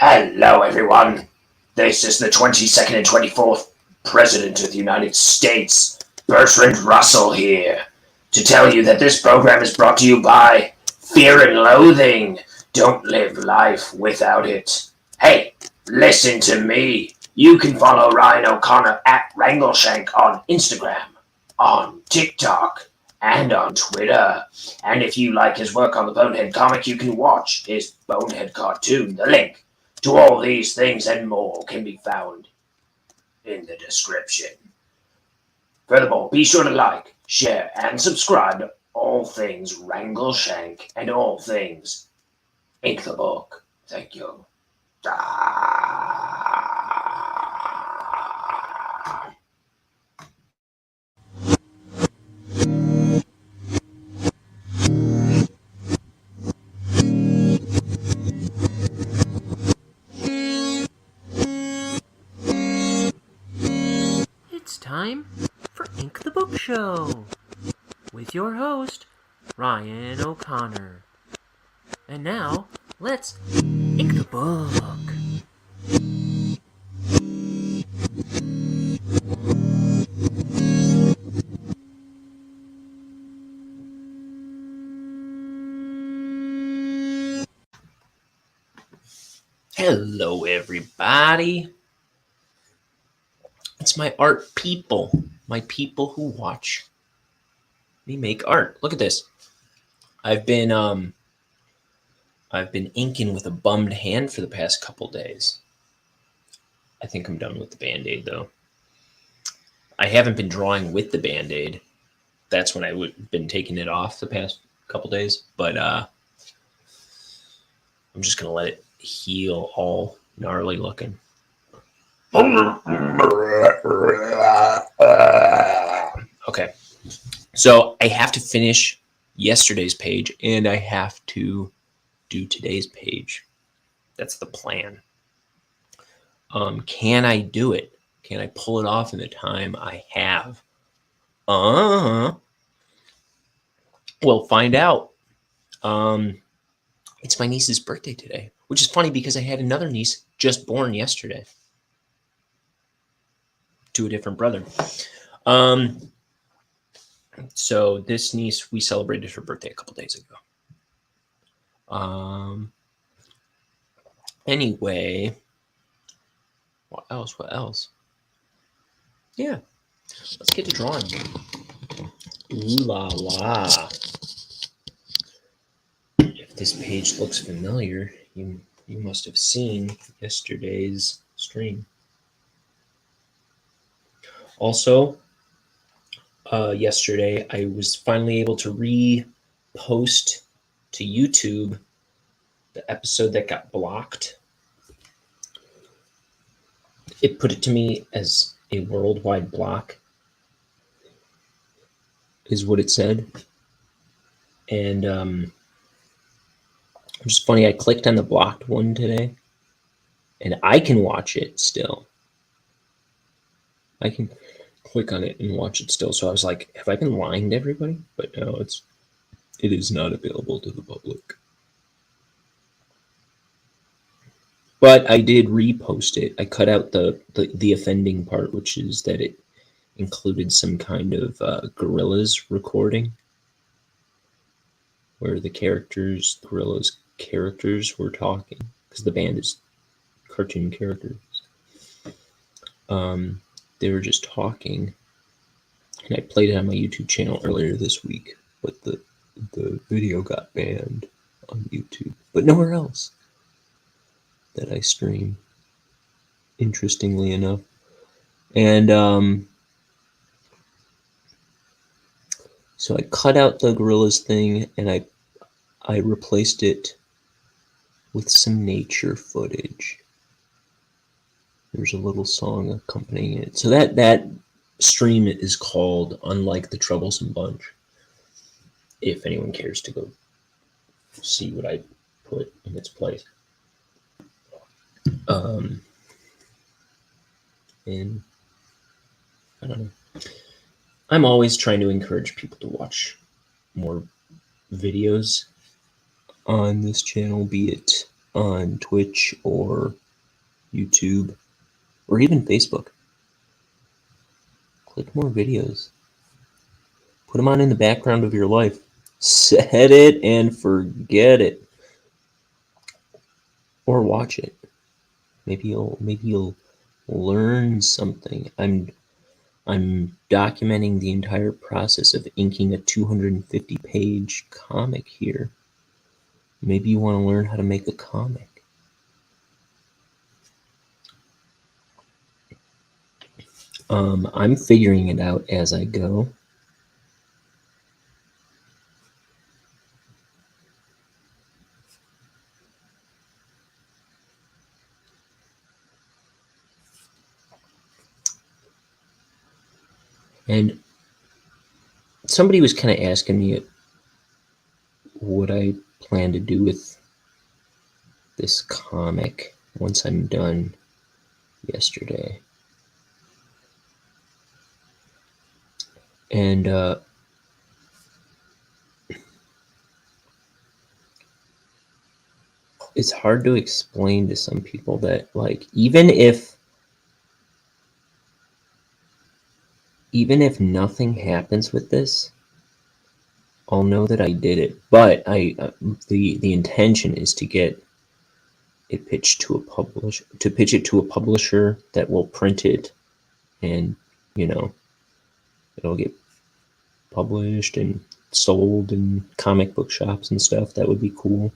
Hello, everyone. This is the 22nd and 24th President of the United States, Bertrand Russell here, to tell you that this program is brought to you by Fear and Loathing. Don't live life without it. Hey, listen to me. You can follow Ryan O'Connor at Wrangleshank on Instagram, on TikTok, and on Twitter. And if you like his work on the Bonehead comic, you can watch his Bonehead cartoon. The link to all these things and more can be found in the description. Furthermore, be sure to like, share, and subscribe to all things Wrangleshank and all things Ink the Book. Thank you. It's time for Ink the Book Show with your host, Ryan O'Connor. And now, let's ink the book. Hello, everybody. It's my art people, my people who watch me make art. Look at this. I've been inking with a bummed hand for the past couple days. I think I'm done with the Band-Aid though. I haven't been drawing with the Band-Aid. That's when I've been taking it off the past couple days, but I'm just gonna let it heal all gnarly looking. Okay, so I have to finish yesterday's page and I have to do today's page. That's the plan. Can I do it? Can I pull it off in the time I have? We'll find out. It's my niece's birthday today, which is funny because I had another niece just born yesterday to a different brother. So this niece, we celebrated her birthday a couple days ago. Anyway, what else? Yeah, let's get to drawing. Ooh la la. If this page looks familiar, you must have seen yesterday's stream. Also, yesterday I was finally able to repost to YouTube the episode that got blocked. It put it to me as a worldwide block, is what it said. And just funny, I clicked on the blocked one today, and I can watch it still. I can click on it and watch it still. So I was like, have I been lying to everybody? But no, it is not available to the public. But I did repost it. I cut out the offending part, which is that it included some kind of Gorillaz recording where the Gorillaz characters were talking, because the band is cartoon characters. They were just talking, and I played it on my YouTube channel earlier this week, but the video got banned on YouTube, but nowhere else that I stream, interestingly enough. And so I cut out the Gorillaz thing, and I replaced it with some nature footage. There's a little song accompanying it. So that stream is called Unlike the Troublesome Bunch, if anyone cares to go see what I put in its place. And I don't know. I'm always trying to encourage people to watch more videos on this channel, be it on Twitch or YouTube or even Facebook. Click more videos. Put them on in the background of your life. Set it and forget it. Or watch it. Maybe you'll learn something. I'm documenting the entire process of inking a 250-page comic here. Maybe you want to learn how to make a comic. I'm figuring it out as I go. And somebody was kind of asking me what I plan to do with this comic once I'm done yesterday. And it's hard to explain to some people that, like, even if nothing happens with this, I'll know that I did it. But the intention is to get it pitched to pitch it to a publisher that will print it, and it'll get published and sold in comic book shops and stuff. That would be cool.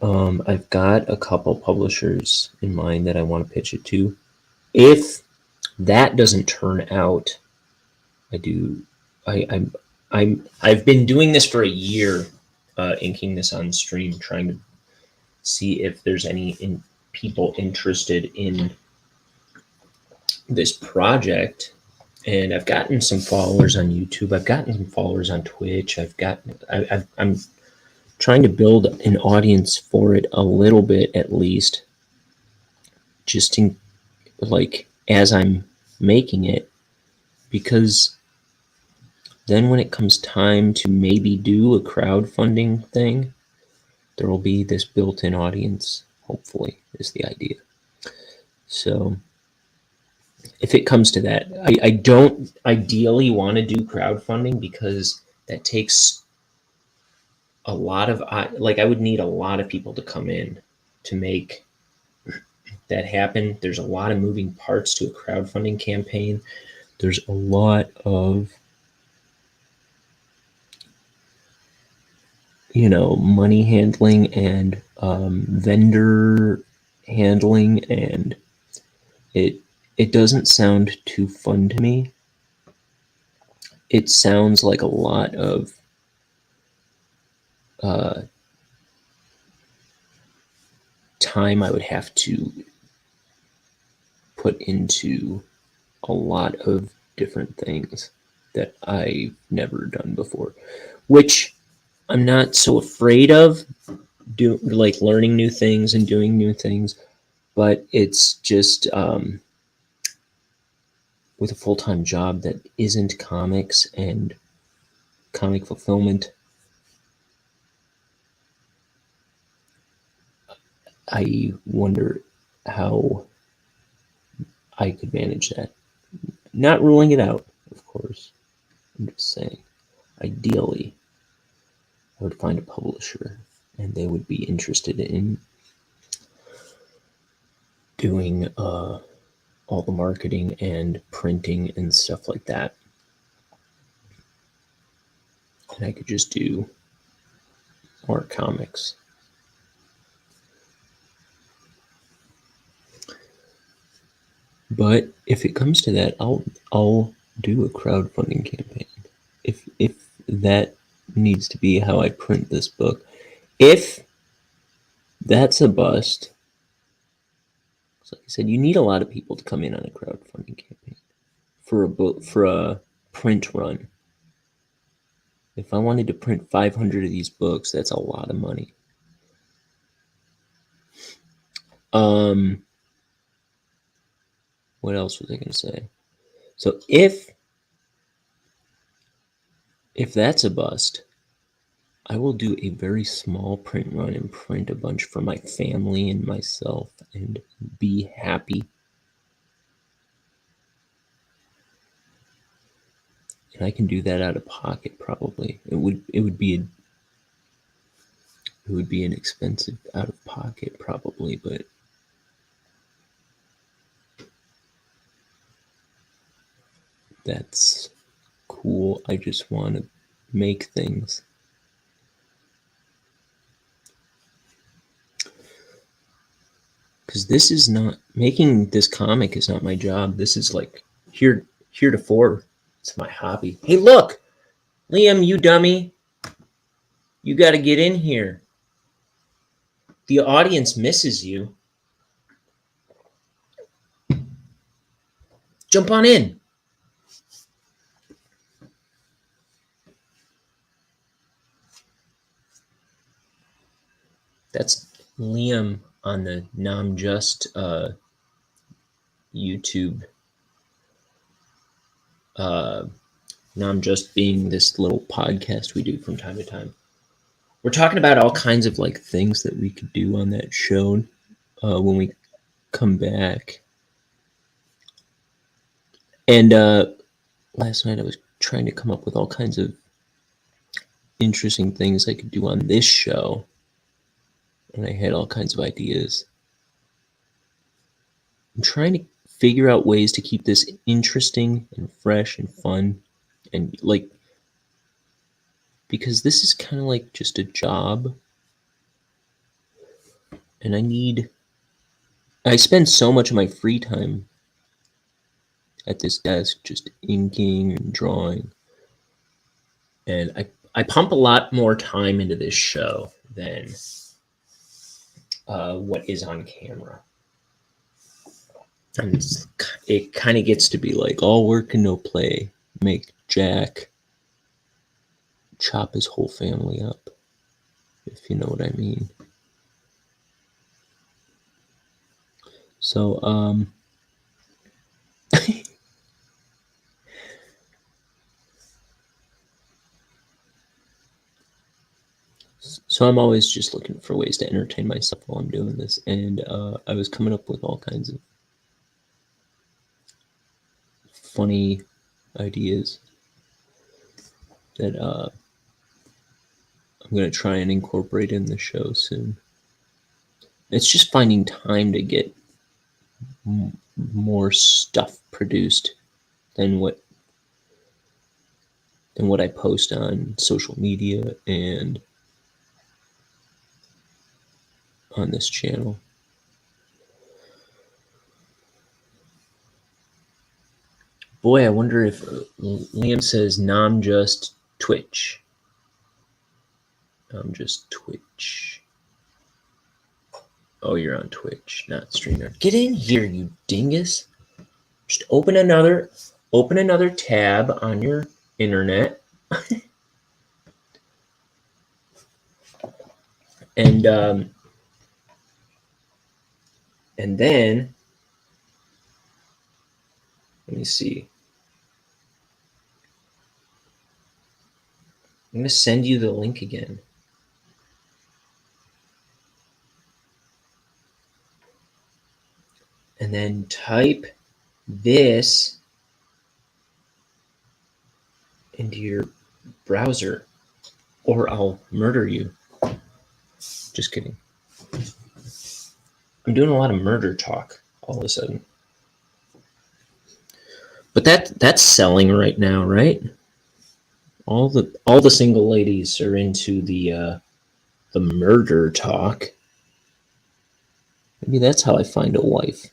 I've got a couple publishers in mind that I want to pitch it to. If that doesn't turn out, I've been doing this for a year, inking this on stream, trying to see if there's any people interested in this project. And I've gotten some followers on YouTube. I've gotten some followers on Twitch. I'm trying to build an audience for it a little bit, at least, just in, like, as I'm making it, because then when it comes time to maybe do a crowdfunding thing, there will be this built-in audience, hopefully, is the idea. So if it comes to that, I don't ideally want to do crowdfunding because that takes a lot of, like, I would need a lot of people to come in to make that happen. There's a lot of moving parts to a crowdfunding campaign. There's a lot of, money handling and vendor handling, and it doesn't sound too fun to me. It sounds like a lot of time I would have to put into a lot of different things that I've never done before, which I'm not so afraid of, like learning new things and doing new things, but it's just with a full-time job that isn't comics and comic fulfillment, I wonder how I could manage that. Not ruling it out, of course. I'm just saying, ideally, I would find a publisher and they would be interested in doing all the marketing and printing and stuff like that. And I could just do more comics. But if it comes to that, I'll do a crowdfunding campaign. If that needs to be how I print this book. If that's a bust, like I said, you need a lot of people to come in on a crowdfunding campaign for a print run. If I wanted to print 500 of these books, that's a lot of money. What else was I going to say? So if that's a bust, I will do a very small print run and print a bunch for my family and myself and be happy. And I can do that out of pocket probably. It would be an expensive out of pocket probably, but that's cool. I just want to make things. Because this is not, making this comic is not my job. This is like, heretofore, it's my hobby. Hey, look! Liam, you dummy! You gotta get in here. The audience misses you. Jump on in. That's Liam on the Namjust YouTube. Namjust being this little podcast we do from time to time. We're talking about all kinds of like things that we could do on that show when we come back. And last night I was trying to come up with all kinds of interesting things I could do on this show. And I had all kinds of ideas. I'm trying to figure out ways to keep this interesting and fresh and fun. And like, because this is kind of like just a job. And I spend so much of my free time at this desk just inking and drawing. And I pump a lot more time into this show than what is on camera. And it kind of gets to be like all work and no play. Make Jack chop his whole family up, if you know what I mean. So, so I'm always just looking for ways to entertain myself while I'm doing this. And I was coming up with all kinds of funny ideas that I'm going to try and incorporate in the show soon. It's just finding time to get more stuff produced than what I post on social media and on this channel. Boy, I wonder if Liam says Namjust Twitch. Namjust Twitch. Oh, you're on Twitch, not StreamYard. Get in here, you dingus. Just open another tab on your internet. And then let me see. I'm going to send you the link again. And then type this into your browser, or I'll murder you. Just kidding. I'm doing a lot of murder talk all of a sudden. But that's selling right now, right? All the single ladies are into the murder talk. Maybe that's how I find a wife.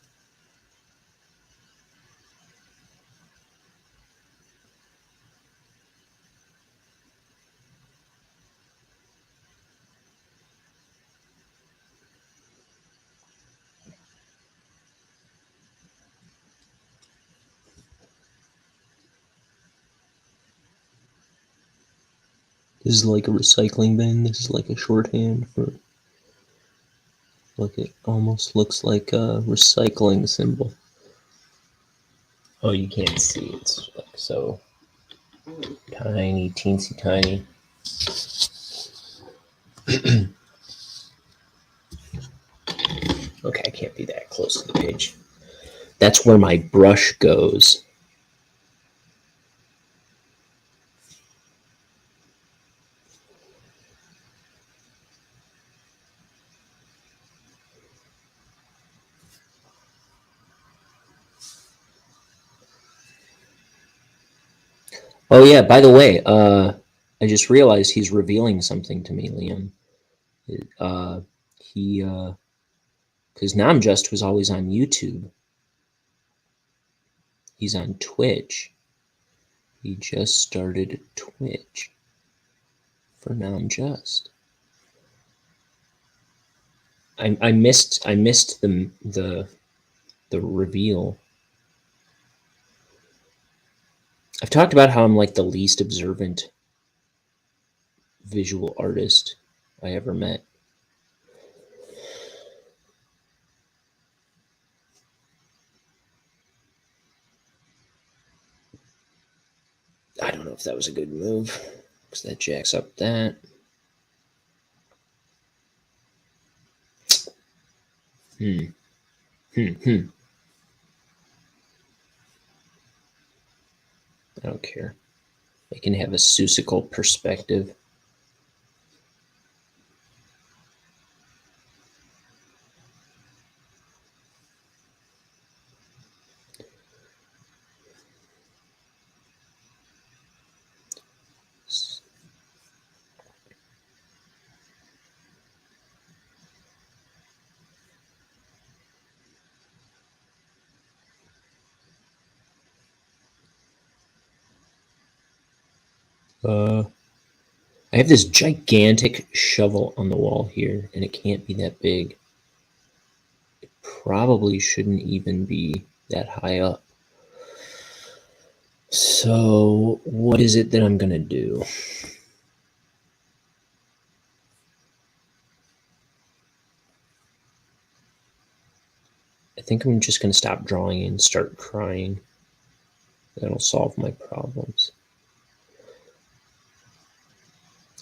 This is like a recycling bin. This is like a shorthand for, like, it almost looks like a recycling symbol. Oh, you can't see. It's like so tiny, teensy tiny. Okay, I can't be that close to the page. That's where my brush goes. Oh yeah, by the way, I just realized he's revealing something to me, Liam. Uh, he, because Namjust was always on YouTube. He's on Twitch. He just started Twitch for Namjust. I missed the reveal. I've talked about how I'm like the least observant visual artist I ever met. I don't know if that was a good move, because that jacks up that. I don't care. I can have a Seussical perspective. I have this gigantic shovel on the wall here, and it can't be that big. It probably shouldn't even be that high up. So, what is it that I'm going to do? I think I'm just going to stop drawing and start crying. That'll solve my problems.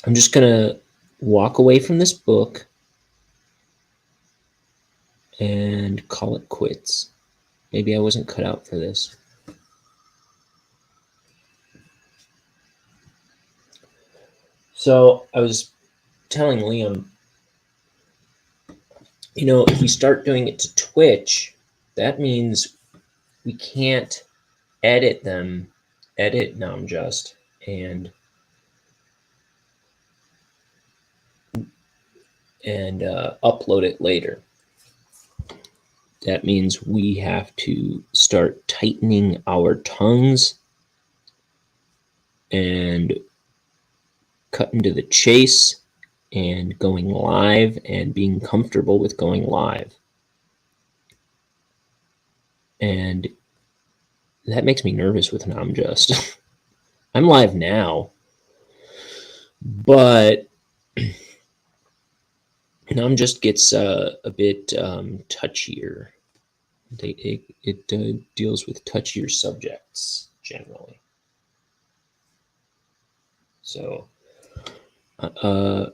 I'm just going to walk away from this book and call it quits. Maybe I wasn't cut out for this. So I was telling Liam, you know, if we start doing it to Twitch, that means we can't edit Namjust and upload it later. That means we have to start tightening our tongues and cutting to the chase and going live and being comfortable with going live. And that makes me nervous with Namjust. I'm live now, but Namjust gets a bit touchier. It deals with touchier subjects generally. So, we're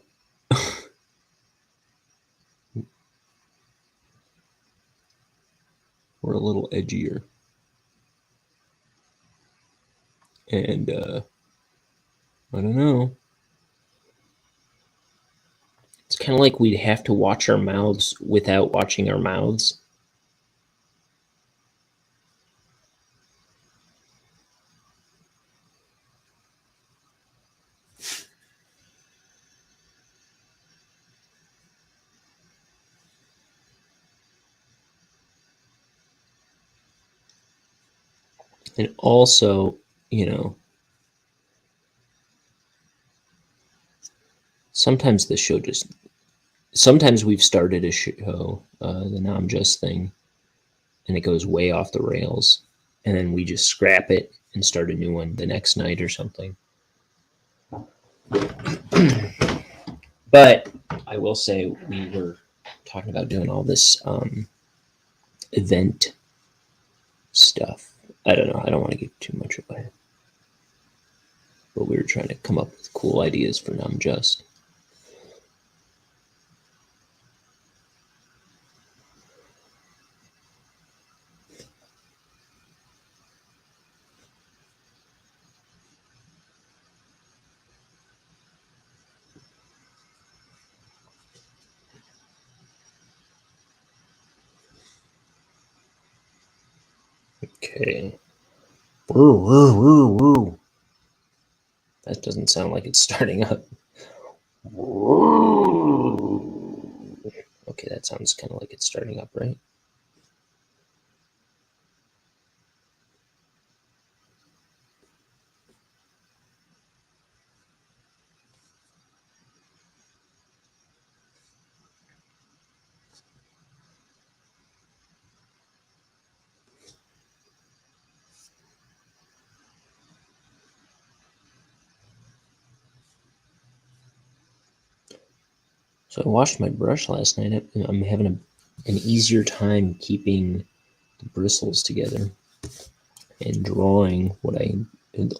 a little edgier. And I don't know. It's kind of like we'd have to watch our mouths without watching our mouths. And also, you know, sometimes we've started a show, the Namjust thing, and it goes way off the rails. And then we just scrap it and start a new one the next night or something. But I will say we were talking about doing all this event stuff. I don't know. I don't want to give too much away. But we were trying to come up with cool ideas for Namjust. Okay. Woo, woo, woo, woo. That doesn't sound like it's starting up. Okay, that sounds kind of like it's starting up, right? So I washed my brush last night. I'm having an easier time keeping the bristles together and drawing the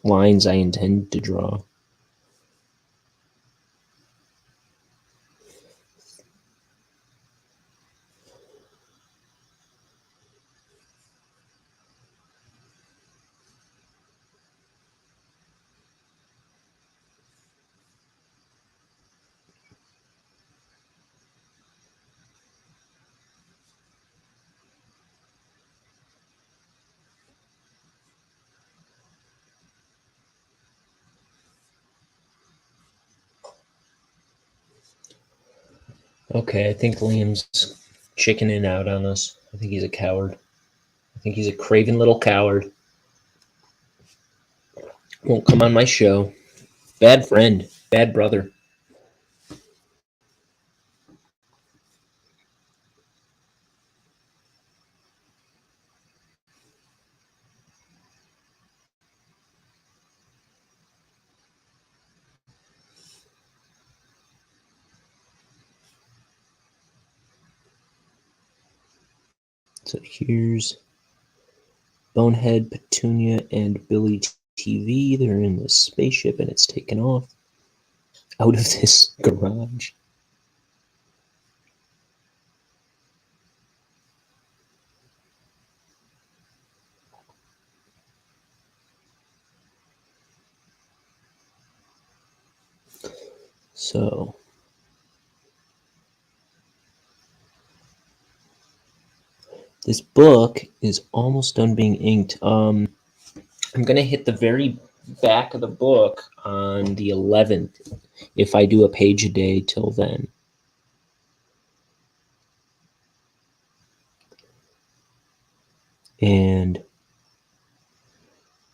lines I intend to draw. Okay, I think Liam's chickening out on us. I think he's a coward. I think he's a craven little coward. Won't come on my show. Bad friend. Bad brother. So here's Bonehead, Petunia, and Billy TV. They're in this spaceship and it's taken off out of this garage. So this book is almost done being inked. I'm gonna hit the very back of the book on the 11th if I do a page a day till then. And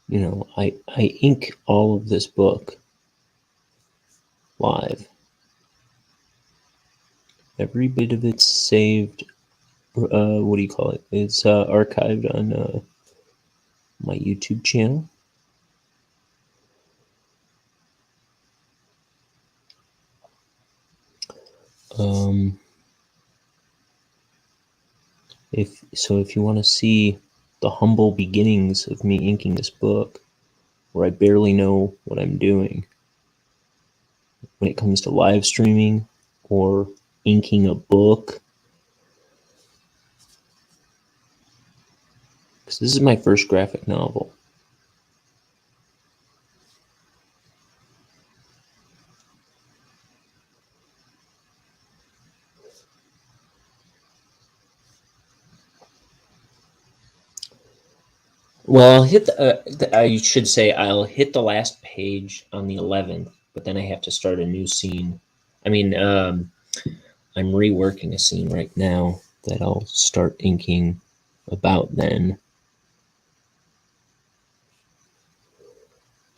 you know, I ink all of this book live. Every bit of it's saved. What do you call it? It's archived on my YouTube channel. If you want to see the humble beginnings of me inking this book, where I barely know what I'm doing when it comes to live streaming or inking a book, because this is my first graphic novel. Well, I should say I'll hit the last page on the 11th, but then I have to start a new scene. I mean, I'm reworking a scene right now that I'll start inking about then.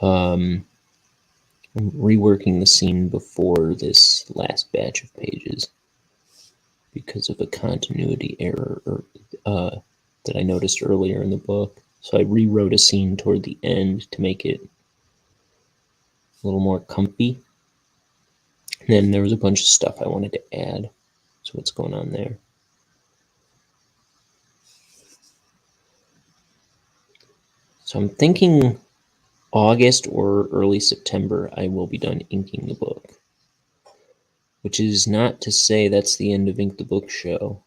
I'm reworking the scene before this last batch of pages because of a continuity error that I noticed earlier in the book. So I rewrote a scene toward the end to make it a little more comfy. And then there was a bunch of stuff I wanted to add. So what's going on there? So I'm thinking August or early September I will be done inking the book. Which is not to say that's the end of Ink the Book Show.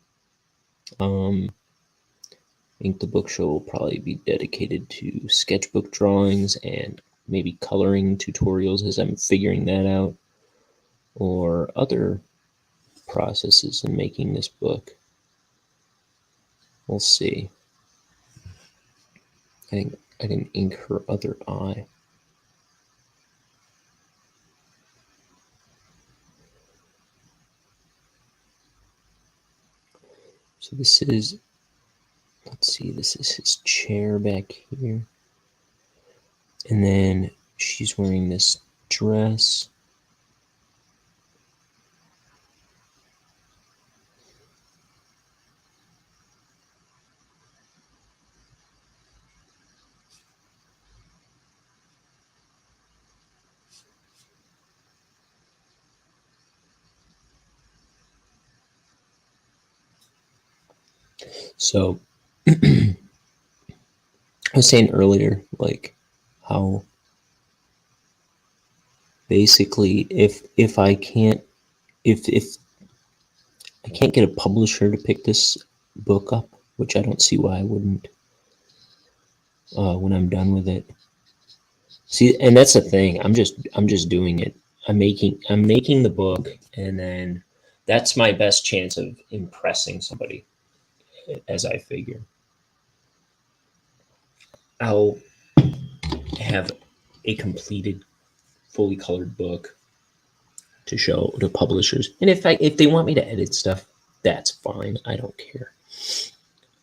Ink the Book Show will probably be dedicated to sketchbook drawings and maybe coloring tutorials as I'm figuring that out, or other processes in making this book. We'll see. I didn't ink her other eye. So this is, let's see, this is his chair back here. And then she's wearing this dress. So I was saying earlier, like how basically if I can't if I can't get a publisher to pick this book up, which I don't see why I wouldn't when I'm done with it. See, and that's the thing. I'm just doing it. I'm making the book, and then that's my best chance of impressing somebody, as I figure. I'll have a completed, fully colored book to show to publishers, and if they want me to edit stuff, that's fine. I don't care.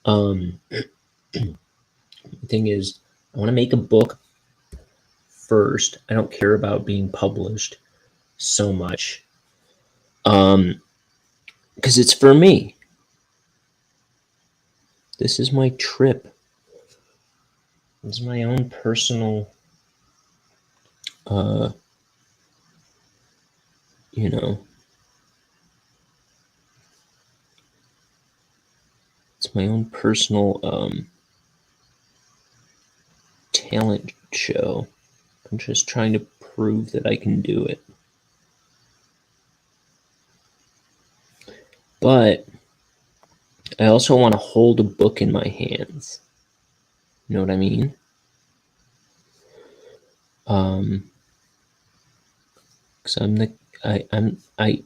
The thing is, I want to make a book first. I don't care about being published so much, because it's for me. This is my trip. This is my own personal, you know, it's my own personal talent show. I'm just trying to prove that I can do it. But I also want to hold a book in my hands. You know what I mean? Because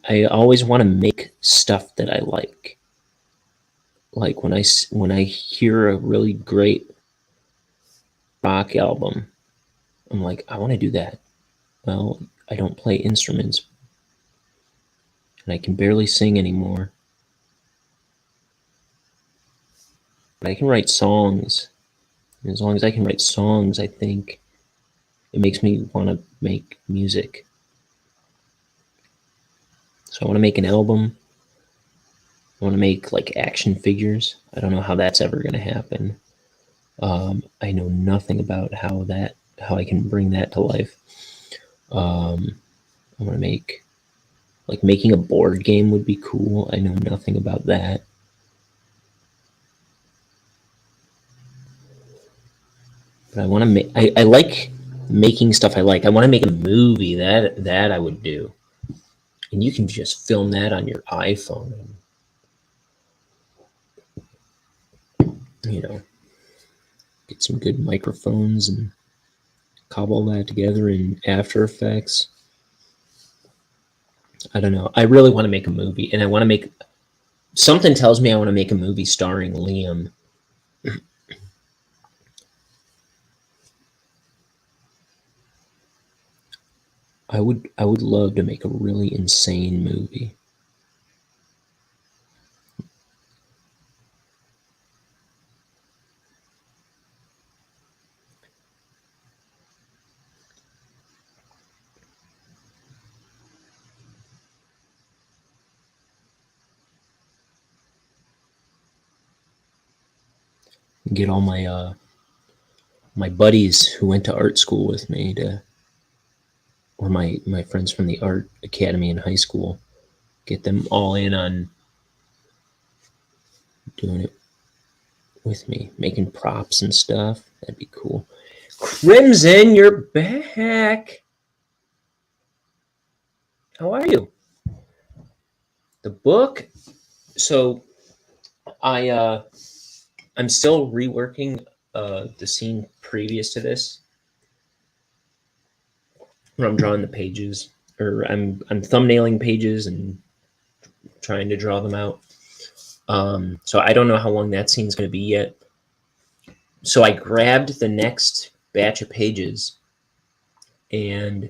I always want to make stuff that I like. Like when I hear a really great rock album, I'm like, I want to do that. Well, I don't play instruments, and I can barely sing anymore. But I can write songs. And as long as I can write songs, I think it makes me want to make music. So I want to make an album. I want to make like action figures. I don't know how that's ever going to happen. I know nothing about how I can bring that to life. I want to make, like, making a board game would be cool. I know nothing about that. But I want to make. I like making stuff I like. I want to make a movie that I would do, and you can just film that on your iPhone. You know, get some good microphones and cobble that together in After Effects. I don't know. I really want to make a movie, and I want to make. Something tells me I want to make a movie starring Liam. I would love to make a really insane movie. Get all my my buddies who went to art school with me to, or my friends from the art academy in high school, get them all in on doing it with me, making props and stuff. That'd be cool. Crimson, you're back. How are you? The book. So I'm still reworking the scene previous to this, where I'm drawing the pages, or I'm thumbnailing pages and trying to draw them out. So I don't know how long that scene's going to be yet. So I grabbed the next batch of pages, and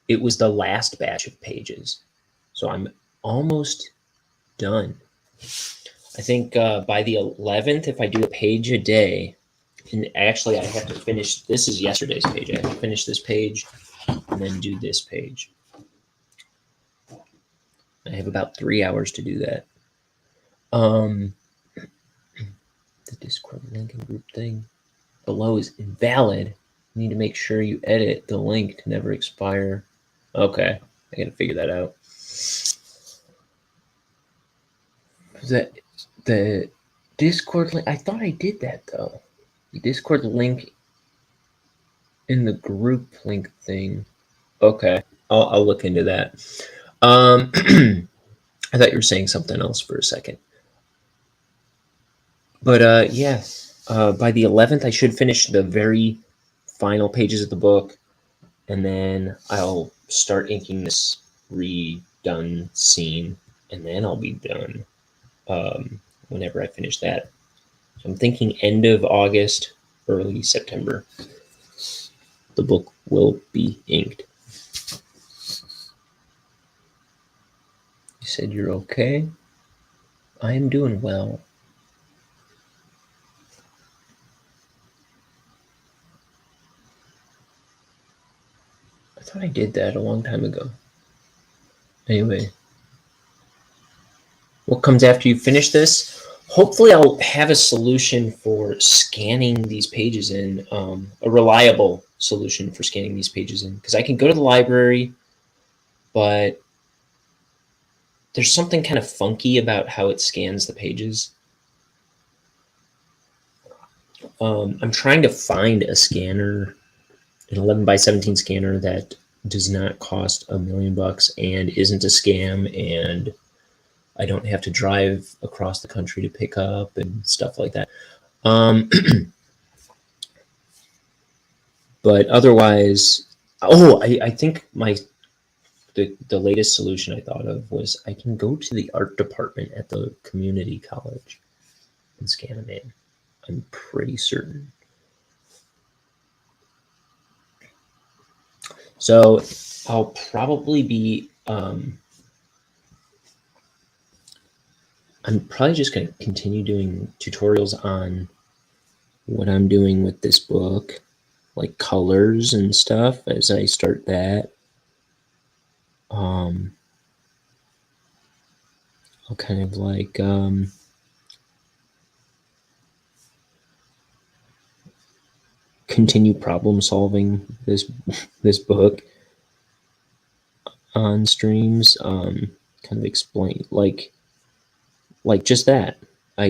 it was the last batch of pages. So I'm almost done. I think by the 11th, if I do a page a day, and actually I have to finish, this is yesterday's page. I have to finish this page and then do this page. I have about 3 hours to do that. The Discord link and group thing below is invalid. You need to make sure you edit the link to never expire. Okay, I gotta figure that out. The Discord link, I thought I did that though. The Discord link in the group link thing. Okay, I'll look into that. I thought you were saying something else for a second. But yeah, by the 11th, I should finish the very final pages of the book, and then I'll start inking this redone scene, and then I'll be done whenever I finish that. So I'm thinking end of August, early September, the book will be inked. You said you're okay? I am doing well. I thought I did that a long time ago. Anyway, what comes after you finish this? Hopefully I'll have a solution for scanning these pages in, a reliable solution for scanning these pages in, because I can go to the library, but there's something kind of funky about how it scans the pages. I'm trying to find a scanner, an 11x17 scanner that does not cost $1 million and isn't a scam, and I don't have to drive across the country to pick up and stuff like that. But otherwise, I think the latest solution I thought of was I can go to the art department at the community college and scan them in. I'm pretty certain. So I'll probably be, I'm probably just going to continue doing tutorials on what I'm doing with this book, like colors and stuff as I start that. I'll kind of like, continue problem solving this book on streams, kind of explain like just that I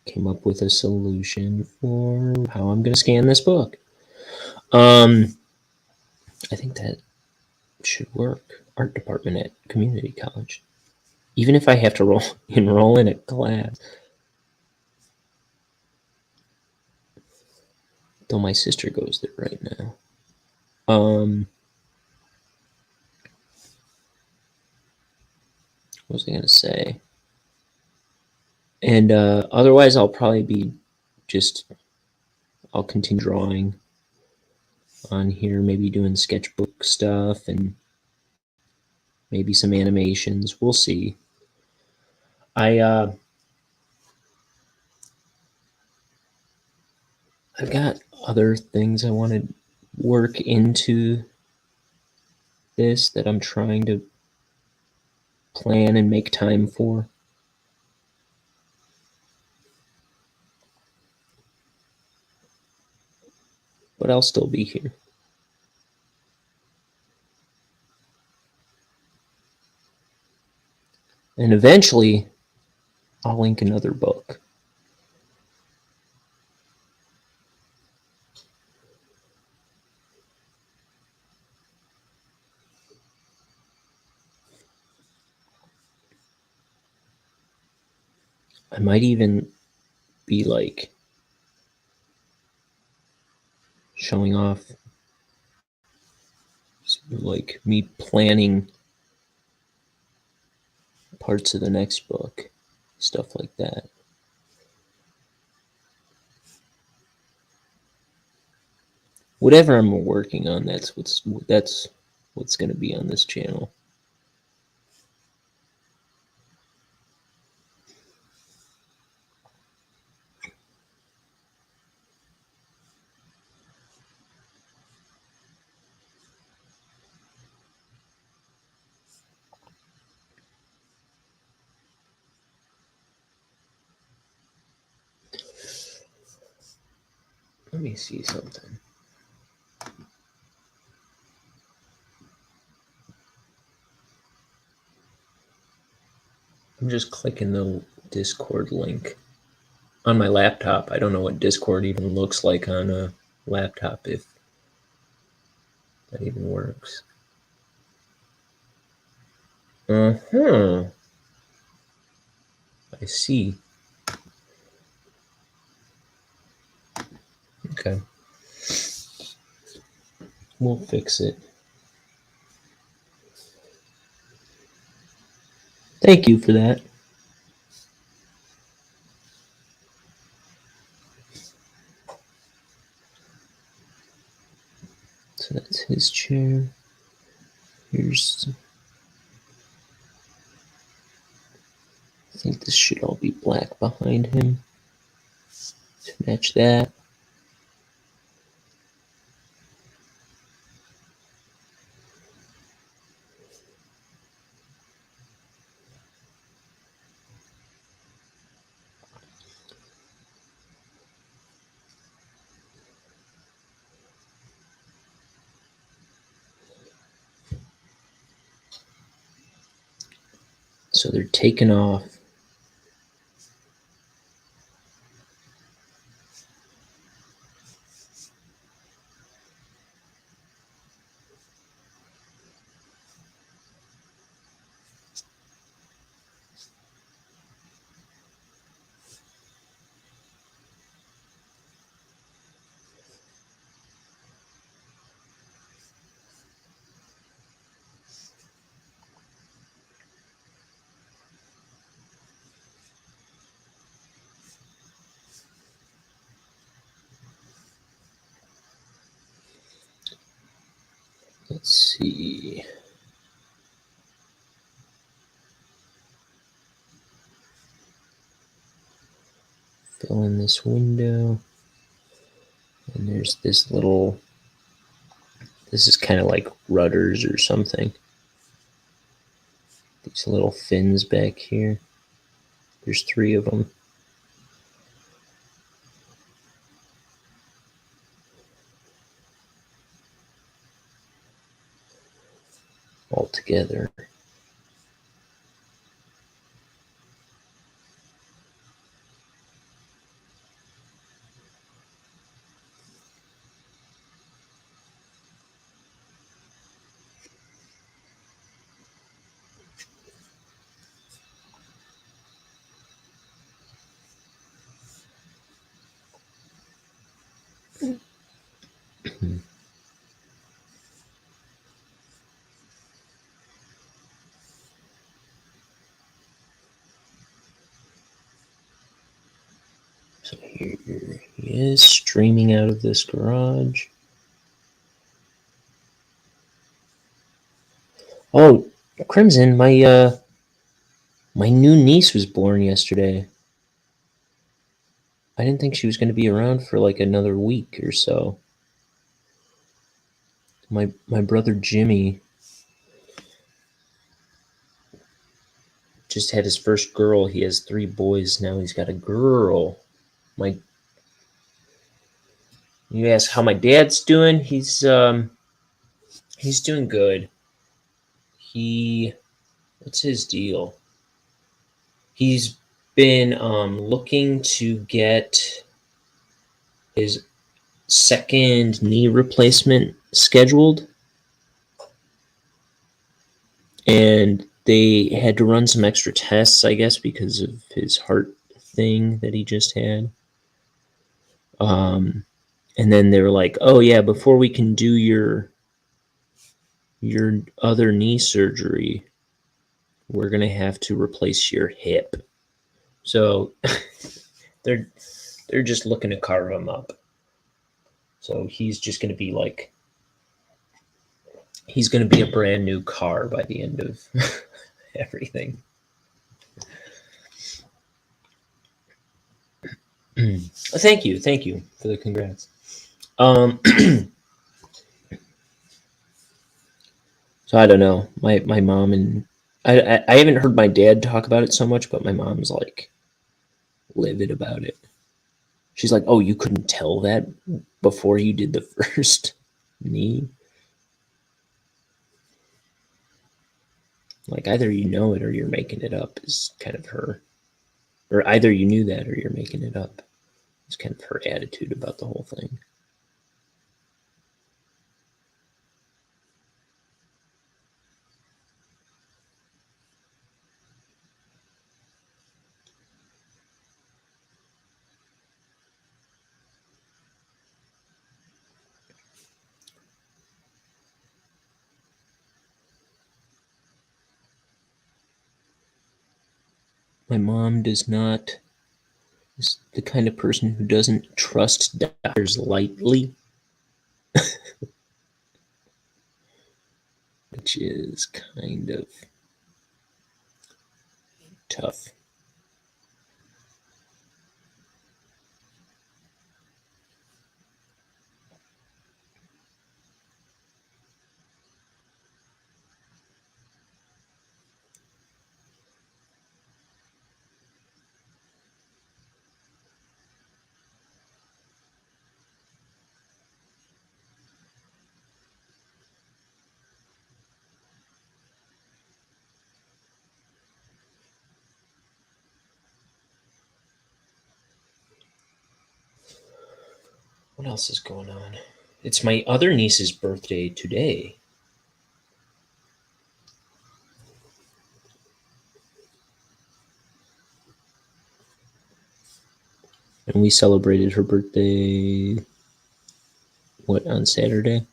came up with a solution for how I'm going to scan this book. I think that should work. Art department at community college, even if I have to enroll in a class, though my sister goes there right now. What was I going to say? And otherwise, I'll probably be I'll continue drawing on here, maybe doing sketchbook stuff and maybe some animations. We'll see. I've got other things I want to work into this that I'm trying to plan and make time for. But I'll still be here. And eventually, I'll link another book. I might even be like showing off like me planning parts of the next book, stuff like that. whatever I'm working on, that's what's going to be on this channel. Let me see something. I'm just clicking the Discord link on my laptop. I don't know what Discord even looks like on a laptop, if that even works. I see. Okay. We'll fix it. Thank you for that. So that's his chair. Here's... I think this should all be black behind him to match that. So they're taking off. Let's see. Fill in this window. And there's this little... This is kind of like rudders or something. These little fins back here. There's 3 of them. All together. So here he is, streaming out of this garage. Oh, Crimson, my new niece was born yesterday. I didn't think she was going to be around for like another week or so. My brother Jimmy just had his first girl. He has 3 boys now. He's got a girl. You ask how my dad's doing? He's doing good. What's his deal? He's been looking to get his second knee replacement scheduled, and they had to run some extra tests, I guess, because of his heart thing that he just had. And then they were like, "Oh yeah, before we can do your other knee surgery, we're gonna have to replace your hip." So they're just looking to carve him up. So he's just going to be like, he's going to be a brand new car by the end of everything. Thank you for the congrats. So I don't know. My mom and I haven't heard my dad talk about it so much, but my mom's like livid about it. She's like, "Oh, you couldn't tell that before you did the first knee? Like either you know it or you're making it up," is kind of her. Or either you knew that or you're making it up. It's kind of her attitude about the whole thing. My mom is the kind of person who doesn't trust doctors lightly, which is kind of tough. What else is going on? It's my other niece's birthday today. And we celebrated her birthday, on Saturday?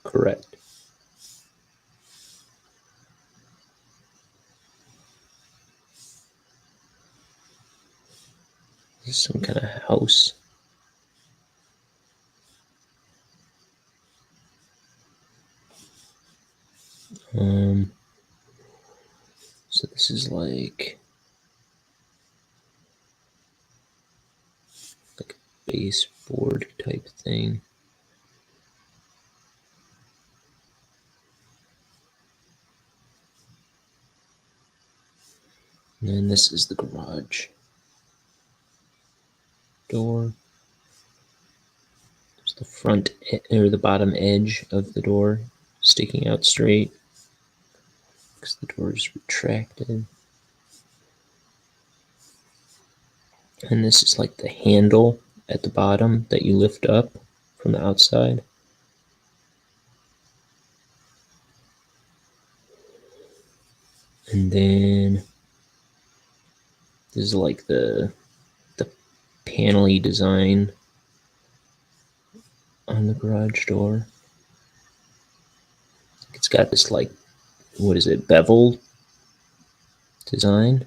Correct. This is some kind of house. So this is like a baseboard type thing. And then this is the garage door. There's the front or the bottom edge of the door sticking out straight because the door is retracted. And this is like the handle at the bottom that you lift up from the outside. And then this is like the panel-y design on the garage door. It's got this like, what is it, bevel design.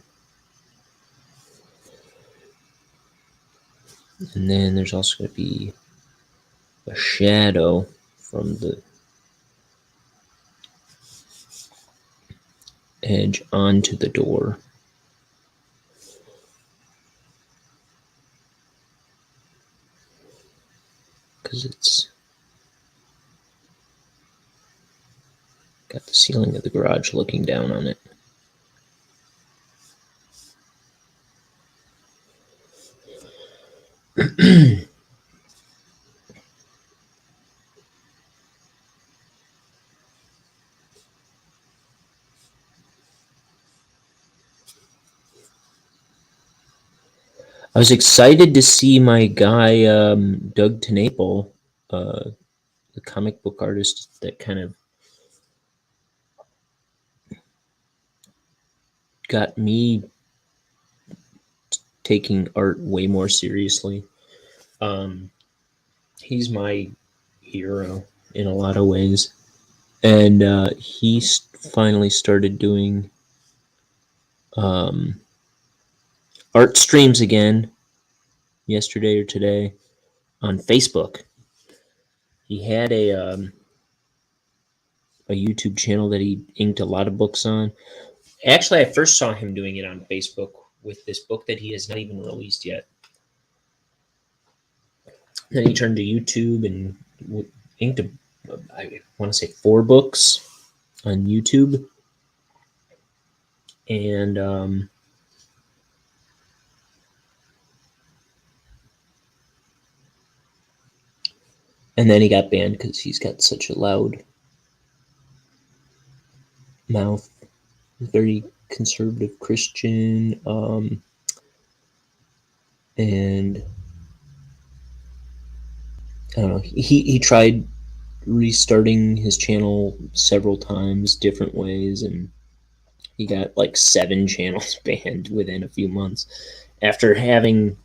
And then there's also going to be a shadow from the edge onto the door. Because it's got the ceiling of the garage looking down on it. I was excited to see my guy, Doug Tenaple, the comic book artist that kind of got me taking art way more seriously. He's my hero in a lot of ways. And he finally started doing art streams again yesterday or today. on Facebook. He had a YouTube channel that he inked a lot of books on. Actually, I first saw him doing it on Facebook with this book that he has not even released yet. Then he turned to YouTube and inked, I want to say 4 books on YouTube. And then he got banned because he's got such a loud mouth. Very conservative Christian. And I don't know. He tried restarting his channel several times, different ways, and he got like 7 channels banned within a few months after having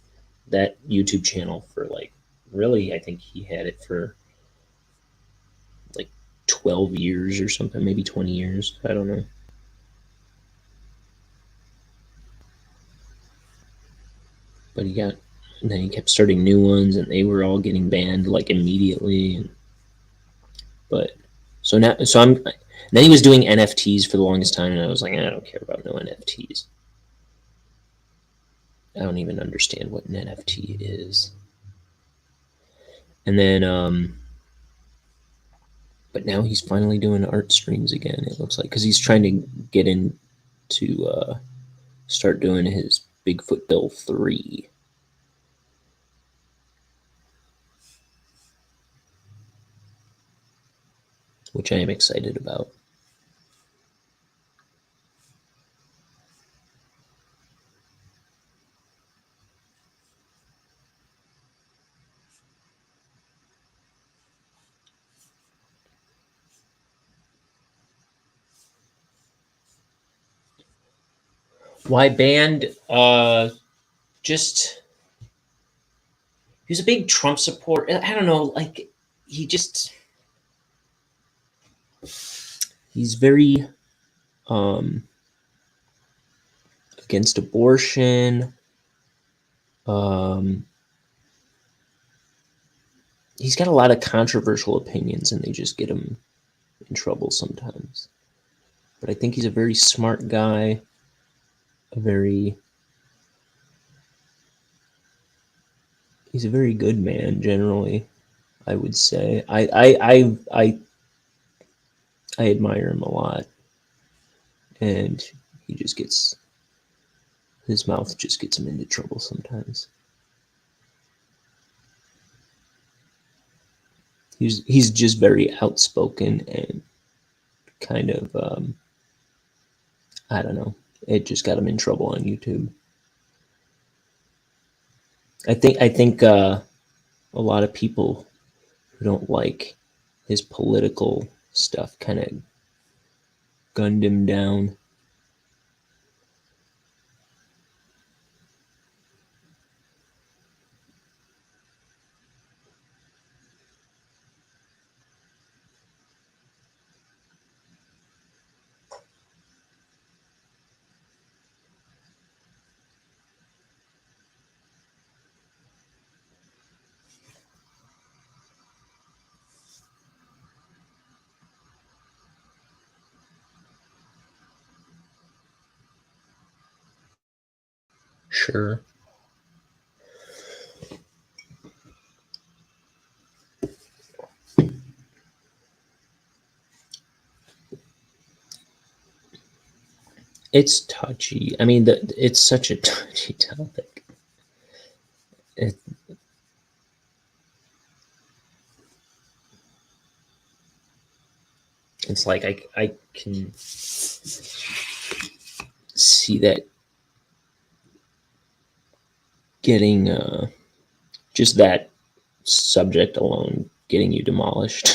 that YouTube channel for like, really, I think he had it for like 12 years or something, maybe 20 years. I don't know. But then he kept starting new ones, and they were all getting banned like immediately. But so now, then he was doing NFTs for the longest time, and I was like, I don't care about no NFTs. I don't even understand what an NFT is. And then, but now he's finally doing art streams again, it looks like, because he's trying to get into start doing his Bigfoot Bill 3. Which I am excited about. Why banned? Just he was a big Trump supporter. I don't know, like he's very against abortion. He's got a lot of controversial opinions, and they just get him in trouble sometimes. But I think he's a very smart guy. He's a very good man generally, I would say. I admire him a lot, and his mouth just gets him into trouble sometimes. He's just very outspoken and kind of I don't know. It just got him in trouble on YouTube. I think a lot of people who don't like his political stuff kind of gunned him down. Sure. It's touchy. I mean, it's such a touchy topic. It's like I can see that getting just that subject alone getting you demolished.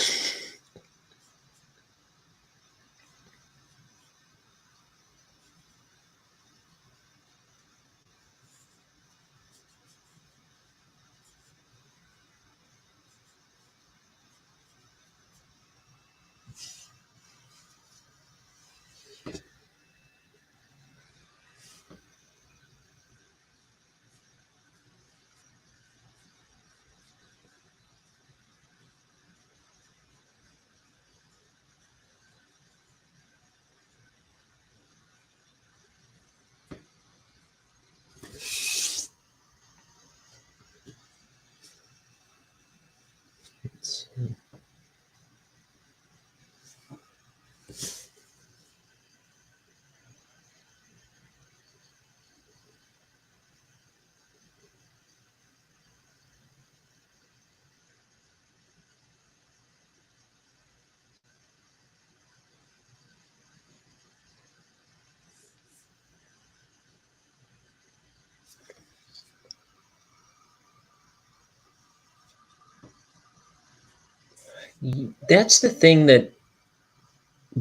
That's the thing that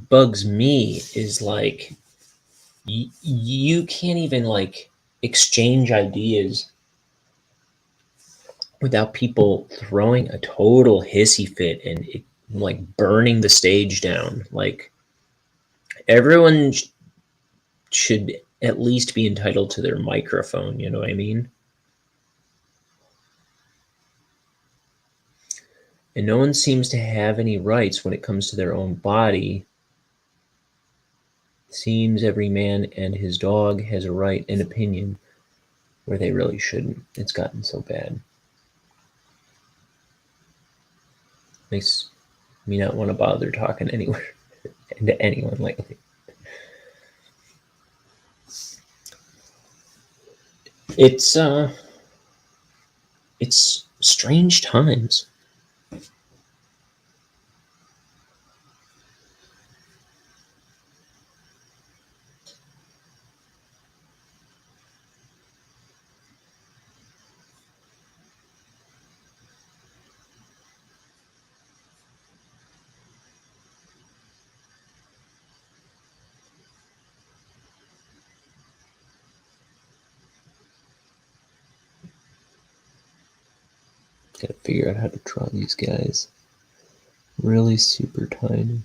bugs me is like you can't even like exchange ideas without people throwing a total hissy fit and like burning the stage down. Like everyone should at least be entitled to their microphone, you know what I mean? And no one seems to have any rights when it comes to their own body. Seems every man and his dog has a right and opinion where they really shouldn't. It's gotten so bad. Makes me not want to bother talking anywhere and to anyone lately. It's strange times. Gotta figure out how to draw these guys. Really super tiny.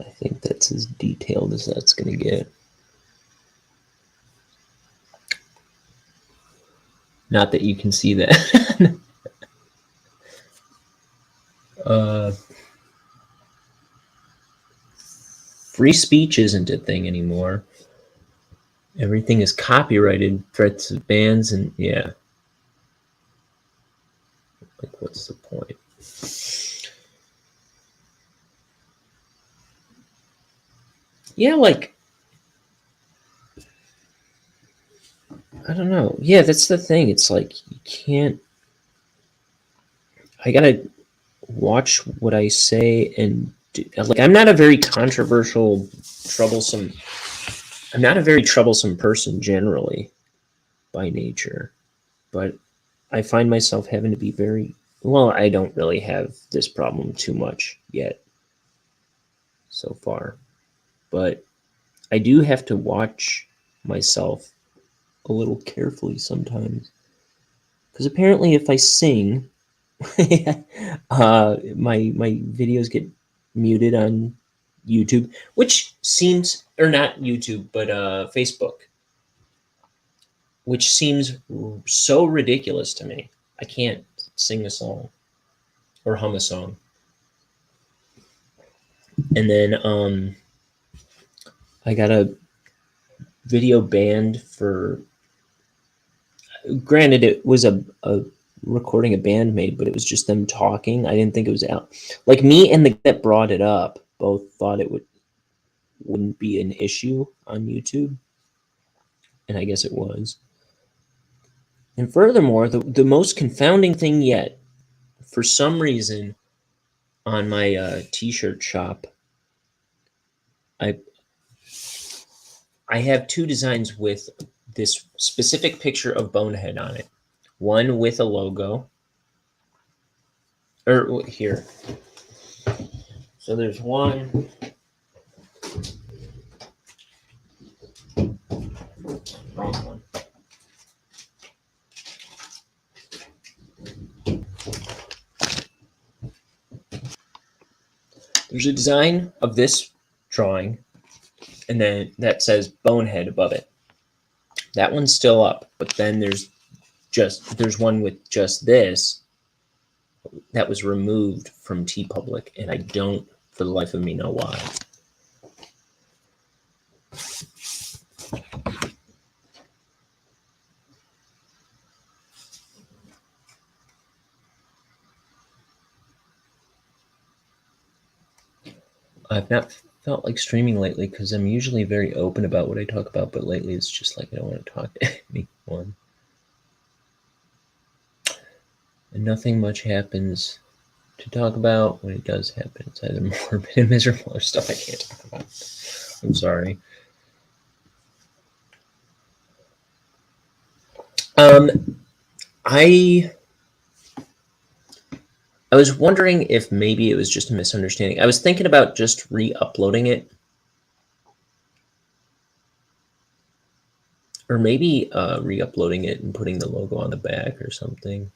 I think that's as detailed as that's gonna get. Not that you can see that. Free speech isn't a thing anymore. Everything is copyrighted, threats of bans, and yeah. Like, what's the point? Yeah, like, I don't know. Yeah, that's the thing. It's like, you can't. I gotta watch what I say and do, like, I'm not a very controversial, troublesome. I'm not a very troublesome person generally by nature, but I find myself having to be very well. I don't really have this problem too much yet so far, but I do have to watch myself a little carefully sometimes because apparently if I sing, my videos get muted on YouTube, which seems, or not YouTube, but Facebook, which seems so ridiculous to me. I can't sing a song or hum a song. And then I got a video banned for, granted it was a recording a band made, but it was just them talking. I didn't think it was out. Like me and the guy that brought it up both thought it wouldn't be an issue on YouTube. And I guess it was. And furthermore, the most confounding thing yet, for some reason, on my t-shirt shop, I have two designs with this specific picture of Bonehead on it. One with a logo. Or here. So there's one. Wrong one. There's a design of this drawing, and then that says Bonehead above it. That one's still up, but then there's one with just this that was removed from TeePublic, and I don't for the life of me know why. I've not felt like streaming lately because I'm usually very open about what I talk about, but lately it's just like I don't want to talk to anyone. And nothing much happens to talk about. When it does happen, it's either morbid and miserable or stuff I can't talk about. I'm sorry. I was wondering if maybe it was just a misunderstanding. I was thinking about just re-uploading it. Or maybe re-uploading it and putting the logo on the back or something.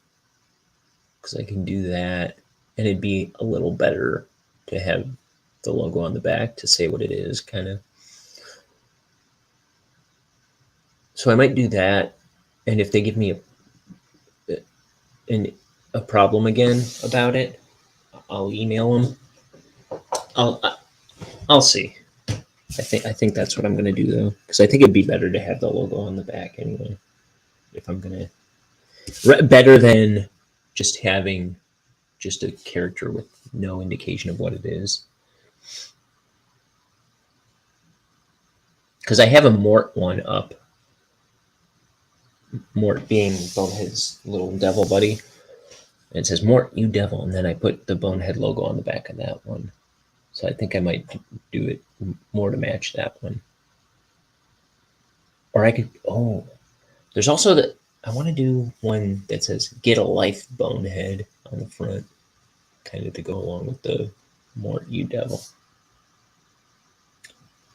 Because I can do that. And it'd be a little better to have the logo on the back to say what it is, kind of. So I might do that. And if they give me a problem again about it, I'll email them. I'll see. I think that's what I'm gonna do though, because I think it'd be better to have the logo on the back anyway. If I'm gonna, better than just having just a character with no indication of what it is. Because I have a Mort one up. Mort being Bonehead's little devil buddy. And it says, Mort, you devil. And then I put the Bonehead logo on the back of that one. So I think I might do it more to match that one. Or I could, there's also I want to do one that says, get a life Bonehead on the front. Kind of to go along with the Mort, you devil.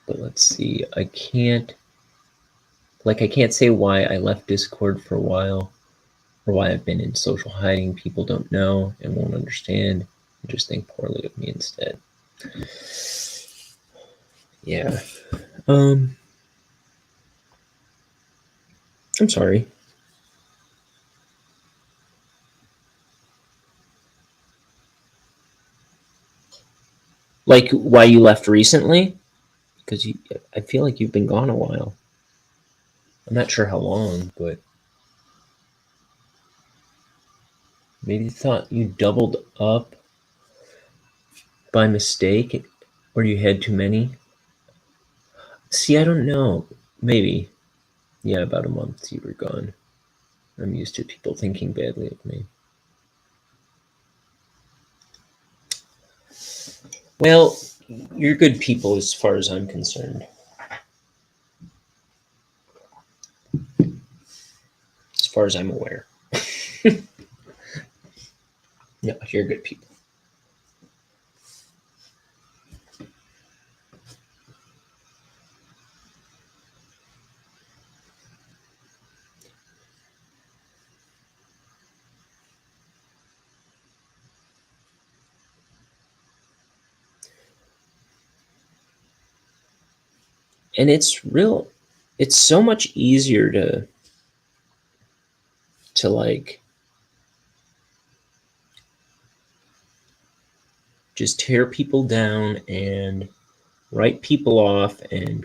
But let's see, I can't say why I left Discord for a while, or why I've been in social hiding. People don't know and won't understand and just think poorly of me instead. Yeah. I'm sorry. Like, why you left recently? Because I feel like you've been gone a while. I'm not sure how long, but maybe you thought you doubled up by mistake, or you had too many. See, I don't know. Maybe. Yeah, about a month you were gone. I'm used to people thinking badly of me. Well, you're good people as far as I'm concerned. As far as I'm aware. No, you're good people. And it's so much easier to like just tear people down and write people off and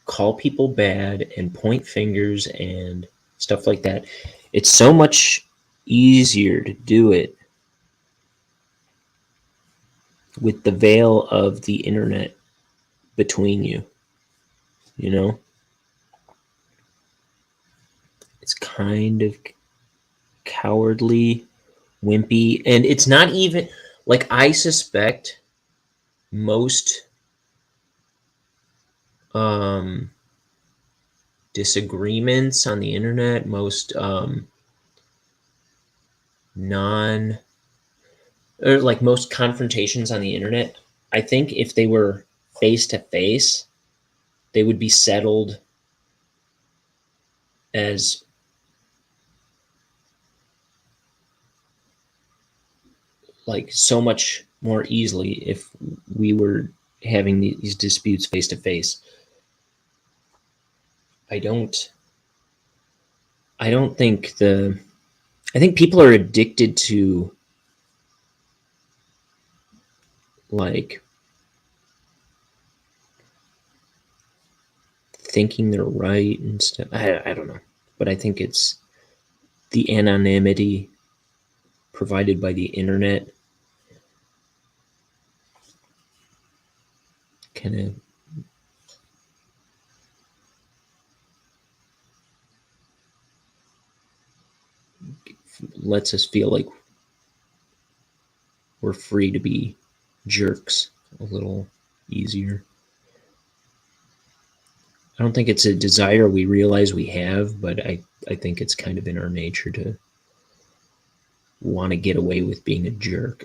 call people bad and point fingers and stuff like that. It's so much easier to do it with the veil of the internet between you, you know? It's kind of cowardly, wimpy, and it's not even, like, I suspect most disagreements on the internet, most most confrontations on the internet, I think if they were face to face, they would be settled as like so much more easily if we were having these disputes face to face. I think people are addicted to like thinking they're right and stuff. I don't know, but I think it's the anonymity provided by the internet kind of lets us feel like we're free to be jerks a little easier. I don't think it's a desire we realize we have, but I think it's kind of in our nature to want to get away with being a jerk.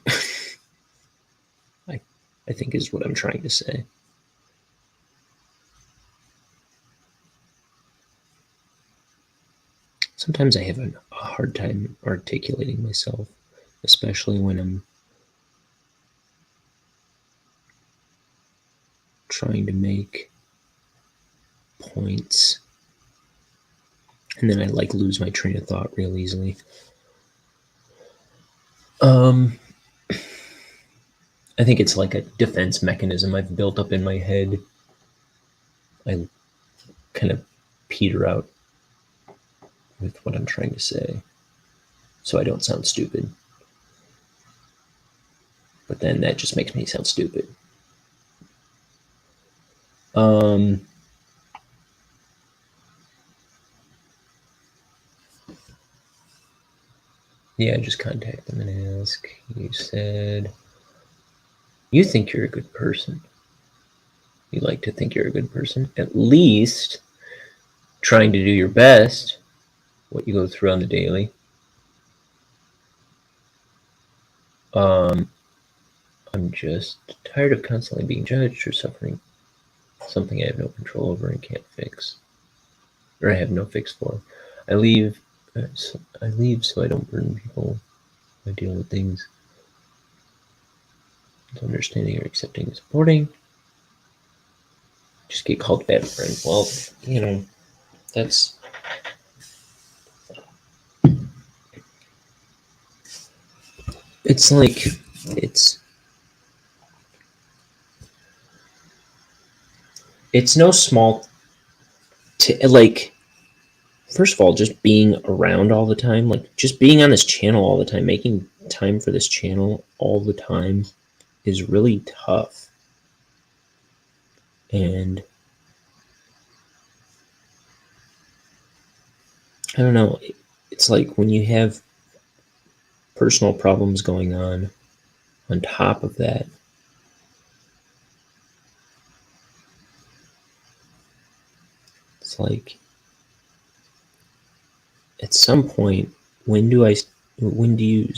I think is what I'm trying to say. Sometimes I have a hard time articulating myself, especially when I'm trying to make points, and then I like lose my train of thought real easily. I think it's like a defense mechanism I've built up in my head. I kind of peter out with what I'm trying to say, so I don't sound stupid. But then that just makes me sound stupid. Yeah, just contact them and ask. You said you think you're a good person. You like to think you're a good person. At least trying to do your best, what you go through on the daily. I'm just tired of constantly being judged or suffering something I have no control over and can't fix, or I have no fix for. I leave so I don't burden people. I deal with things. Understanding or accepting and supporting. Just get called bad friend. Well, that's it's like it's no small like, first of all, just being around all the time, like just being on this channel all the time, making time for this channel all the time is really tough. And I don't know, it's like when you have personal problems going on top of that, it's like at some point, when do you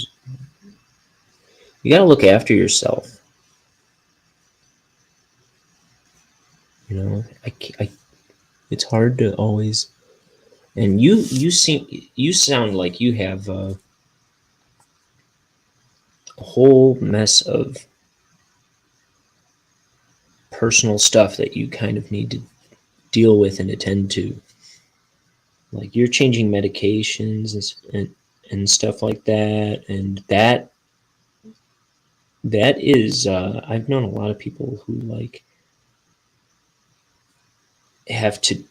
got to look after yourself. It's hard to always, and you sound like you have a whole mess of personal stuff that you kind of need to deal with and attend to. Like you're changing medications and stuff like that, and that is I've known a lot of people who like have to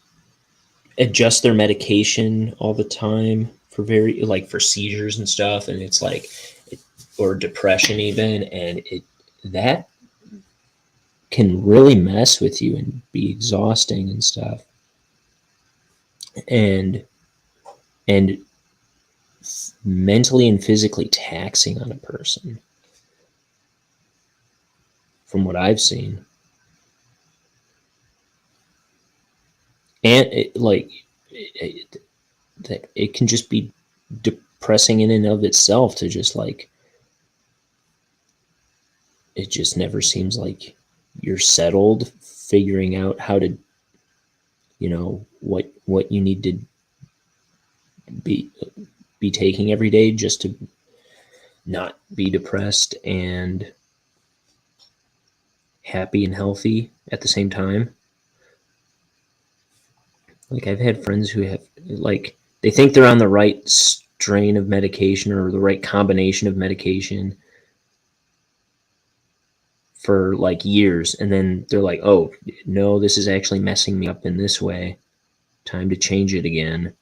adjust their medication all the time for for seizures and stuff, and it's like or depression even, and that can really mess with you and be exhausting and stuff, and mentally and physically taxing on a person from what I've seen. And it can just be depressing in and of itself to just like, it just never seems like you're settled figuring out how to, what you need to be taking every day just to not be depressed and happy and healthy at the same time. Like I've had friends who have like, they think they're on the right strain of medication or the right combination of medication for like years, and then they're like, oh no, this is actually messing me up in this way, time to change it again.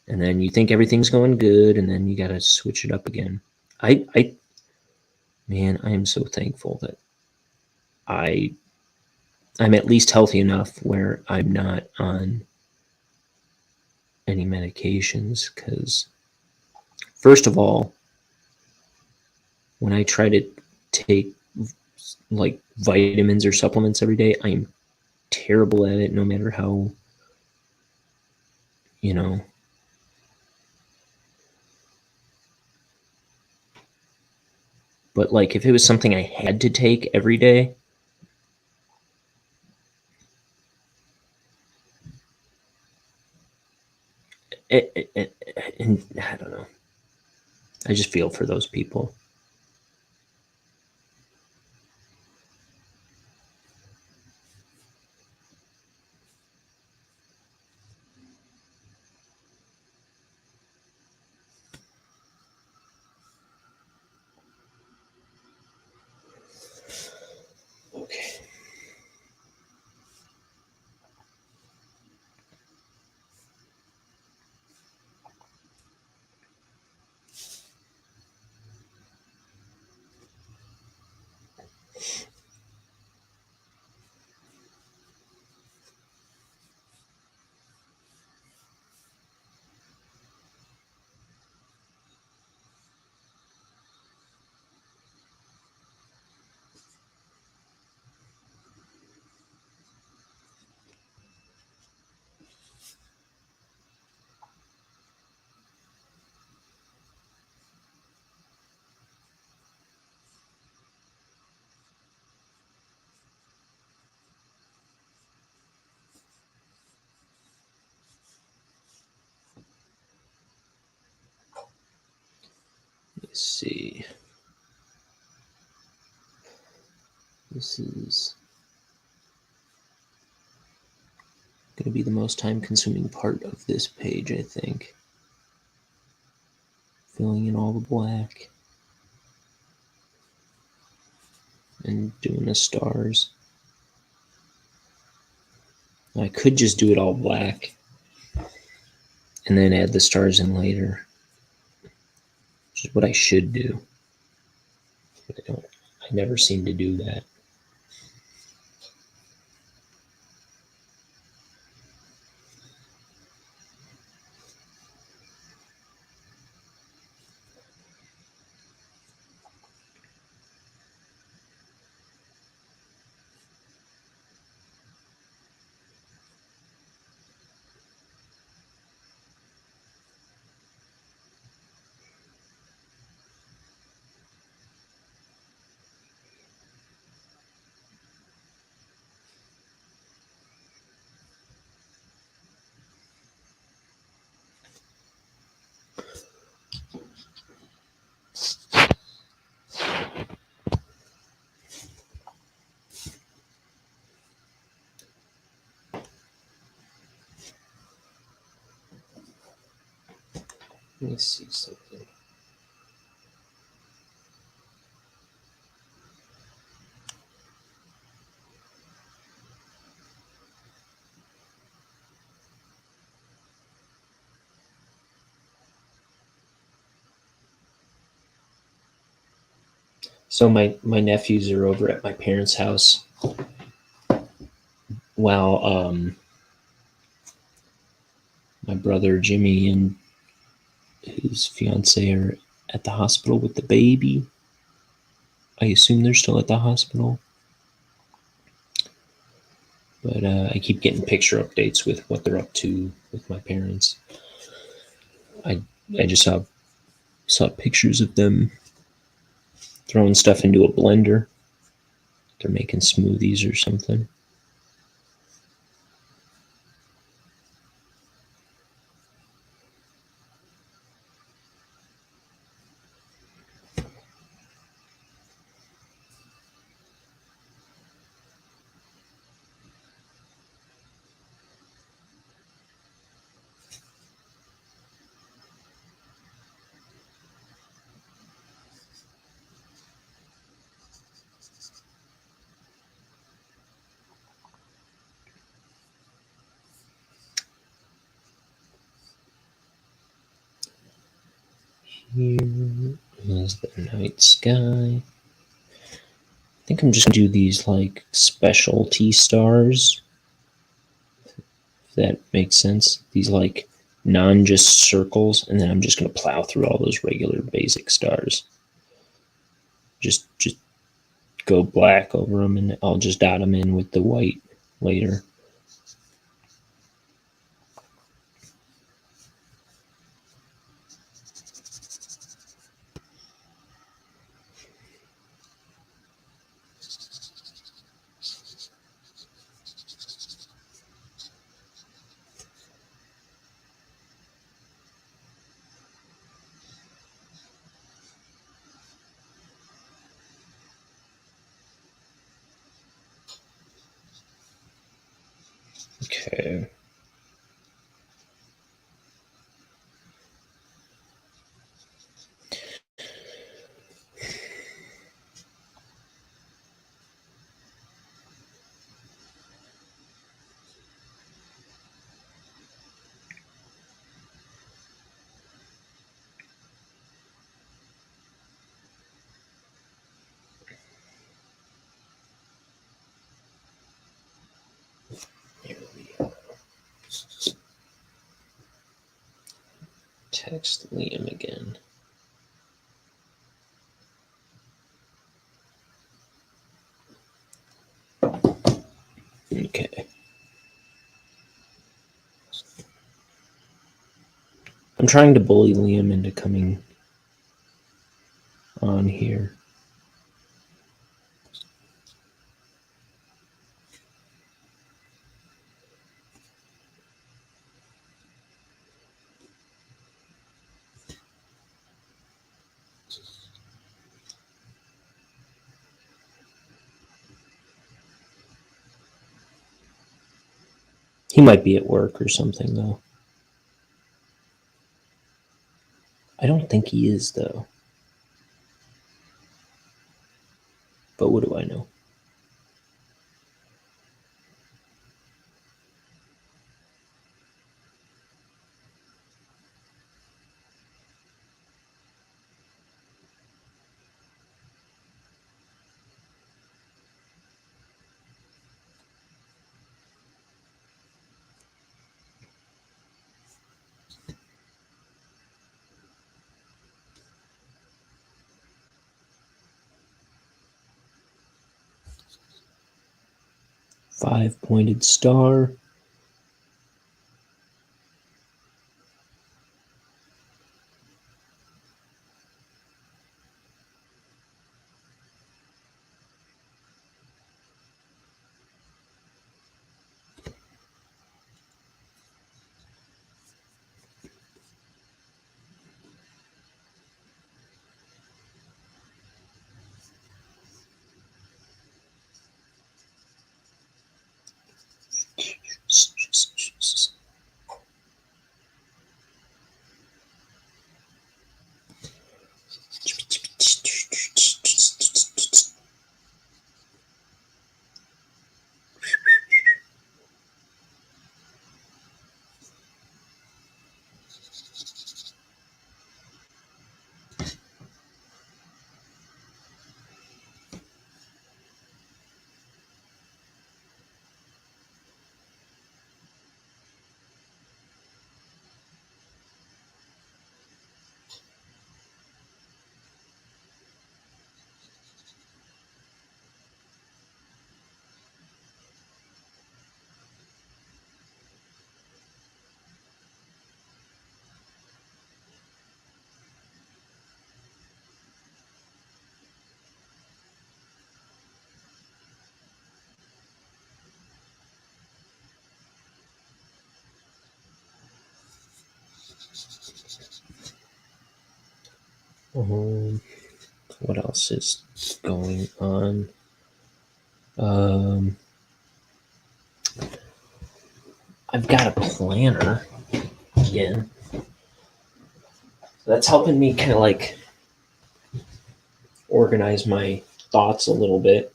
And then you think everything's going good, and then you got to switch it up again. Man, I am so thankful that I I'm at least healthy enough where I'm not on any medications. Because, first of all, when I try to take like vitamins or supplements every day, I'm terrible at it no matter how, you know. But like if it was something I had to take every day, and I don't know. I just feel for those people. Okay. Let's see. This is going to be the most time consuming part of this page, I think. Filling in all the black and doing the stars. I could just do it all black and then add the stars in later, which is what I should do. But I never seem to do that. Let me see something. So my nephews are over at my parents' house while my brother Jimmy and his fiance are at the hospital with the baby. I assume they're still at the hospital. But I keep getting picture updates with what they're up to with my parents. I just saw pictures of them throwing stuff into a blender. They're making smoothies or something. Here is the night sky. think I'm just gonna do these like specialty stars, if that makes sense. These like non just circles, and then I'm just gonna plow through all those regular basic stars. Just go black over them, and I'll just dot them in with the white later. Okay. Here we go. Text Liam again. Okay. I'm trying to bully Liam into coming on here. He might be at work or something, though. I don't think he is, though. But what do I know? Five-pointed star. What else is going on? I've got a planner again. That's helping me kind of like organize my thoughts a little bit.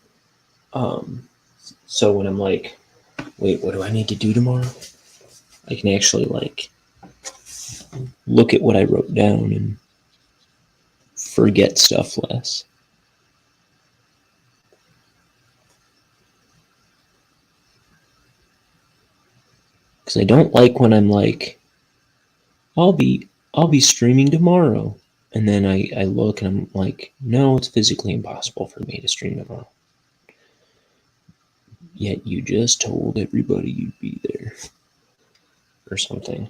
So when I'm like, wait, what do I need to do tomorrow? I can actually like look at what I wrote down and forget stuff less. Because I don't like when I'm like, I'll be streaming tomorrow. And then I look and I'm like, no, it's physically impossible for me to stream tomorrow. Yet you just told everybody you'd be there. Or something.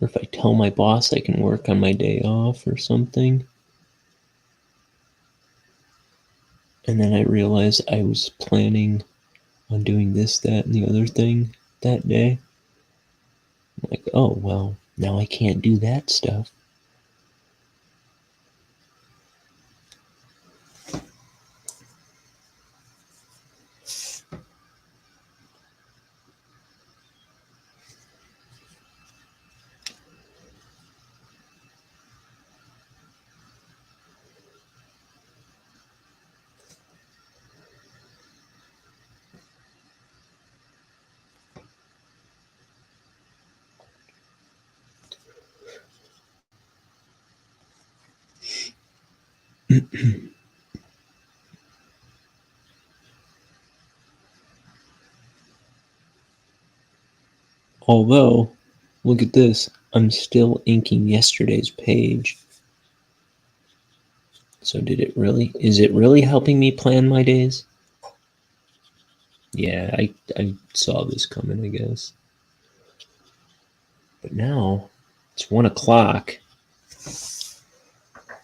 Or if I tell my boss I can work on my day off or something. And then I realize I was planning on doing this, that, and the other thing that day. I'm like, oh, well, now I can't do that stuff. Although, look at this. I'm still inking yesterday's page. So is it really helping me plan my days? Yeah, I saw this coming, I guess. But now, it's 1 o'clock.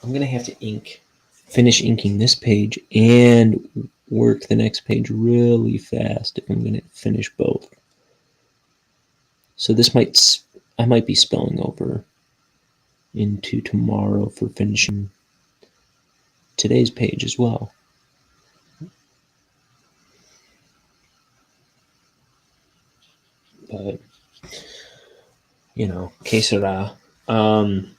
I'm going to have to finish inking this page and work the next page really fast if I'm going to finish both. So I might be spilling over into tomorrow for finishing today's page as well. But, que sera. In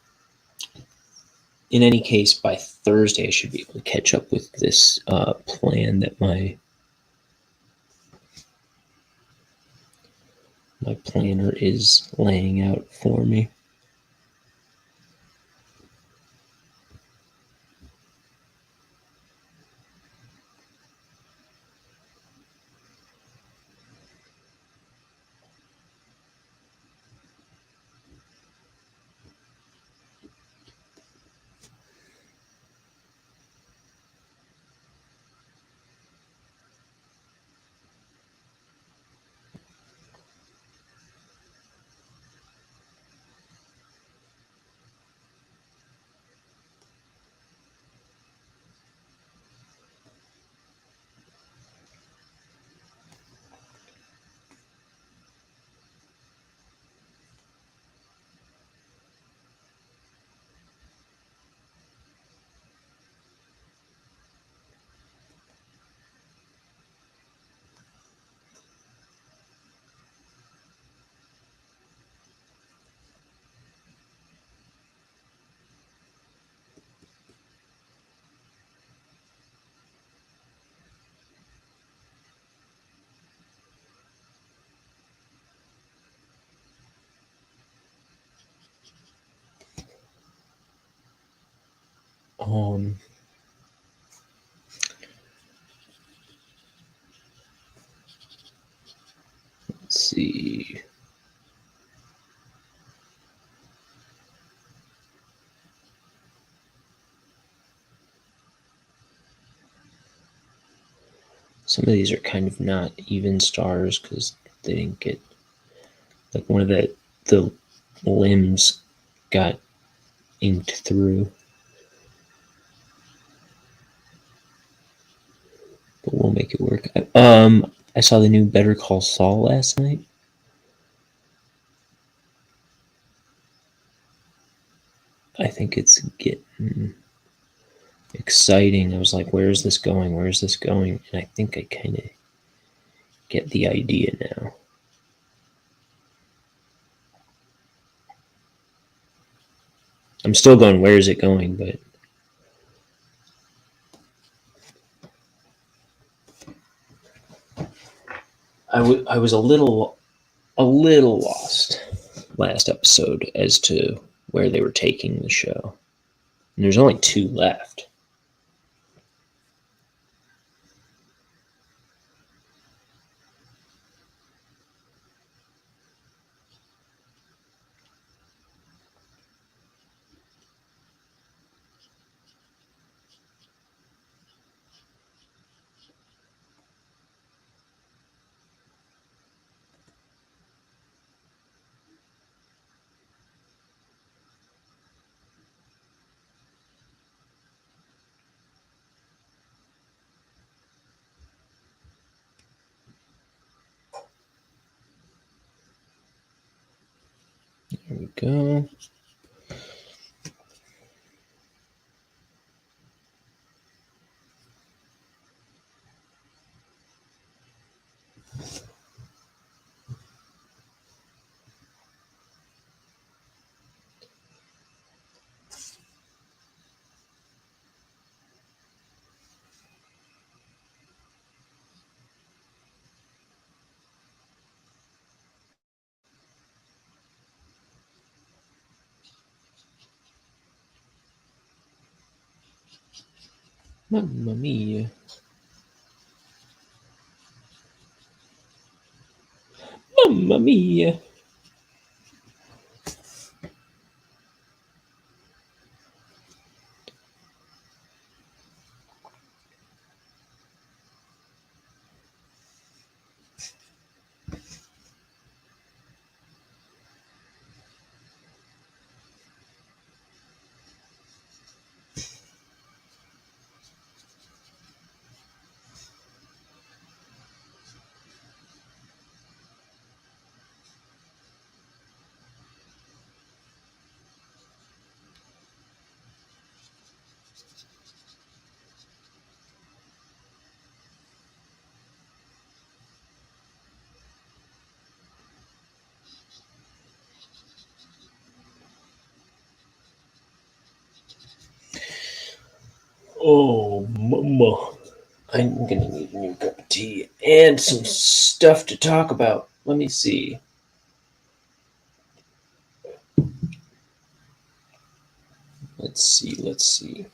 any case, by Thursday, I should be able to catch up with this plan that my planner is laying out for me. Let's see. Some of these are kind of not even stars because they didn't get, like, one of the limbs got inked through. But we'll make it work. I saw the new Better Call Saul last night. I think it's getting exciting. I was like, where is this going? Where is this going? And I think I kind of get the idea now. I'm still going, where is it going? But I was a little a little lost last episode as to where they were taking the show. And there's only 2 left. There we go. Mamma mia. Mamma mia. Oh, mama. I'm gonna need a new cup of tea and some stuff to talk about. Let me see. Let's see.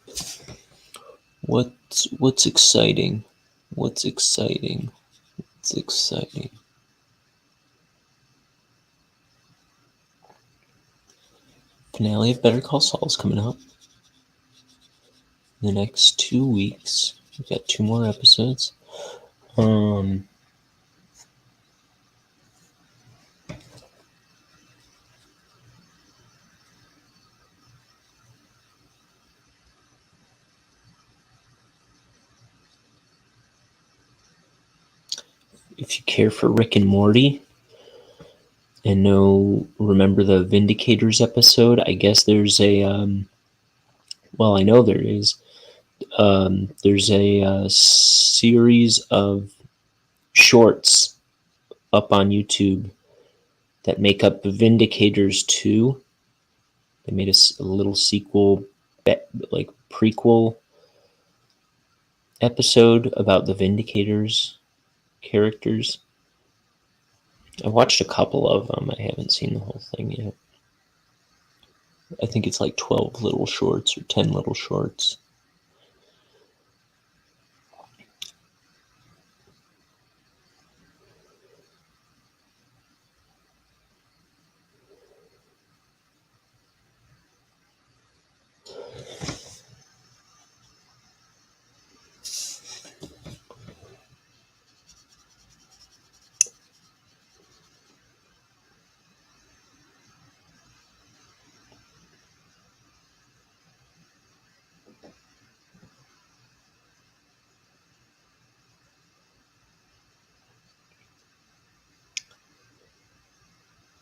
What's exciting? What's exciting? What's exciting? Finale of Better Call Saul's coming up in the next 2 weeks. We've got 2 more episodes. If you care for Rick and Morty and remember the Vindicators episode, I guess there's a well, I know there is. There's a series of shorts up on YouTube that make up Vindicators 2. They made a little sequel, like prequel episode about the Vindicators characters. I watched a couple of them. I haven't seen the whole thing yet. I think it's like 12 little shorts or 10 little shorts.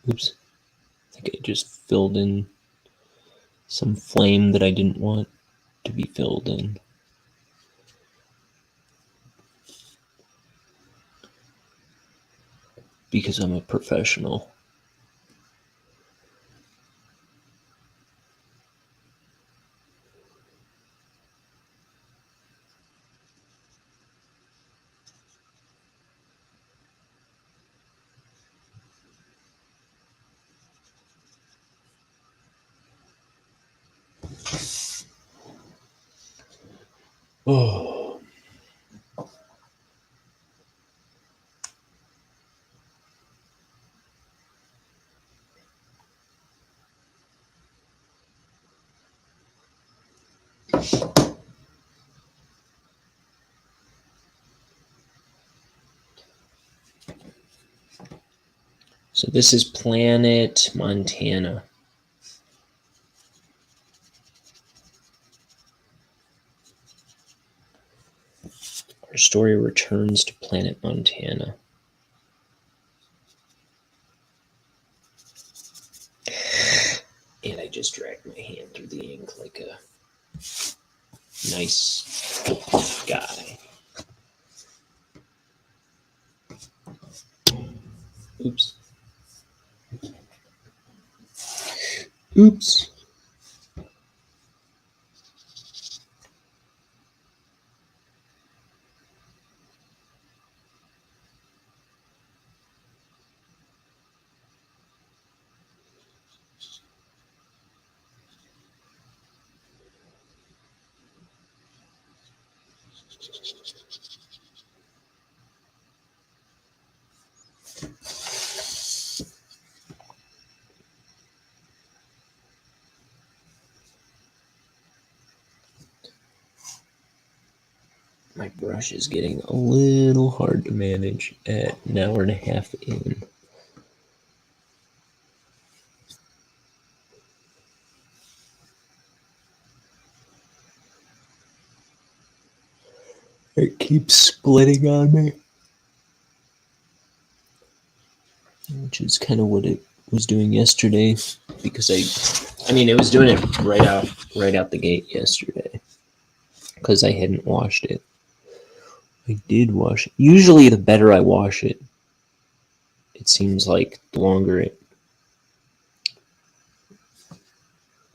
Oops. I think I just filled in some flame that I didn't want to be filled in. Because I'm a professional. Oh. So this is Planet Montana. Our story returns to Planet Montana. And I just dragged my hand through the ink like a nice guy. Oops. Oops. My brush is getting a little hard to manage at an hour and a half in. It keeps splitting on me. Which is kind of what it was doing yesterday, because I mean, it was doing it right out the gate yesterday, because I hadn't washed it. I did wash it. Usually, the better I wash it, it seems like the longer it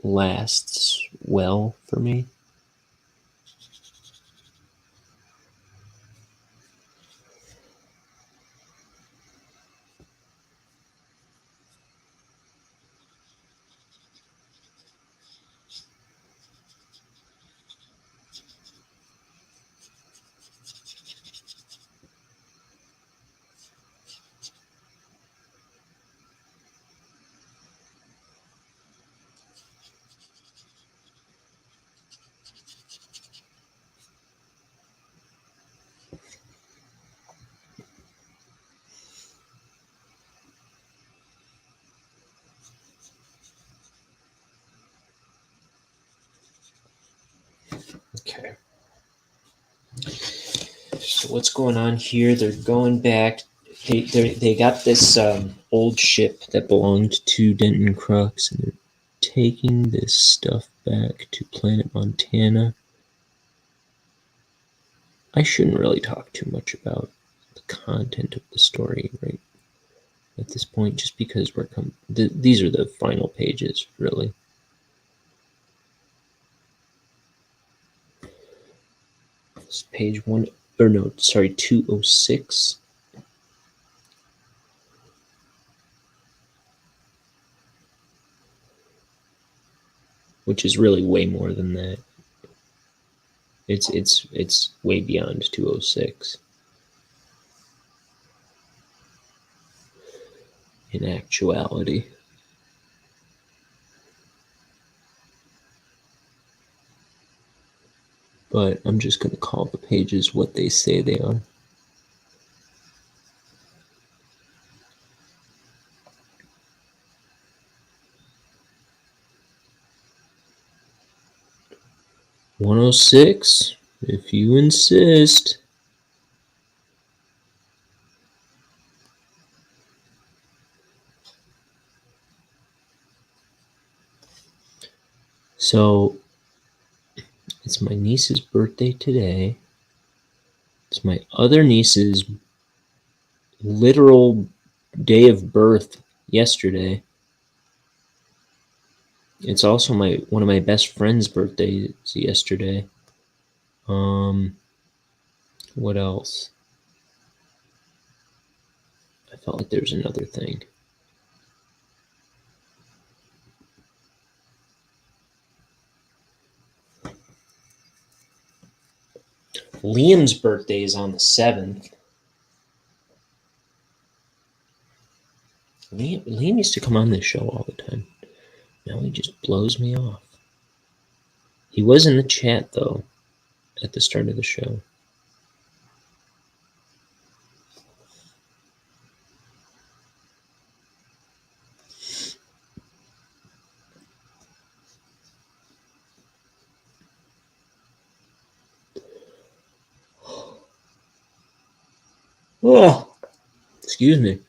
lasts well for me. Okay. So what's going on here? They're going back. They got this old ship that belonged to Denton Crux, and they're taking this stuff back to Planet Montana. I shouldn't really talk too much about the content of the story right at this point, just because these are the final pages, really. It's page 206. Which is really way more than that. It's way beyond 206. In actuality. But I'm just going to call the pages what they say they are. "106, if you insist." So, it's my niece's birthday today. It's my other niece's literal day of birth yesterday. It's also one of my best friend's birthdays yesterday. What else? I felt like there was another thing. Liam's birthday is on the 7th. Liam used to come on this show all the time. Now he just blows me off. He was in the chat, though, at the start of the show. Oh, excuse me.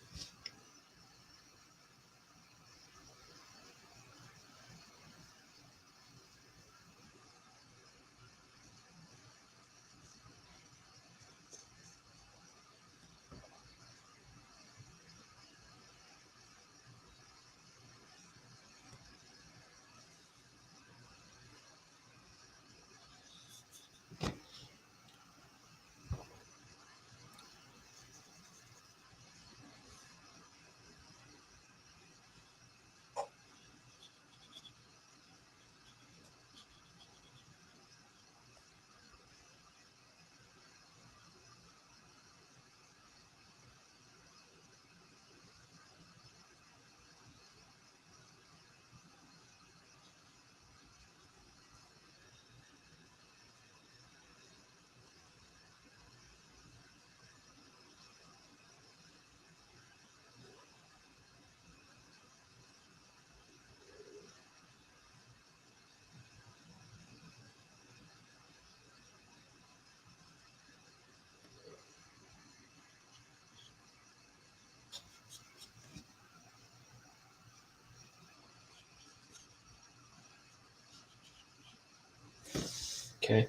Okay.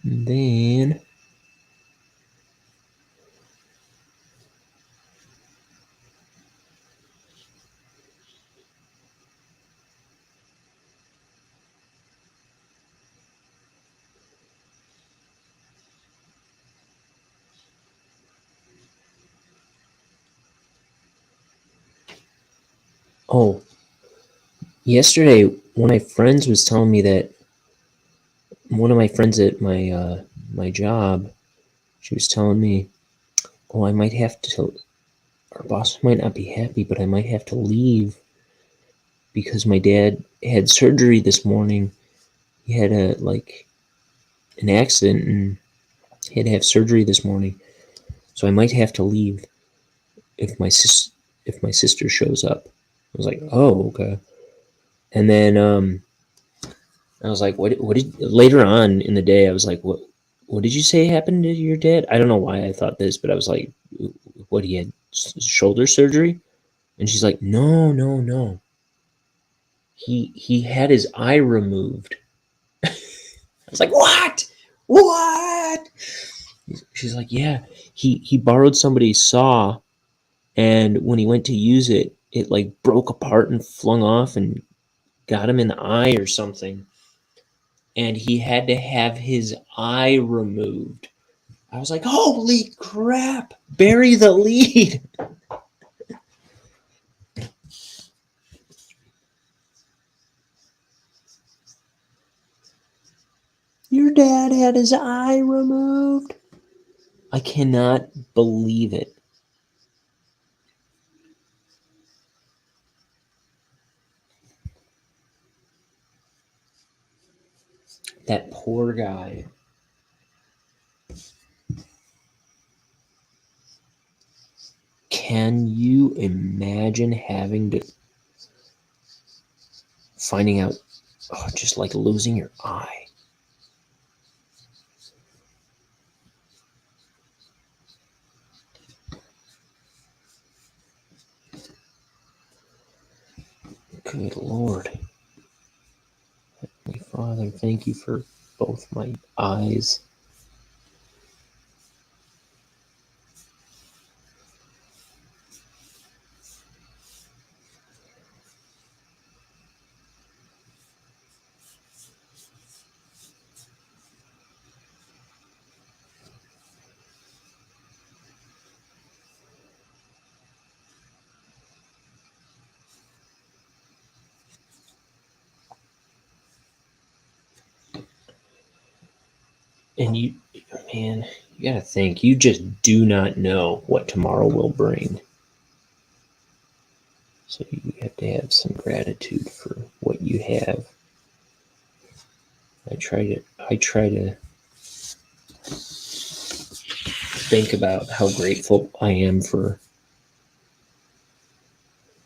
And then yesterday one of my friends was telling me that one of my friends at my job, she was telling me, "Oh, I might have to. Our boss might not be happy, but I might have to leave because my dad had surgery this morning. He had an accident and he had to have surgery this morning, so I might have to leave if my sister shows up." I was like, "Oh, okay." And then I was like, what did later on in the day I was like, what did you say happened to your dad? I don't know why I thought this, but I was like, what, he had shoulder surgery? And she's like, no, no, no. He had his eye removed. I was like, what? What? She's like, yeah, he borrowed somebody's saw, and when he went to use it, it like broke apart and flung off and got him in the eye or something. And he had to have his eye removed. I was like, holy crap, bury the lead. Your dad had his eye removed. I cannot believe it. That poor guy. Can you imagine finding out, just like losing your eye? Good Lord. Heavenly Father, thank you for both my eyes. And you, man, you gotta think, you just do not know what tomorrow will bring. So you have to have some gratitude for what you have. I try to think about how grateful I am for,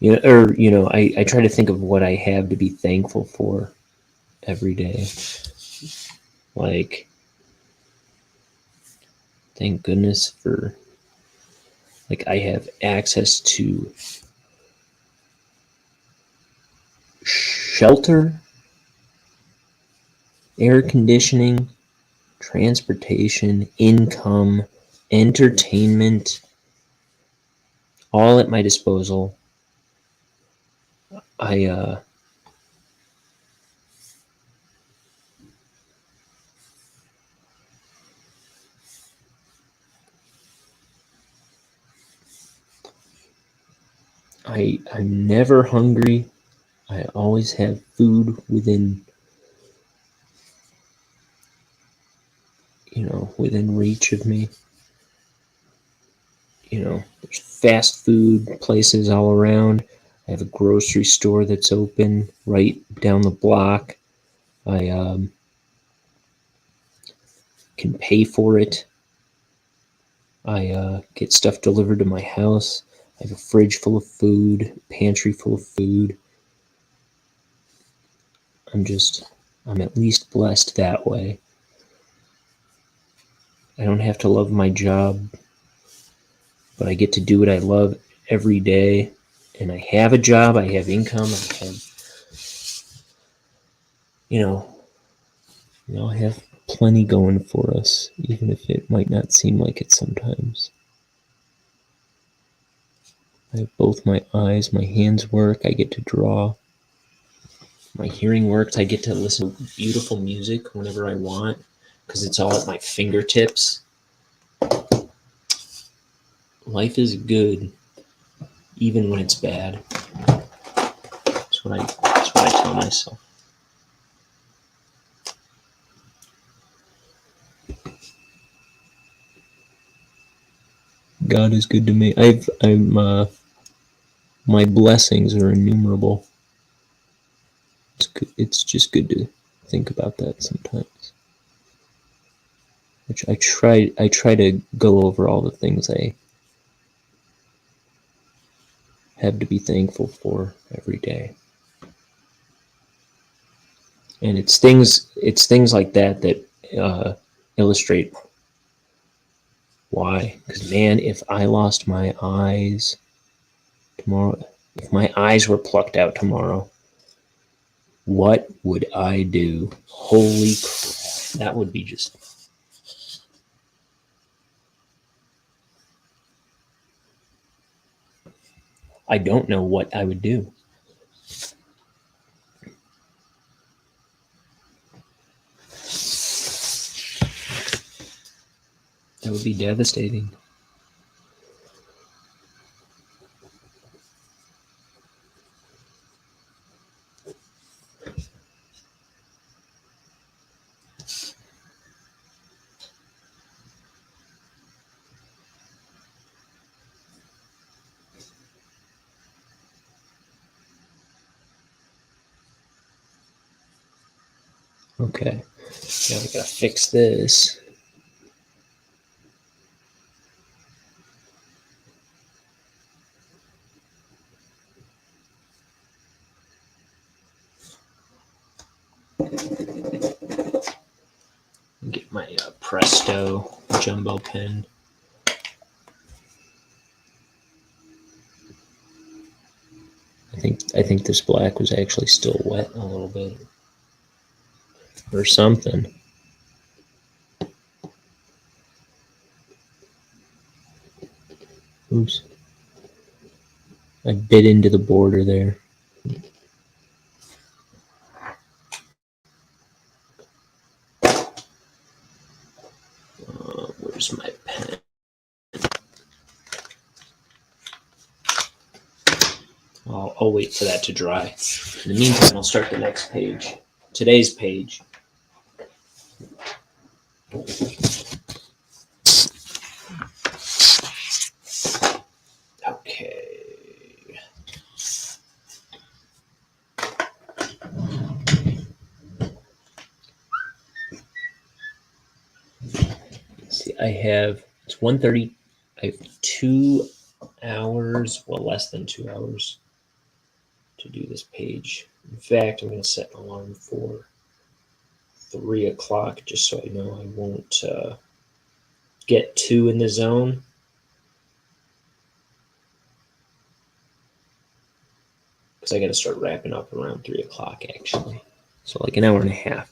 I try to think of what I have to be thankful for every day. Like, thank goodness for, like, I have access to shelter, air conditioning, transportation, income, entertainment, all at my disposal. I I'm never hungry. I always have food within reach of me. There's fast food places all around. I have a grocery store that's open right down the block. I can pay for it. I get stuff delivered to my house. I have a fridge full of food, pantry full of food. I'm at least blessed that way. I don't have to love my job, but I get to do what I love every day. And I have a job, I have income, I have plenty going for us, even if it might not seem like it sometimes. I have both my eyes, my hands work, I get to draw. My hearing works, I get to listen to beautiful music whenever I want, because it's all at my fingertips. Life is good, even when it's bad. That's what I tell myself. God is good to me. My blessings are innumerable. It's just good to think about that sometimes. Which I try to go over all the things I have to be thankful for every day. And it's things like that illustrate why. Because, man, if I lost my eyes tomorrow, if my eyes were plucked out tomorrow, what would I do? Holy crap. That would be just... I don't know what I would do. That would be devastating. Okay, now we gotta fix this. Get my Presto jumbo pen. I think this black was actually still wet a little bit. or something. Oops. I bit into the border there. Where's my pen? I'll wait for that to dry. In the meantime, I'll start the next page. Today's page. Okay. See, it's 1:30. I have 2 hours, well, less than 2 hours to do this page. In fact, I'm going to set an alarm for 3 o'clock just so I know I won't get too in the zone. Because I got to start wrapping up around 3 o'clock, actually. So, like an hour and a half.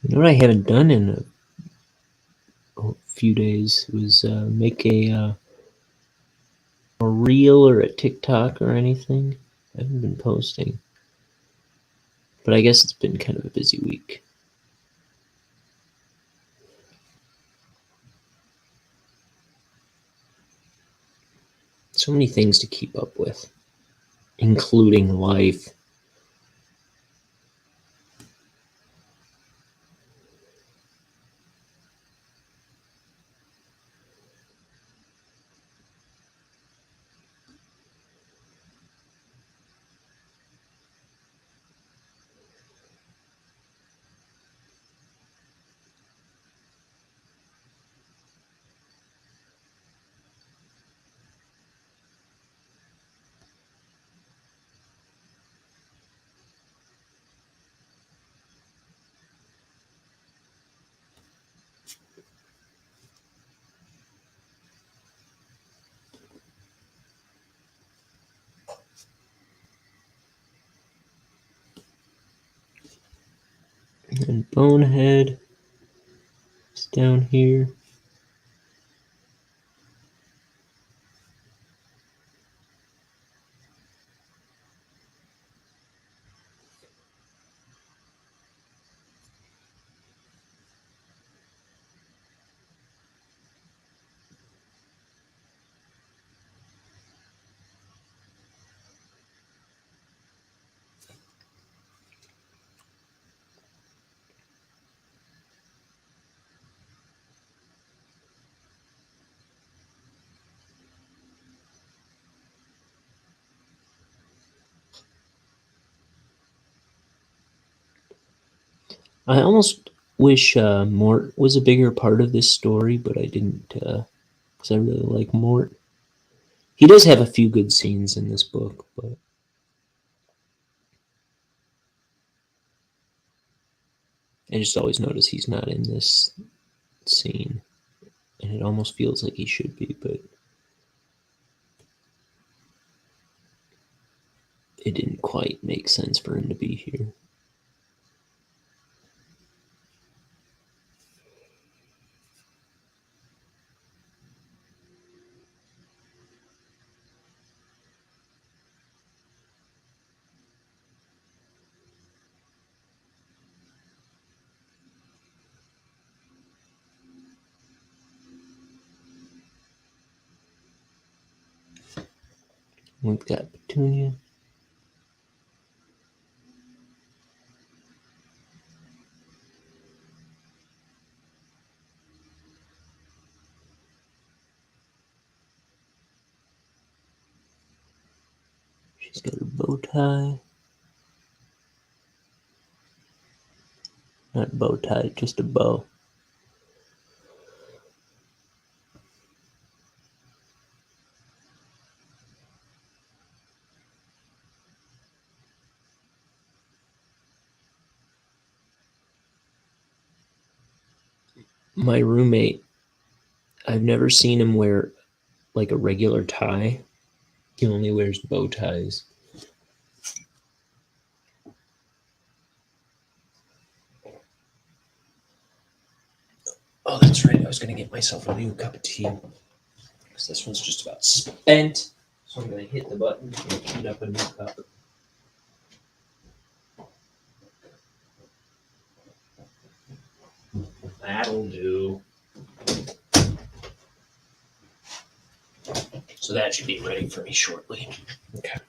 You know what I haven't done in a few days was make a reel or a TikTok or anything. I haven't been posting. But I guess it's been kind of a busy week. So many things to keep up with, including life. And Bonehead is down here. I almost wish Mort was a bigger part of this story, but I didn't, because I really like Mort. He does have a few good scenes in this book, but I just always notice he's not in this scene. And it almost feels like he should be, but it didn't quite make sense for him to be here. We've got Petunia. She's got her bow tie. Not bow tie, just a bow. My roommate, I've never seen him wear like a regular tie. He only wears bow ties. Oh, that's right. I was going to get myself a new cup of tea. Because this one's just about spent. So I'm going to hit the button and heat up a new cup. That'll do. So that should be ready for me shortly. Okay.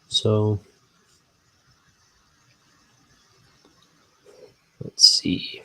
So let's see.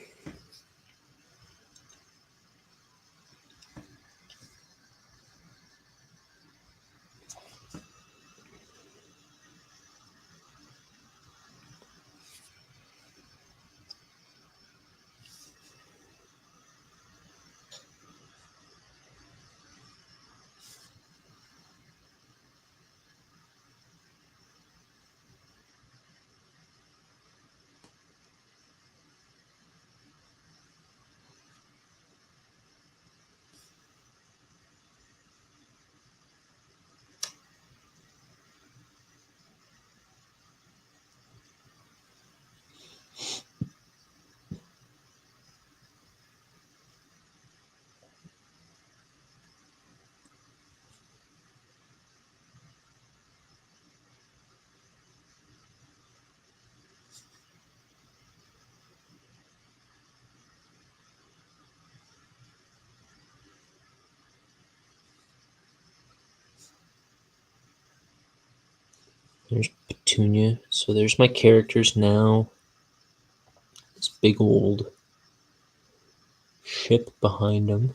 There's Petunia. So there's my characters now. This big old ship behind them.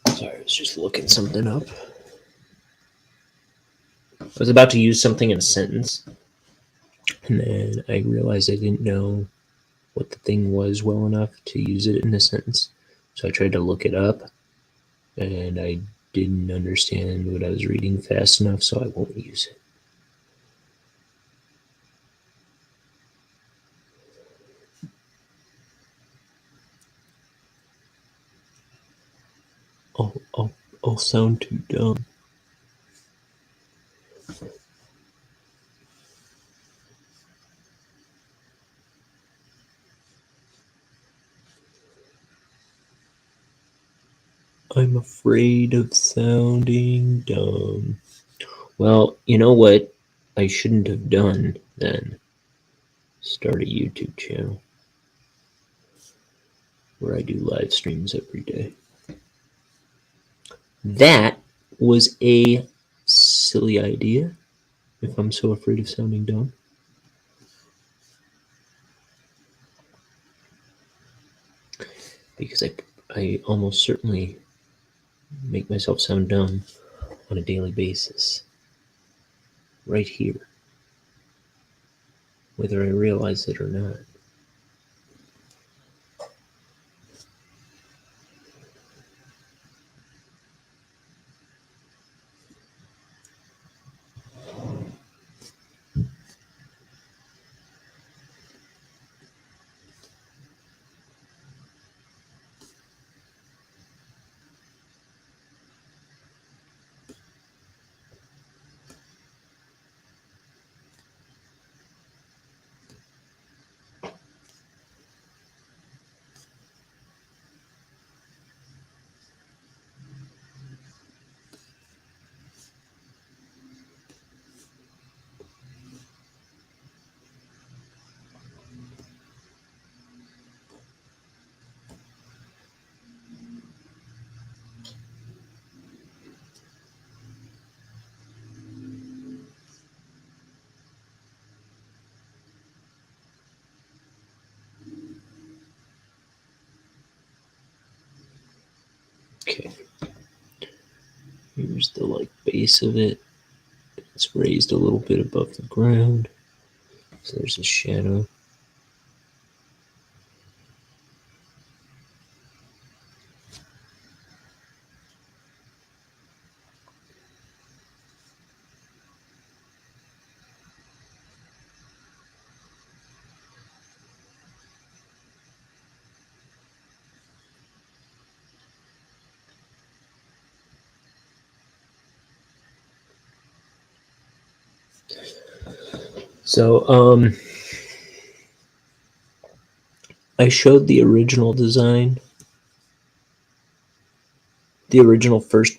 Sorry, I was just looking something up. I was about to use something in a sentence, and then I realized I didn't know what the thing was well enough to use it in a sentence. So I tried to look it up, and I didn't understand what I was reading fast enough, so I won't use it. I'll sound too dumb. I'm afraid of sounding dumb. Well, you know what I shouldn't have done then? Start a YouTube channel where I do live streams every day. That was a silly idea, if I'm so afraid of sounding dumb. because I almost certainly make myself sound dumb on a daily basis. Right here. Whether I realize it or not. Okay. Here's the base of it. It's raised a little bit above the ground. So there's a shadow. So, I showed the original design, the original first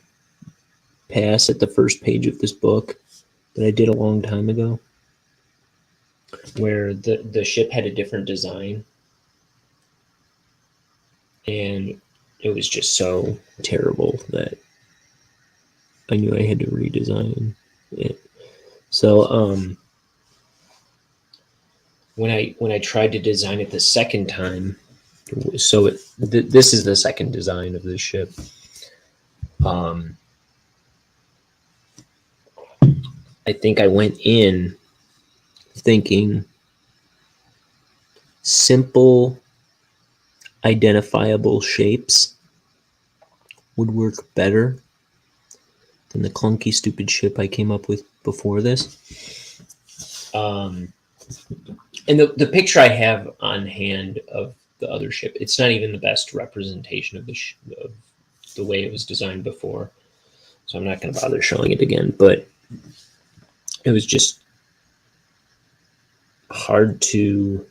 pass at the first page of this book that I did a long time ago, where the ship had a different design, and it was just so terrible that I knew I had to redesign it. So, when I tried to design it the second time, so this is the second design of this ship. I think I went in thinking simple, identifiable shapes would work better than the clunky, stupid ship I came up with before this. And the picture I have on hand of the other ship, it's not even the best representation of of the way it was designed before. So I'm not going to bother showing it again, but it was just hard to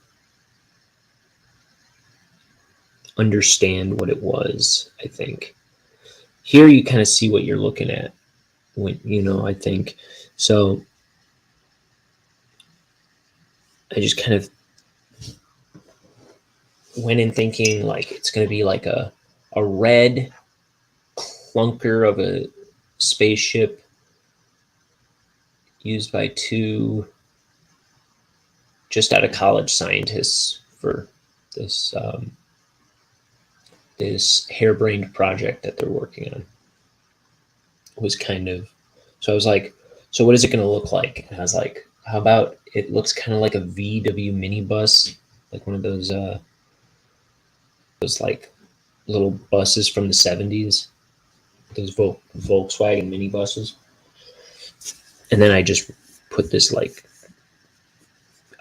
understand what it was, I think. Here you kind of see what you're looking at when, I think. So I just kind of went in thinking it's going to be like a red clunker of a spaceship used by two just out of college scientists for this this harebrained project that they're working on. It was kind of, so I was like, so what is it going to look like? And I was like, how about it looks kind of like a VW minibus, like one of those little buses from the 70s, those Volkswagen minibuses. And then I just put this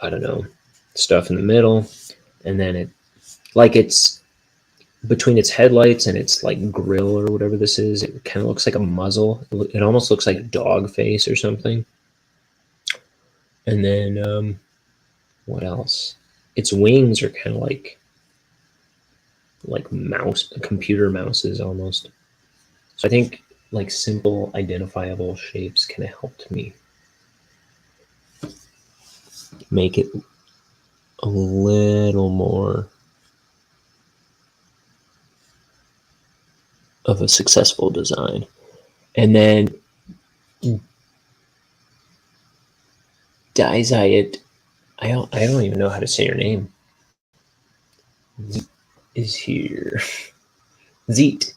I don't know, stuff in the middle, and then it's between its headlights and its grill or whatever this is, it kind of looks like a muzzle. It almost looks like a dog face or something. And then what else? Its wings are kind of like computer mouses almost. So I think simple identifiable shapes kind of helped me make it a little more of a successful design. And then Dizayat, I don't even know how to say your name. is here. Zeet.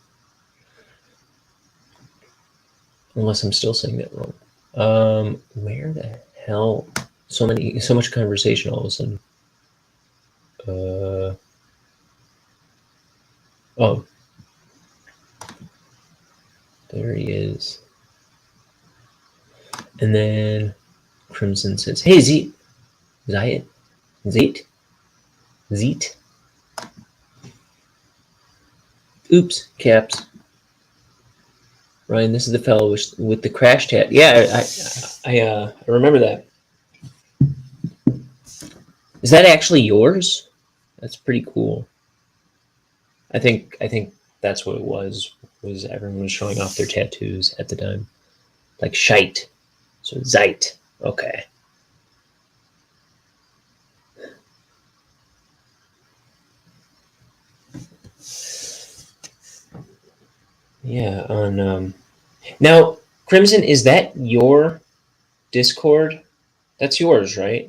Unless I'm still saying that wrong. Where the hell? So much conversation all of a sudden. Oh. There he is. And then Crimson says, "Hey, Zeet. Zayat? Zeet? Zeet? Oops, caps. Ryan, this is the fellow with the crash tat. Yeah, I remember that. Is that actually yours? That's pretty cool. I think that's what it was. Was everyone was showing off their tattoos at the time, like shite. So Zeit. Okay. Yeah. On now, Crimson, is that your Discord? That's yours, right?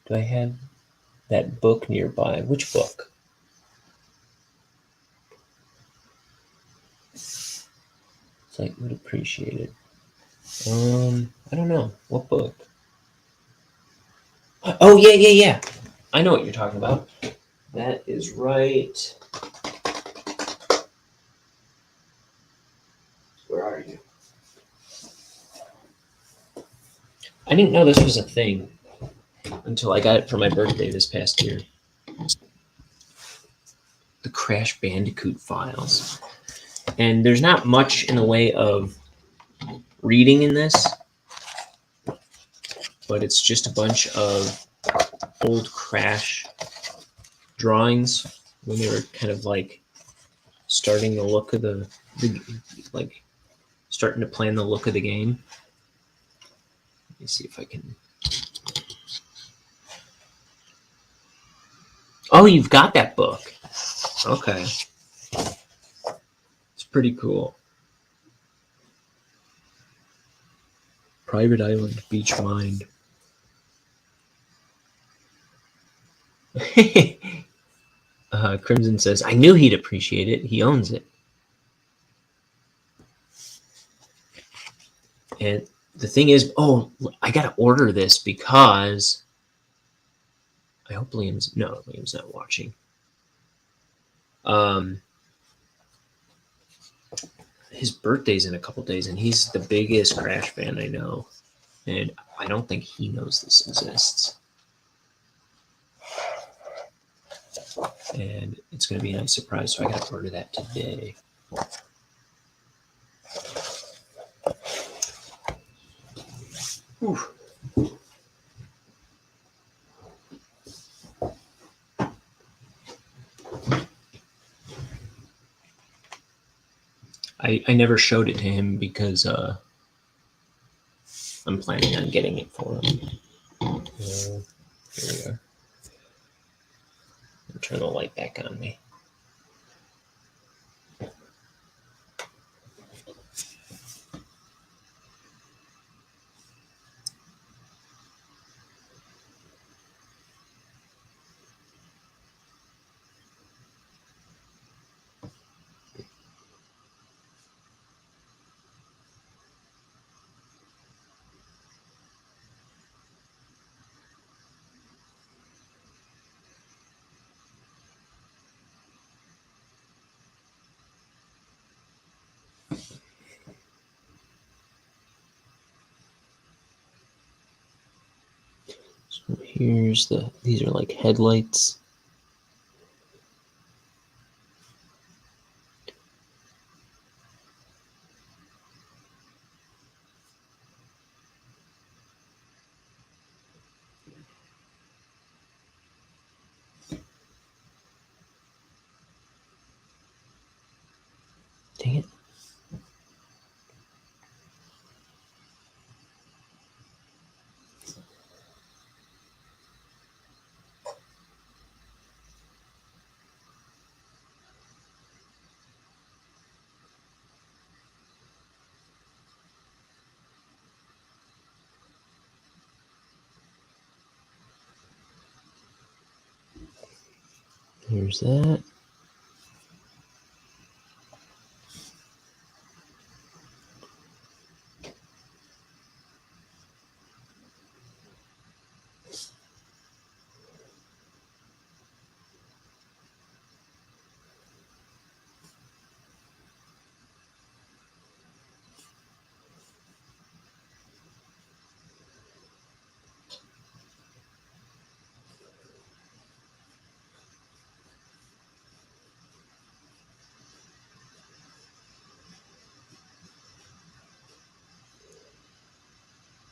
Do I have that book nearby? Which book? Site would appreciate it. I don't know. What book? Oh, yeah. I know what you're talking about. That is right. Where are you? I didn't know this was a thing until I got it for my birthday this past year. The Crash Bandicoot files. And there's not much in the way of reading in this, but it's just a bunch of old Crash drawings when they were kind of like starting the look of the like starting to plan the look of the game. Let me see if I can. Oh, you've got that book. Okay. It's pretty cool. Private Island, Beach Mind. Crimson says, I knew he'd appreciate it. He owns it. And the thing is, I got to order this because I hope Liam's not watching. His birthday's in a couple days, and he's the biggest Crash fan I know. And I don't think he knows this exists. And it's going to be a nice surprise, so I got to order that today. Whew. I never showed it to him because I'm planning on getting it for him. Here we are. Turn the light back on me. So these are like headlights. Dang it. There's that.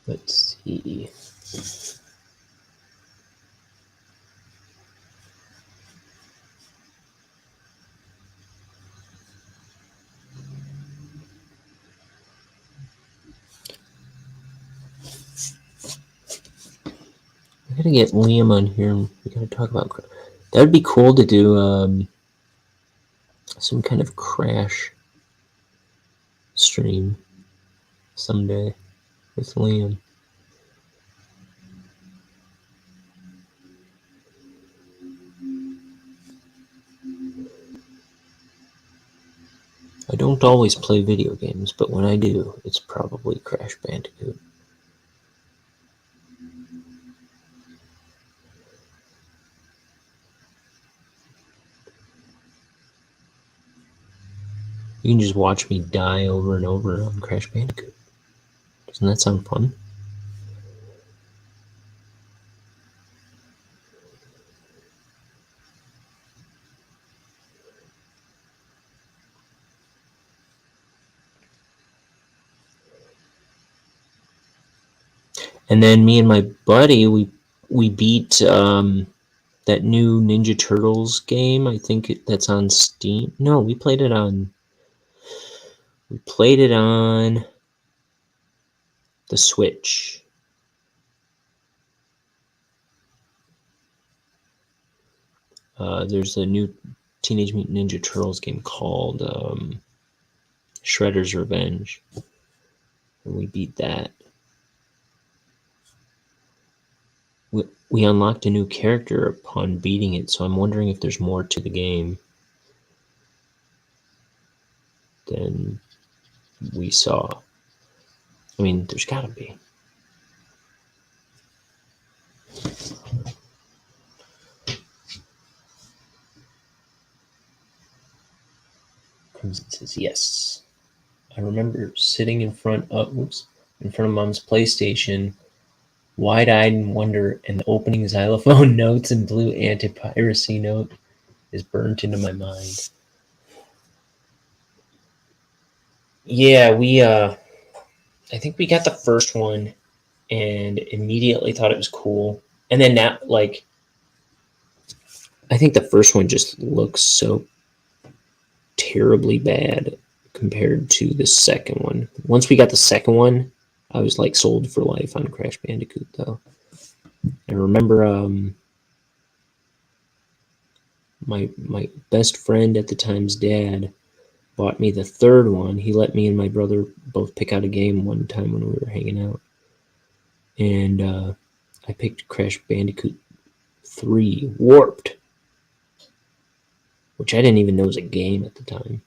Let's see. I gotta get Liam on here. We gotta talk about. That would be cool to do some kind of crash stream someday with Liam. I don't always play video games, but when I do, it's probably Crash Bandicoot. You can just watch me die over and over on Crash Bandicoot. Doesn't that sound fun? And then me and my buddy, we beat that new Ninja Turtles game. I think that's on Steam. No, we played it on the Switch. There's a new Teenage Mutant Ninja Turtles game called Shredder's Revenge, and we beat that. We unlocked a new character upon beating it, so I'm wondering if there's more to the game than we saw. I mean, there's gotta be. Crimson says yes. I remember sitting in front of Mom's PlayStation, wide-eyed in wonder, and the opening xylophone notes and blue anti-piracy note is burnt into my mind. Yeah, I think we got the first one and immediately thought it was cool. And then now, like, I think the first one just looks so terribly bad compared to the second one. Once we got the second one, I was like sold for life on Crash Bandicoot, though. I remember my best friend at the time's dad bought me the third one. He let me and my brother both pick out a game one time when we were hanging out. And I picked Crash Bandicoot 3 Warped, which I didn't even know was a game at the time.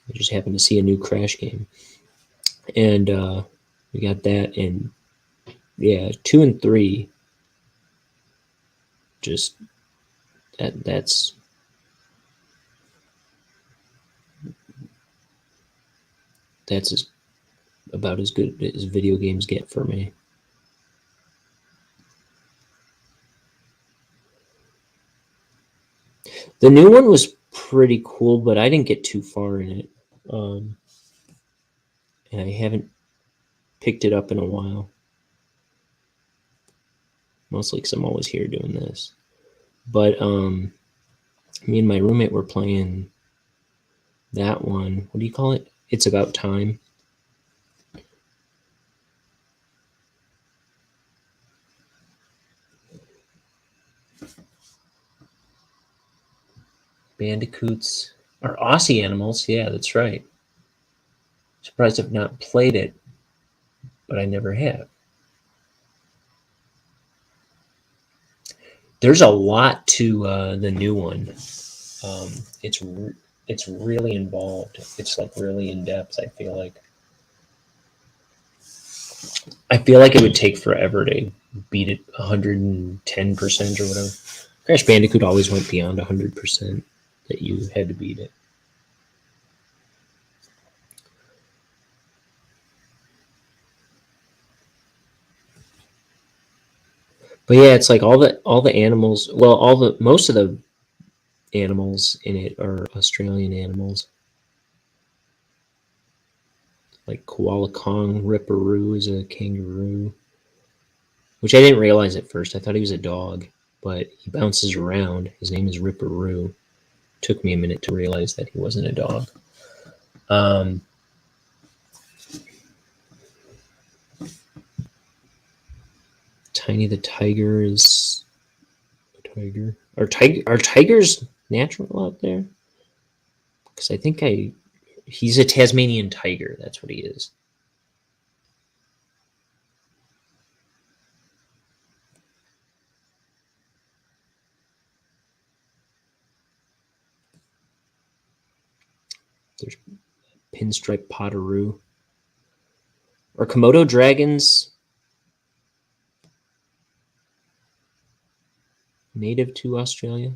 I just happened to see a new Crash game. And we got that, and yeah, 2 and 3, just that's about as good as video games get for me. The new one was pretty cool, but I didn't get too far in it. And I haven't picked it up in a while. Mostly because I'm always here doing this. But me and my roommate were playing that one. What do you call it? It's About Time. Bandicoots are Aussie animals. Yeah, that's right. Surprised I've not played it, but I never have. There's a lot to the new one. It's it's really involved. It's like really in depth. I feel like it would take forever to beat it 110% or whatever. Crash Bandicoot always went beyond 100% that you had to beat it. But yeah, it's like all the animals. Well, all the most of the animals in it are Australian animals. Like Koala Kong Ripperoo is a kangaroo, which I didn't realize at first. I thought he was a dog, but he bounces around. His name is Ripperoo. Took me a minute to realize that he wasn't a dog. Tiny the tiger is a tiger. Are tigers natural out there? Because I think he's a Tasmanian tiger. That's what he is. There's pinstripe potteroo. Are Komodo dragons native to Australia?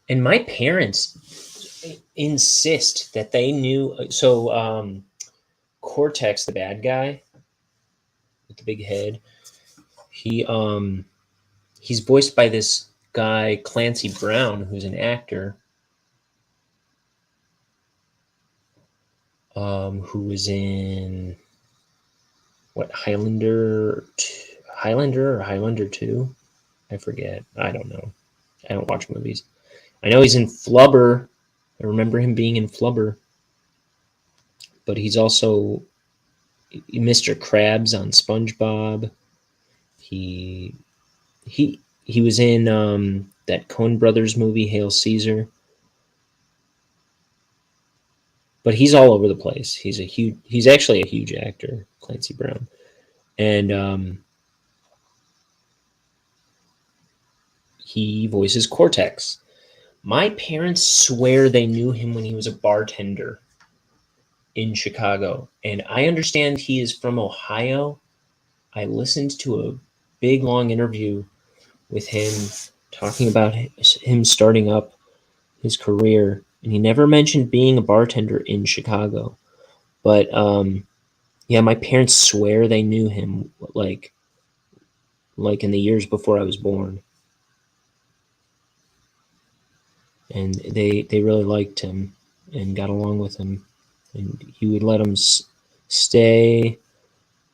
And my parents insist that they knew. So Cortex, the bad guy with the big head, he's voiced by this guy Clancy Brown, who's an actor, who was in what Highlander or Highlander 2? I forget. I don't know. I don't watch movies. I know he's in Flubber. I remember him being in Flubber. But he's also Mr. Krabs on SpongeBob. He was in that Coen Brothers movie, Hail Caesar. But he's all over the place. He's actually a huge actor, Clancy Brown. And he voices Cortex. My parents swear they knew him when he was a bartender in Chicago. And I understand he is from Ohio. I listened to a big, long interview with him talking about him starting up his career. And he never mentioned being a bartender in Chicago. But yeah, my parents swear they knew him like in the years before I was born. And they really liked him and got along with him. And he would let them stay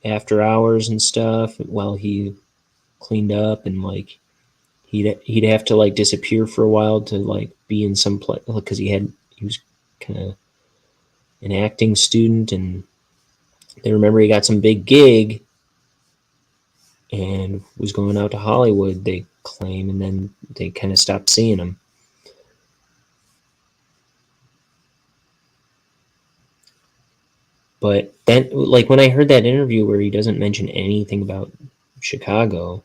after hours and stuff while he cleaned up, and like he'd have to like disappear for a while to like be in some place because he was kind of an acting student, and they remember he got some big gig and was going out to Hollywood, they claim, and then they kind of stopped seeing him. But then, like, when I heard that interview where he doesn't mention anything about Chicago,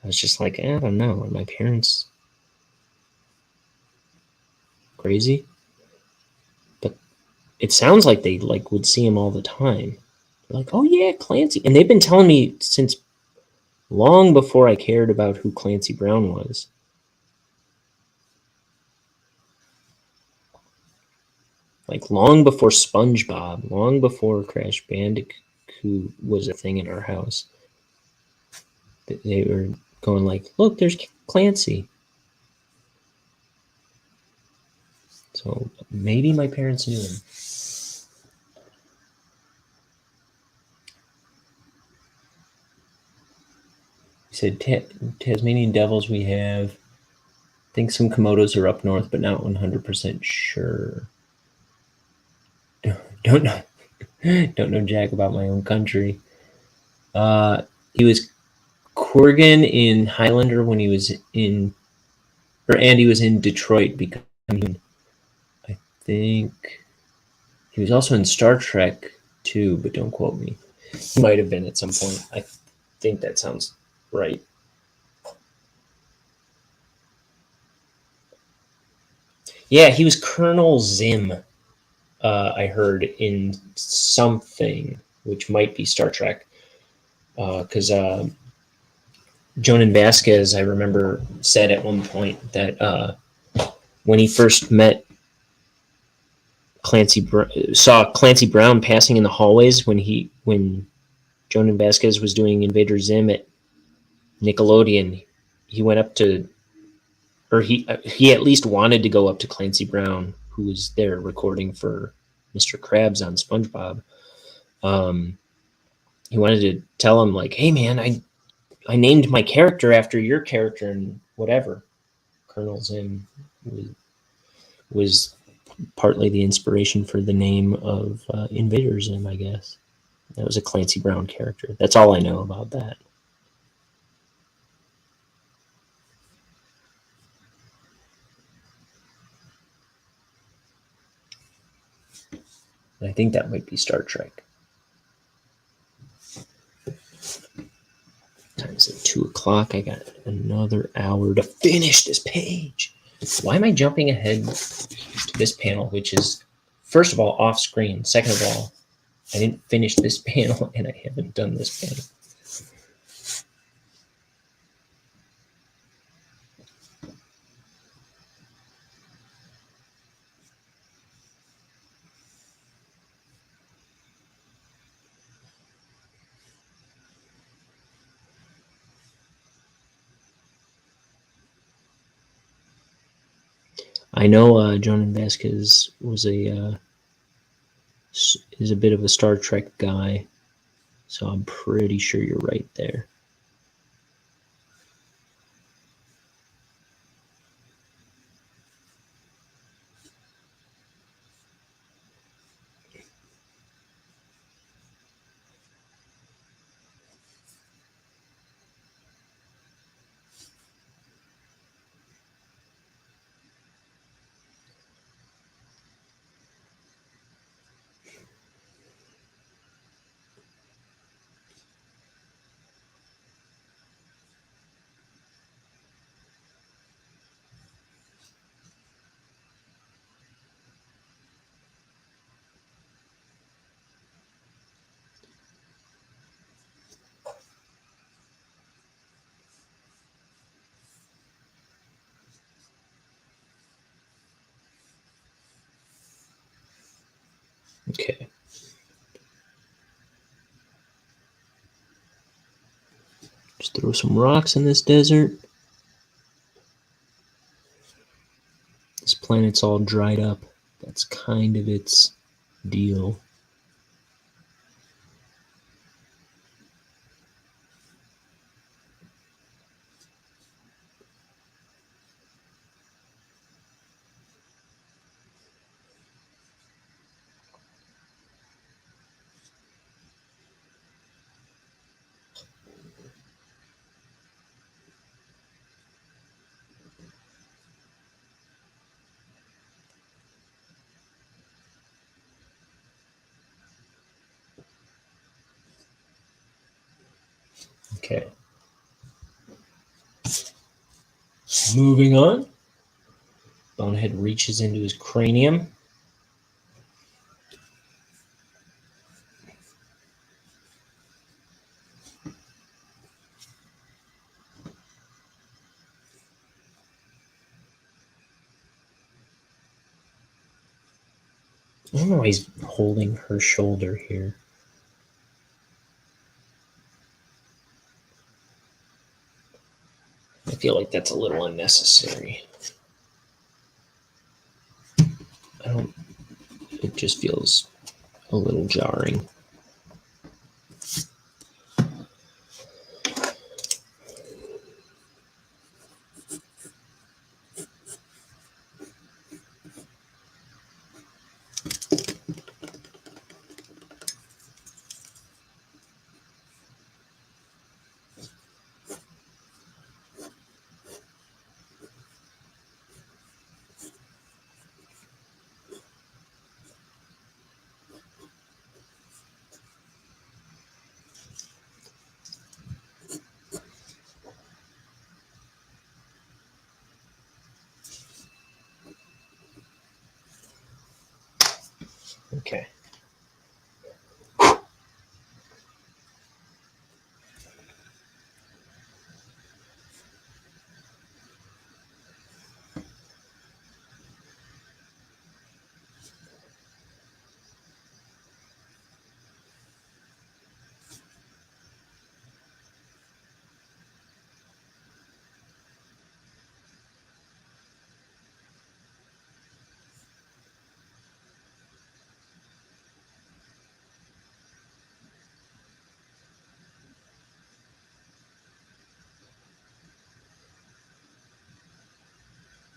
I was just like, I don't know. Are my parents crazy? But it sounds like they like would see him all the time. They're like, oh yeah, Clancy, and they've been telling me since long before I cared about who Clancy Brown was. Like long before SpongeBob, long before Crash Bandicoot was a thing in our house. They were going like, look, there's Clancy. So maybe my parents knew him. He said Tasmanian devils we have. I think some Komodos are up north, but not 100% sure. Don't know jack about my own country. He was Corrigan in Highlander when he was in, or Andy was in Detroit because I think he was also in Star Trek too, but don't quote me. He might have been at some point. I think that sounds right. Yeah, he was Colonel Zim. I heard in something which might be Star Trek, because Jonan Vasquez, I remember, said at one point that when he first met saw Clancy Brown passing in the hallways when Jonan Vasquez was doing Invader Zim at Nickelodeon, he went up to, or he at least wanted to go up to Clancy Brown, who was there recording for Mr. Krabs on SpongeBob. He wanted to tell him, like, "Hey man, I named my character after your character and whatever." Colonel Zim was partly the inspiration for the name of Invader Zim, I guess. That was a Clancy Brown character. That's all I know about that. I think that might be Star Trek. Time's at 2 o'clock. I got another hour to finish this page. Why am I jumping ahead to this panel, which is, first of all, off screen? Second of all, I didn't finish this panel and I haven't done this panel. I know Jonan Vasquez was is a bit of a Star Trek guy, so I'm pretty sure you're right there. Okay. Just throw some rocks in this desert. This planet's all dried up. That's kind of its deal. Okay. Moving on. Bonehead reaches into his cranium. I don't know why he's holding her shoulder here. I feel like that's a little unnecessary. It just feels a little jarring. Okay.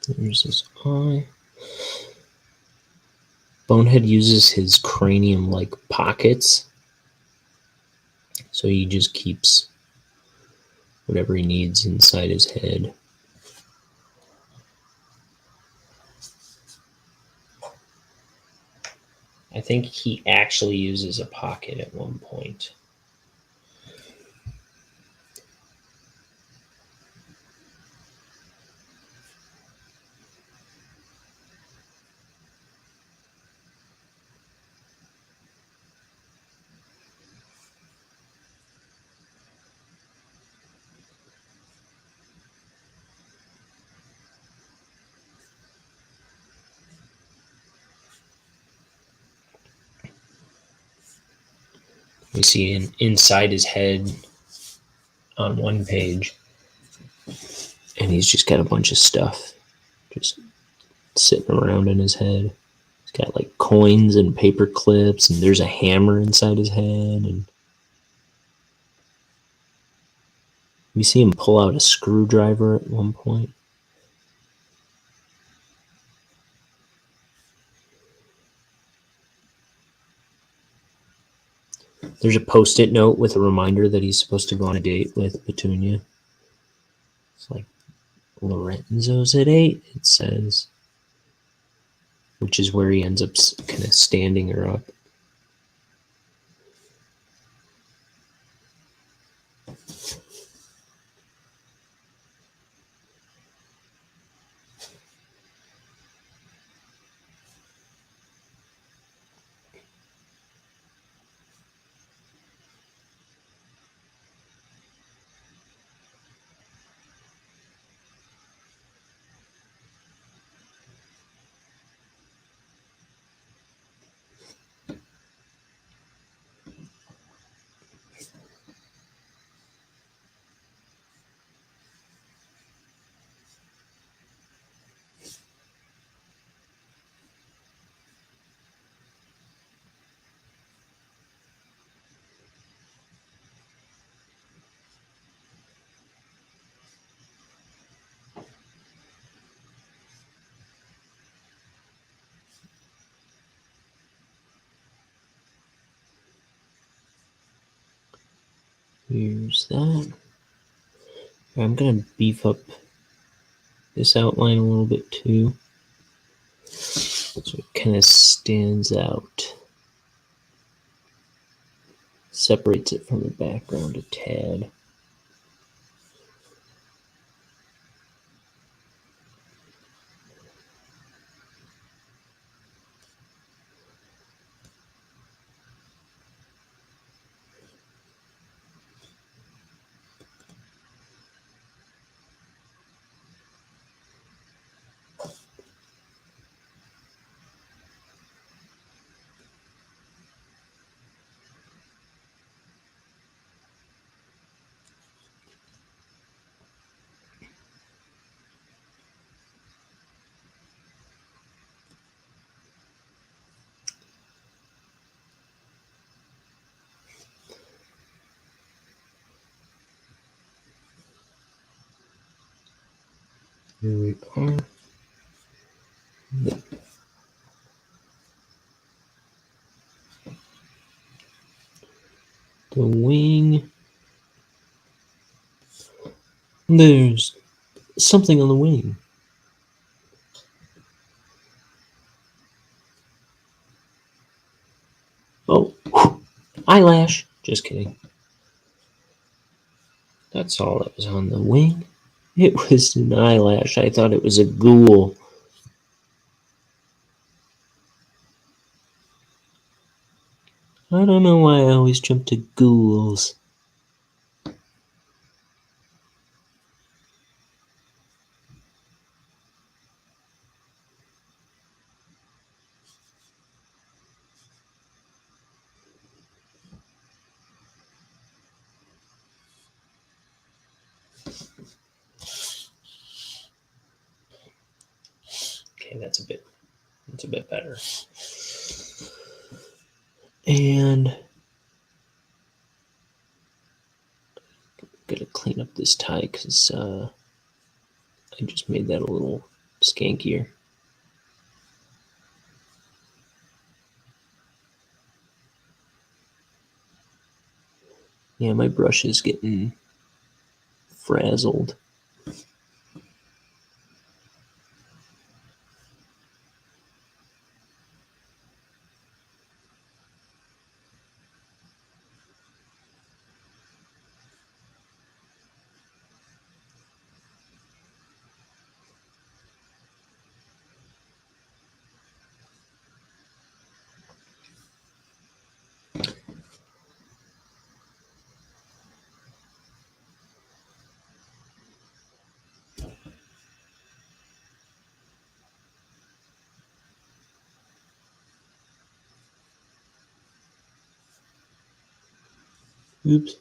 There's his eye. Bonehead uses his cranium like pockets, so he just keeps whatever he needs inside his head. I think he actually uses a pocket at one point. We see inside his head on one page, and he's just got a bunch of stuff just sitting around in his head. He's got like coins and paper clips, and there's a hammer inside his head, and we see him pull out a screwdriver at one point. There's a post-it note with a reminder that he's supposed to go on a date with Petunia. It's like, Lorenzo's at 8, it says. Which is where he ends up kind of standing her up. Here's that. I'm going to beef up this outline a little bit too, so it kind of stands out. Separates it from the background a tad. Here we are. The wing. There's something on the wing. Oh, eyelash. Just kidding. That's all that was on the wing. It was an eyelash. I thought it was a ghoul. I don't know why I always jump to ghouls. Okay, that's a bit better. And I'm gonna clean up this tie because I just made that a little skankier. Yeah, my brush is getting frazzled. Oops.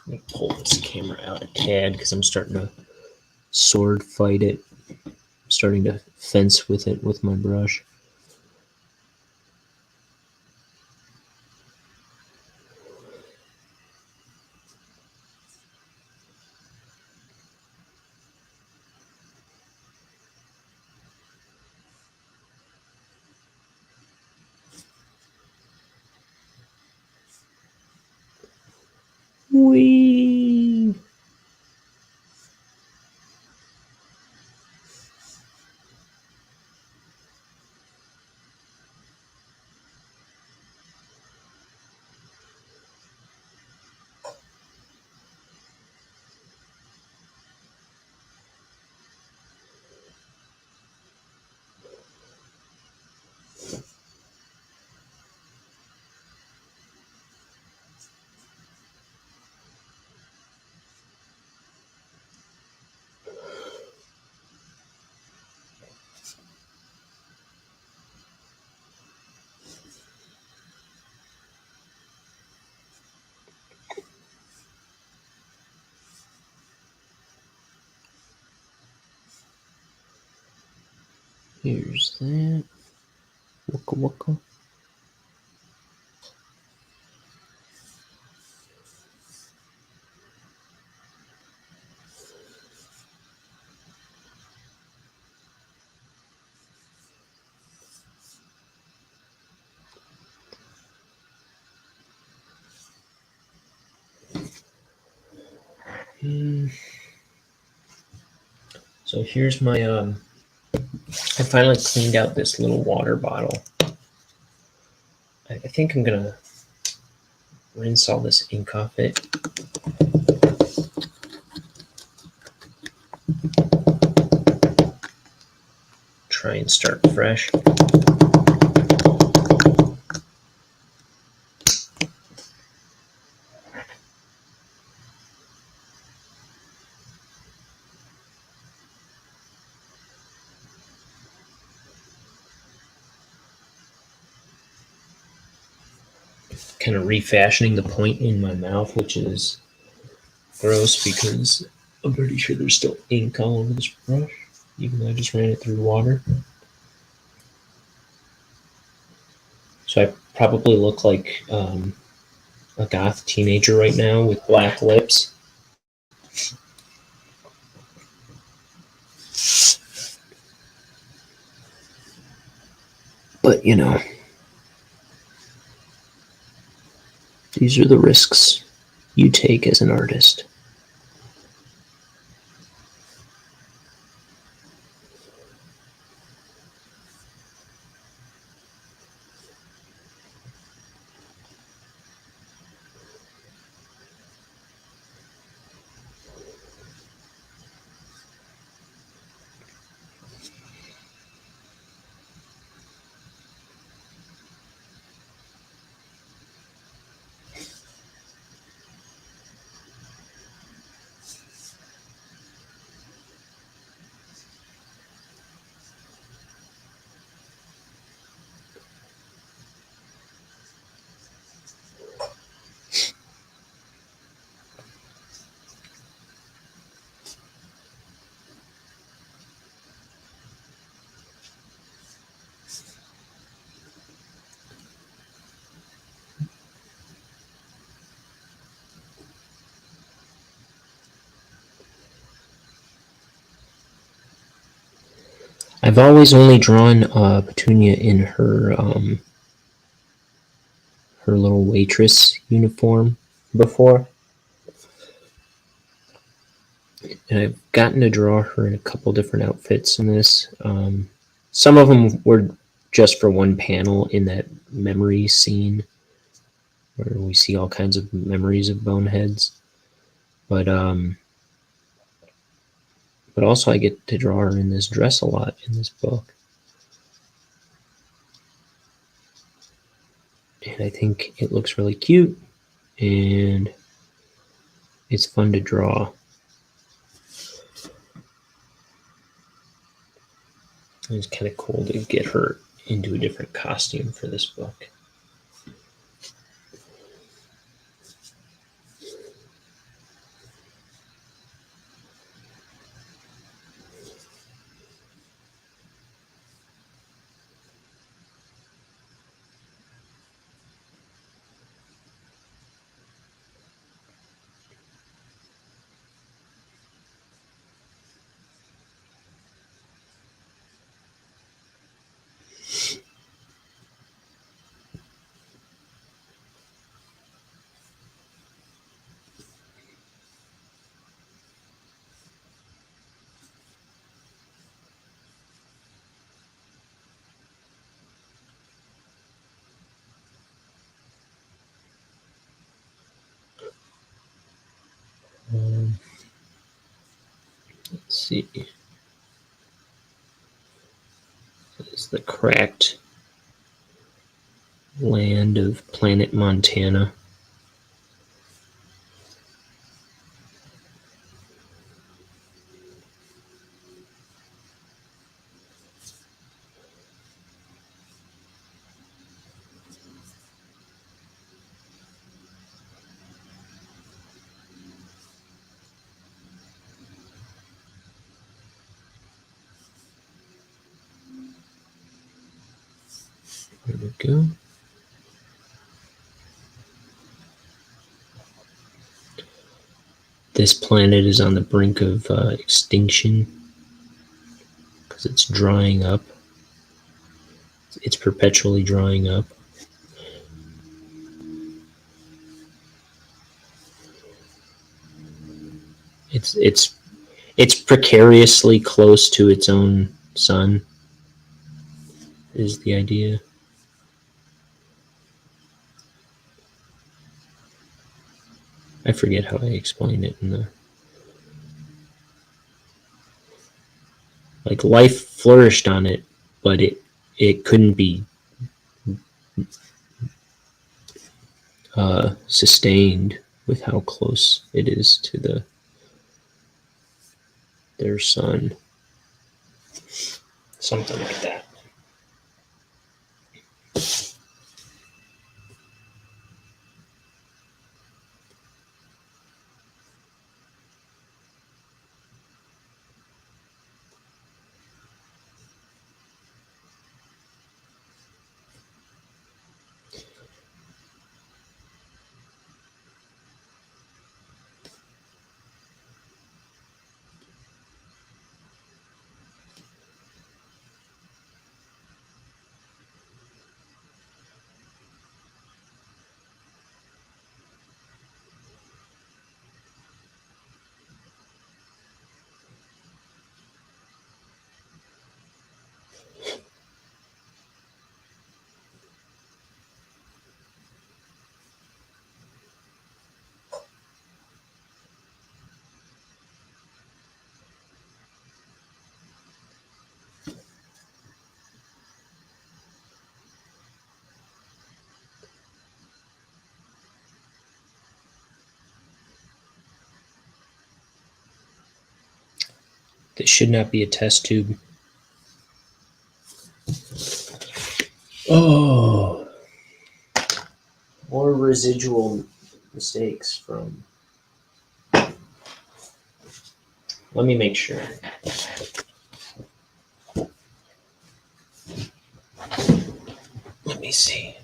I'm gonna pull this camera out a tad because I'm starting to sword fight it. I'm starting to fence with it with my brush. Whee! Here's that. Waka waka. So here's my I finally cleaned out this little water bottle. I think I'm gonna rinse all this ink off it. Try and start fresh. Kind of refashioning the point in my mouth, which is gross because I'm pretty sure there's still ink all over this brush, even though I just ran it through water. So I probably look like a goth teenager right now with black lips. But, you know, these are the risks you take as an artist. I've always only drawn Petunia in her little waitress uniform before, and I've gotten to draw her in a couple different outfits in this. Some of them were just for one panel in that memory scene where we see all kinds of memories of Boneheads, but also I get to draw her in this dress a lot in this book. And I think it looks really cute, and it's fun to draw. It's kind of cool to get her into a different costume for this book. Let's see. It's the cracked land of planet Montana. There we go. This planet is on the brink of extinction because it's drying up. It's perpetually drying up. It's precariously close to its own sun, is the idea. I forget how I explain it in the like life flourished on it, but it couldn't be sustained with how close it is to their sun. Something like that. This should not be a test tube. Oh, more residual mistakes from. Let me make sure. Let me see.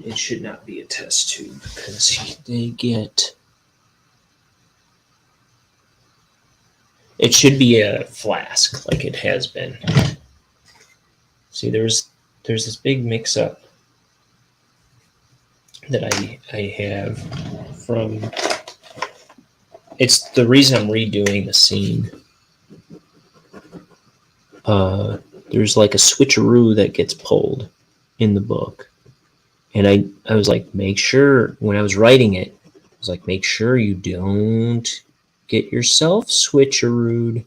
It should not be a test tube because they get. It should be a flask like it has been. See, there's this big mix-up that I have from. It's the reason I'm redoing the scene. There's like a switcheroo that gets pulled in the book. And I was like, make sure, when I was writing it, I was like, make sure you don't get yourself switcherooed.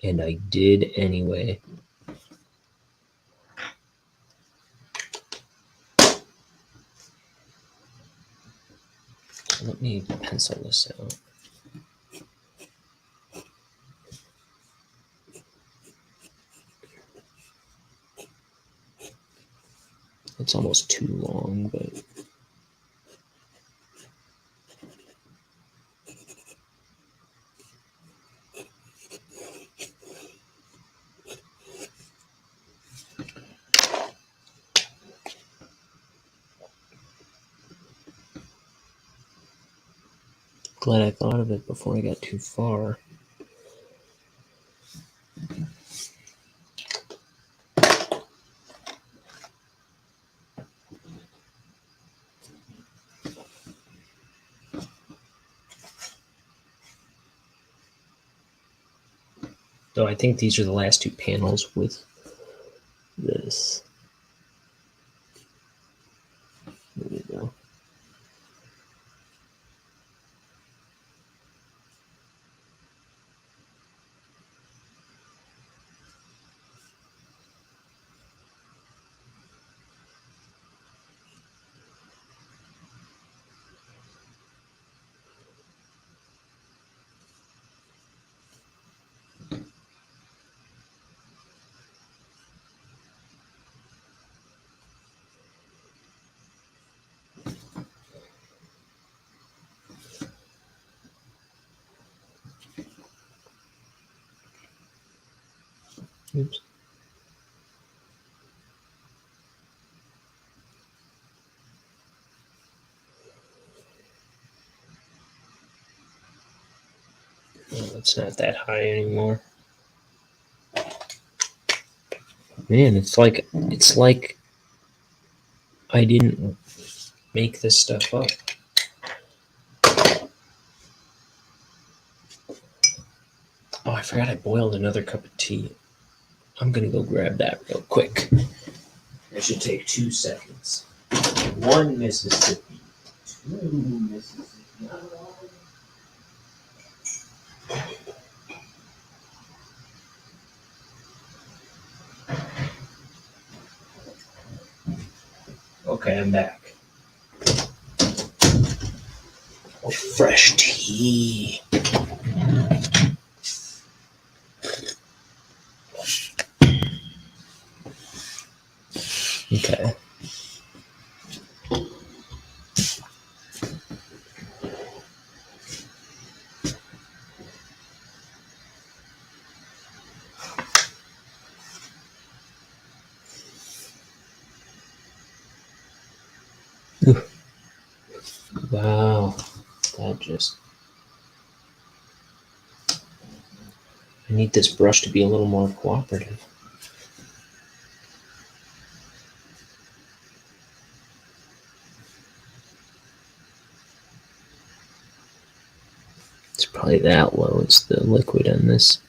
And I did anyway. Let me pencil this out. It's almost too long, but glad I thought of it before I got too far. So I think these are the last two panels with this. There we go. Oops. Oh, it's not that high anymore. Man, it's like I didn't make this stuff up. Oh, I forgot I boiled another cup of tea. I'm gonna go grab that real quick. It should take 2 seconds. 1 Mississippi. 2 Mississippi. Okay, I'm back. Oh, fresh tea. Okay. Wow. That just... I need this brush to be a little more cooperative. It's probably that low. It's the liquid in this.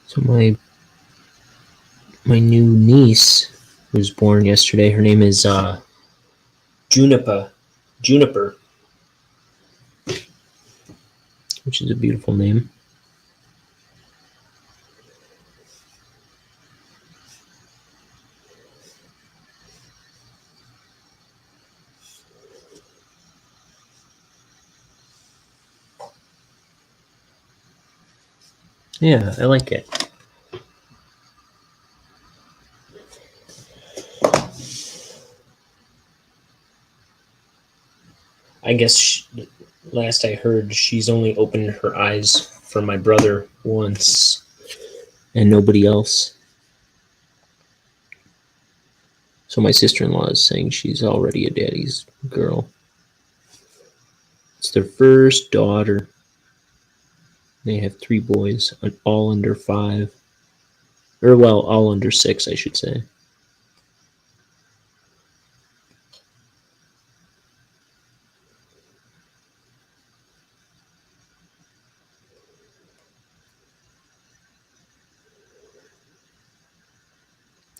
So my new niece was born yesterday. Her name is Juniper, which is a beautiful name. Yeah, I like it. I guess last I heard, she's only opened her eyes for my brother once and nobody else. So my sister-in-law is saying she's already a daddy's girl. It's their first daughter. They have 3 boys, all under 5. Or, well, all under 6, I should say.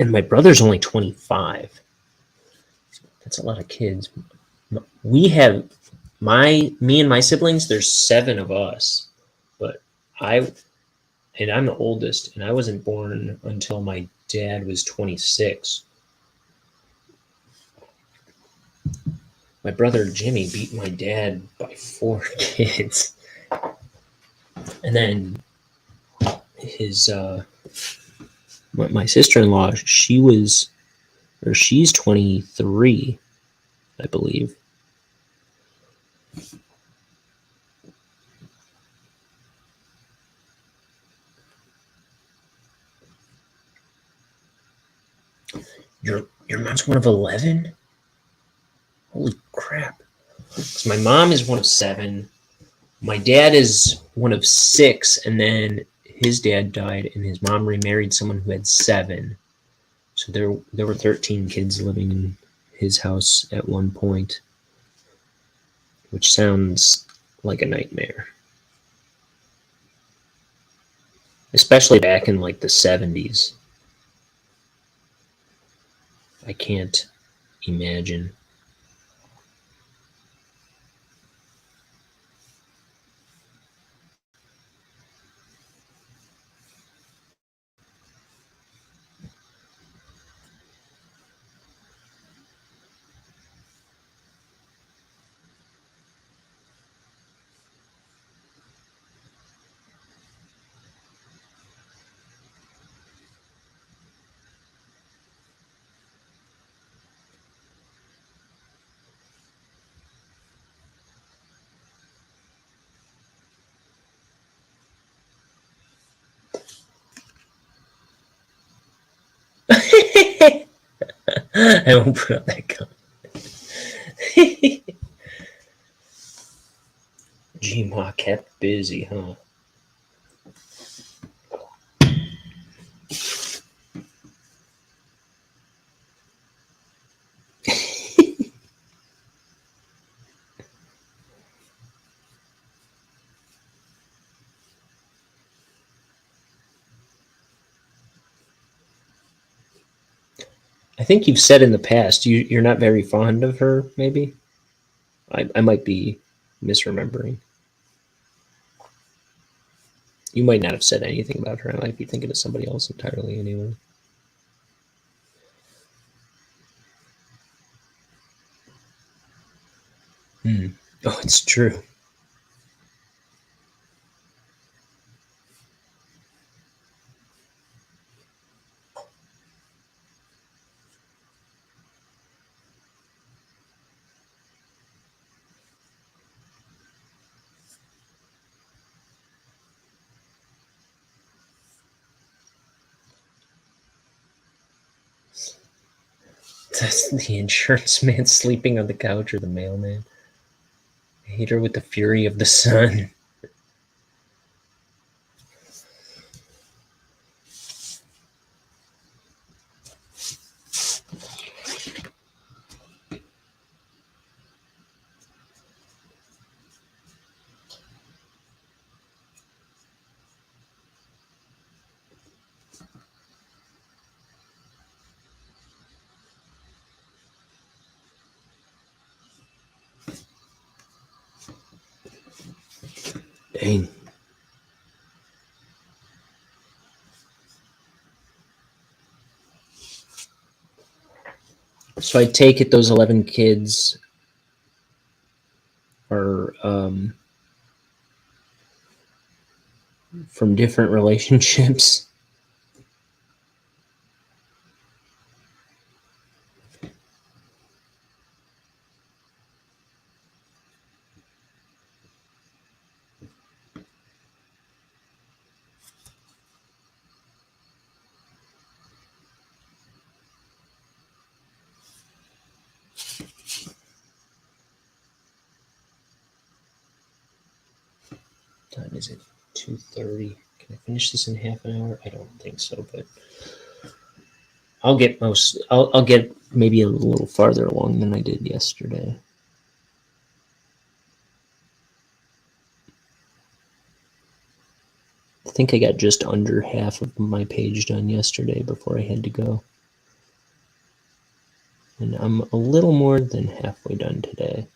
And my brother's only 25. That's a lot of kids. We have me and my siblings, there's 7 of us. But I'm the oldest, and I wasn't born until my dad was 26. My brother Jimmy beat my dad by 4 kids. And then his my sister-in-law, she's 23, I believe. Your mom's one of 11? Holy crap. 'Cause my mom is one of 7. My dad is one of 6, and then his dad died, and his mom remarried someone who had 7. So there were 13 kids living in his house at one point, which sounds like a nightmare. Especially back in like the 70s. I can't imagine. I won't put up that comment. Gma kept busy, huh? I think you've said in the past you're not very fond of her, maybe? I might be misremembering. You might not have said anything about her. I might be thinking of somebody else entirely anyway. Oh, it's true. That's the insurance man sleeping on the couch or the mailman. I hate her with the fury of the sun. Dang. So I take it those 11 kids are from different relationships. Time is it? 2:30. Can I finish this in half an hour? I don't think so, but I'll get maybe a little farther along than I did yesterday. I think I got just under half of my page done yesterday before I had to go. And I'm a little more than halfway done today.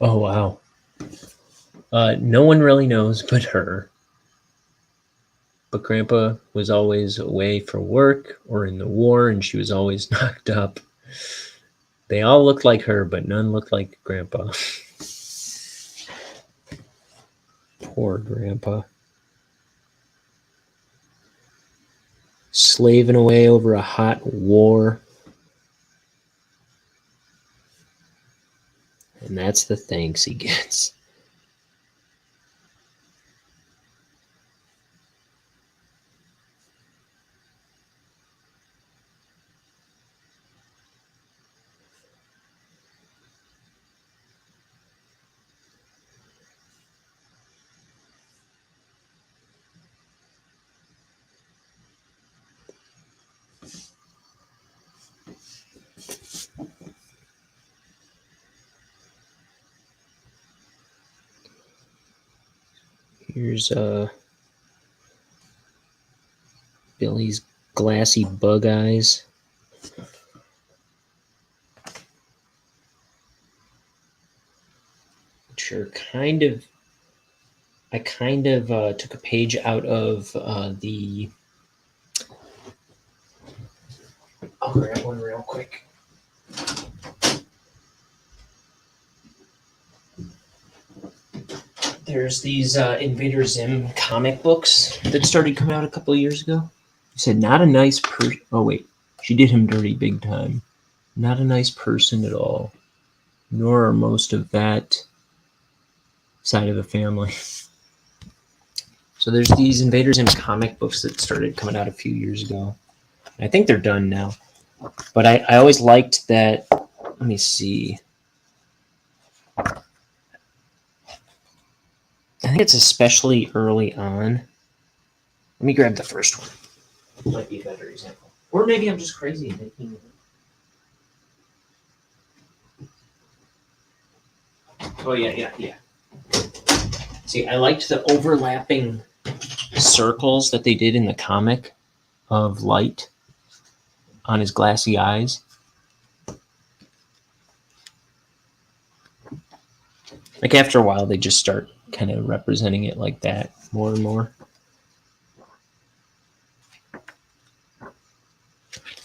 Oh, wow. No one really knows but her. But Grandpa was always away for work or in the war, and she was always knocked up. They all looked like her, but none looked like Grandpa. Poor Grandpa. Slaving away over a hot war. And that's the thanks he gets. Here's Billy's glassy bug eyes. Which are I kind of took a page out of the. I'll grab one real quick. There's these Invader Zim comic books that started coming out a couple of years ago. He said, not a nice person. Oh, wait. She did him dirty big time. Not a nice person at all. Nor are most of that side of the family. So there's these Invader Zim comic books that started coming out a few years ago. I think they're done now. But I always liked that. Let me see. I think it's especially early on. Let me grab the first one. Might be a better example. Or maybe I'm just crazy and thinking. Oh, yeah. See, I liked the overlapping circles that they did in the comic of light on his glassy eyes. Like after a while, they just start kind of representing it like that more and more.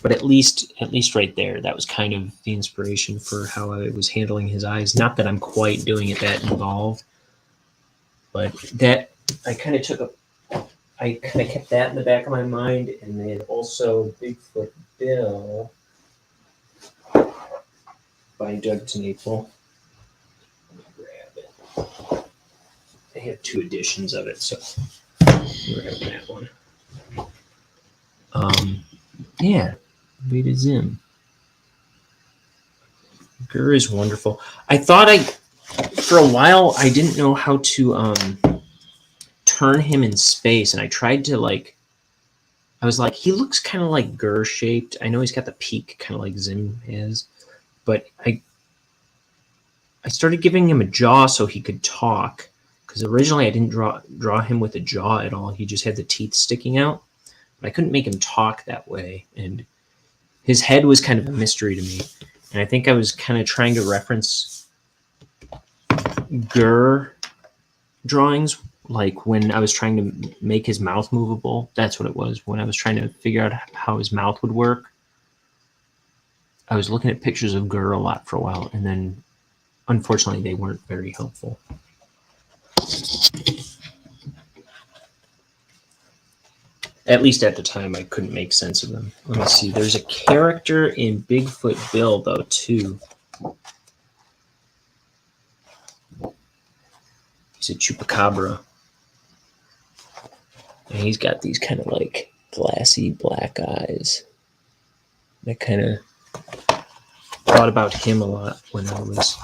But at least right there, that was kind of the inspiration for how I was handling his eyes. Not that I'm quite doing it that involved, but that I kind of kept that in the back of my mind, and then also Bigfoot Bill by Doug TenNapel. They have 2 editions of it, so grab that one. Yeah, Beta Zim. Gur is wonderful. I thought for a while, I didn't know how to turn him in space, and I tried to I was like, he looks kind of like Gur shaped. I know he's got the peak kind of like Zim has, but I I started giving him a jaw so he could talk, because originally I didn't draw him with a jaw at all. He just had the teeth sticking out. But I couldn't make him talk that way, and his head was kind of a mystery to me. And I think I was kind of trying to reference Gur drawings, like when I was trying to make his mouth movable. That's what it was. When I was trying to figure out how his mouth would work, I was looking at pictures of Gur a lot for a while, and then unfortunately they weren't very helpful. At least at the time, I couldn't make sense of them. Let me see. There's a character in Bigfoot Bill, though, too. He's a chupacabra. And he's got these kind of like glassy black eyes. I kind of thought about him a lot when I was...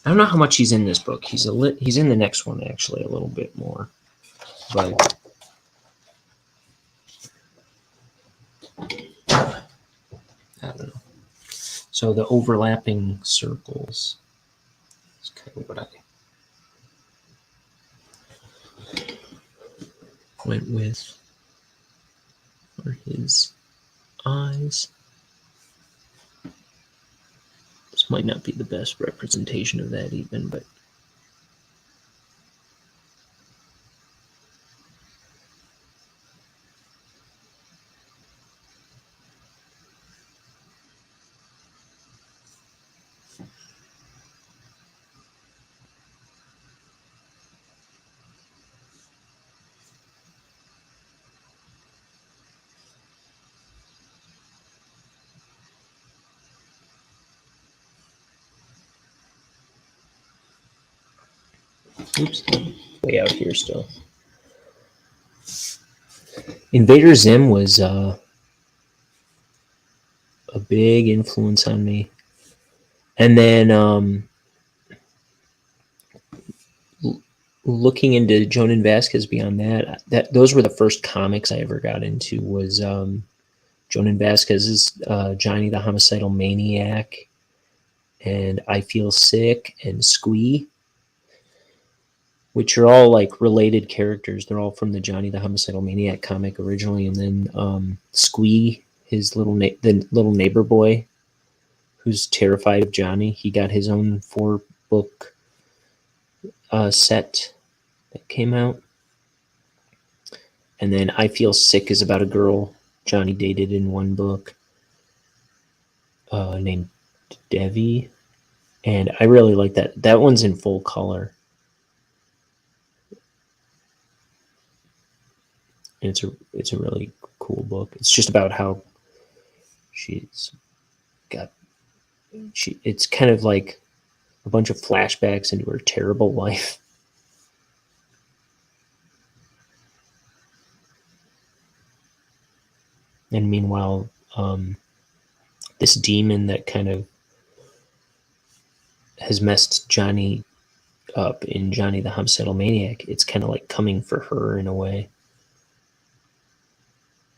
I don't know how much he's in this book. He's in the next one, actually, a little bit more. But... I don't know. So the overlapping circles is kind of what I went with for his eyes. This might not be the best representation of that even, but oops, way out here still. Invader Zim was a big influence on me. And then looking into Jonan Vasquez beyond that, those were the first comics I ever got into, was Jonan Vasquez's Johnny the Homicidal Maniac, and I Feel Sick, and Squee, which are all like related characters. They're all from the Johnny the Homicidal Maniac comic originally, and then Squee, his the little neighbor boy who's terrified of Johnny. He got his own 4-book set that came out. And then I Feel Sick is about a girl Johnny dated in one book named Devi. And I really like that. That one's in full color. And it's a really cool book. It's just about how it's kind of like a bunch of flashbacks into her terrible life. And meanwhile, this demon that kind of has messed Johnny up in Johnny the Homicidal Maniac, it's kind of like coming for her in a way.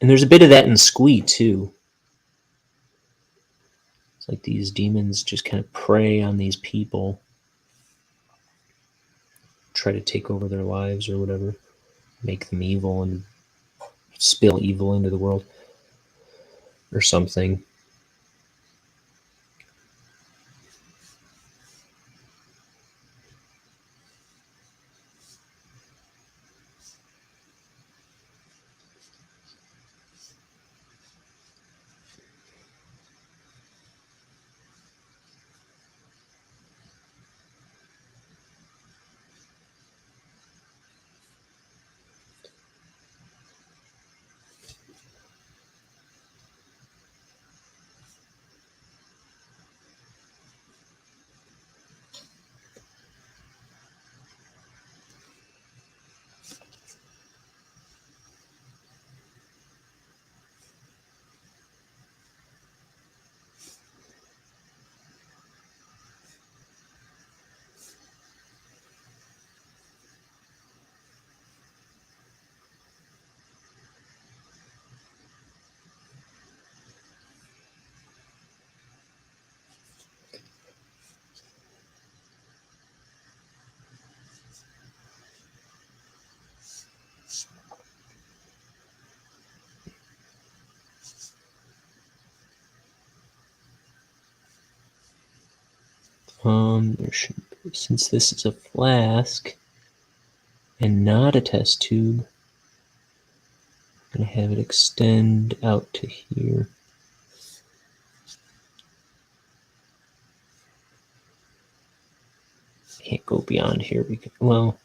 And there's a bit of that in Squee, too. It's like these demons just kind of prey on these people, try to take over their lives or whatever, make them evil and spill evil into the world or something. Since this is a flask and not a test tube, I'm going to have it extend out to here. Can't go beyond here. Well,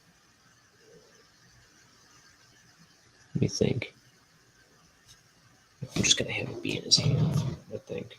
let me think. I'm just going to have it be in his hand, I think.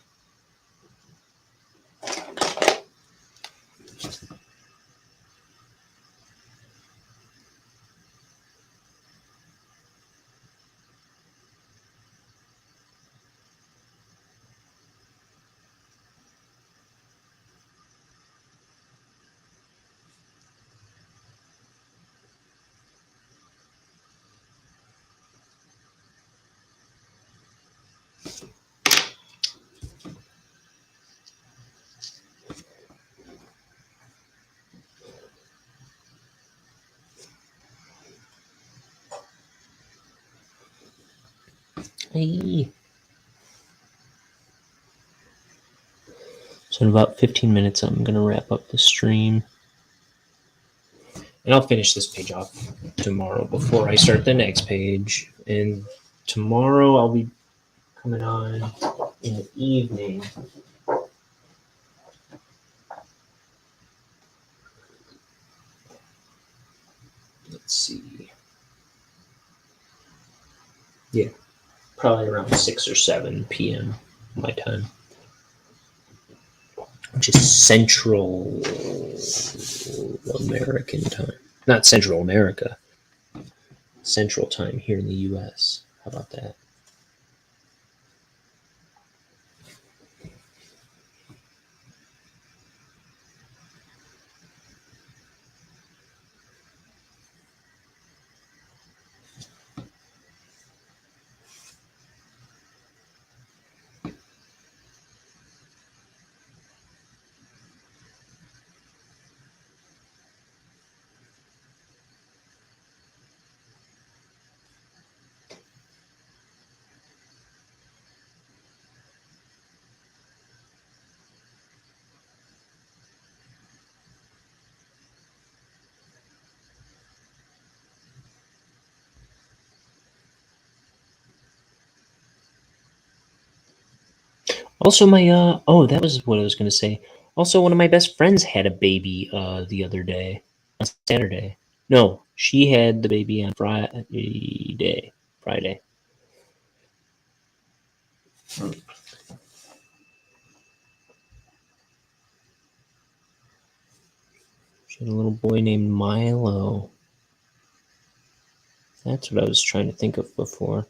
Hey. So in about 15 minutes, I'm going to wrap up the stream. And I'll finish this page off tomorrow before I start the next page. And tomorrow I'll be coming on in the evening. Let's see. Yeah, probably around 6 or 7 p.m. my time, which is Central American time. Not Central America. Central time here in the U.S. How about that? Also, that was what I was going to say. Also, one of my best friends had a baby the other day, on Saturday. No, she had the baby on Friday. She had a little boy named Milo. That's what I was trying to think of before.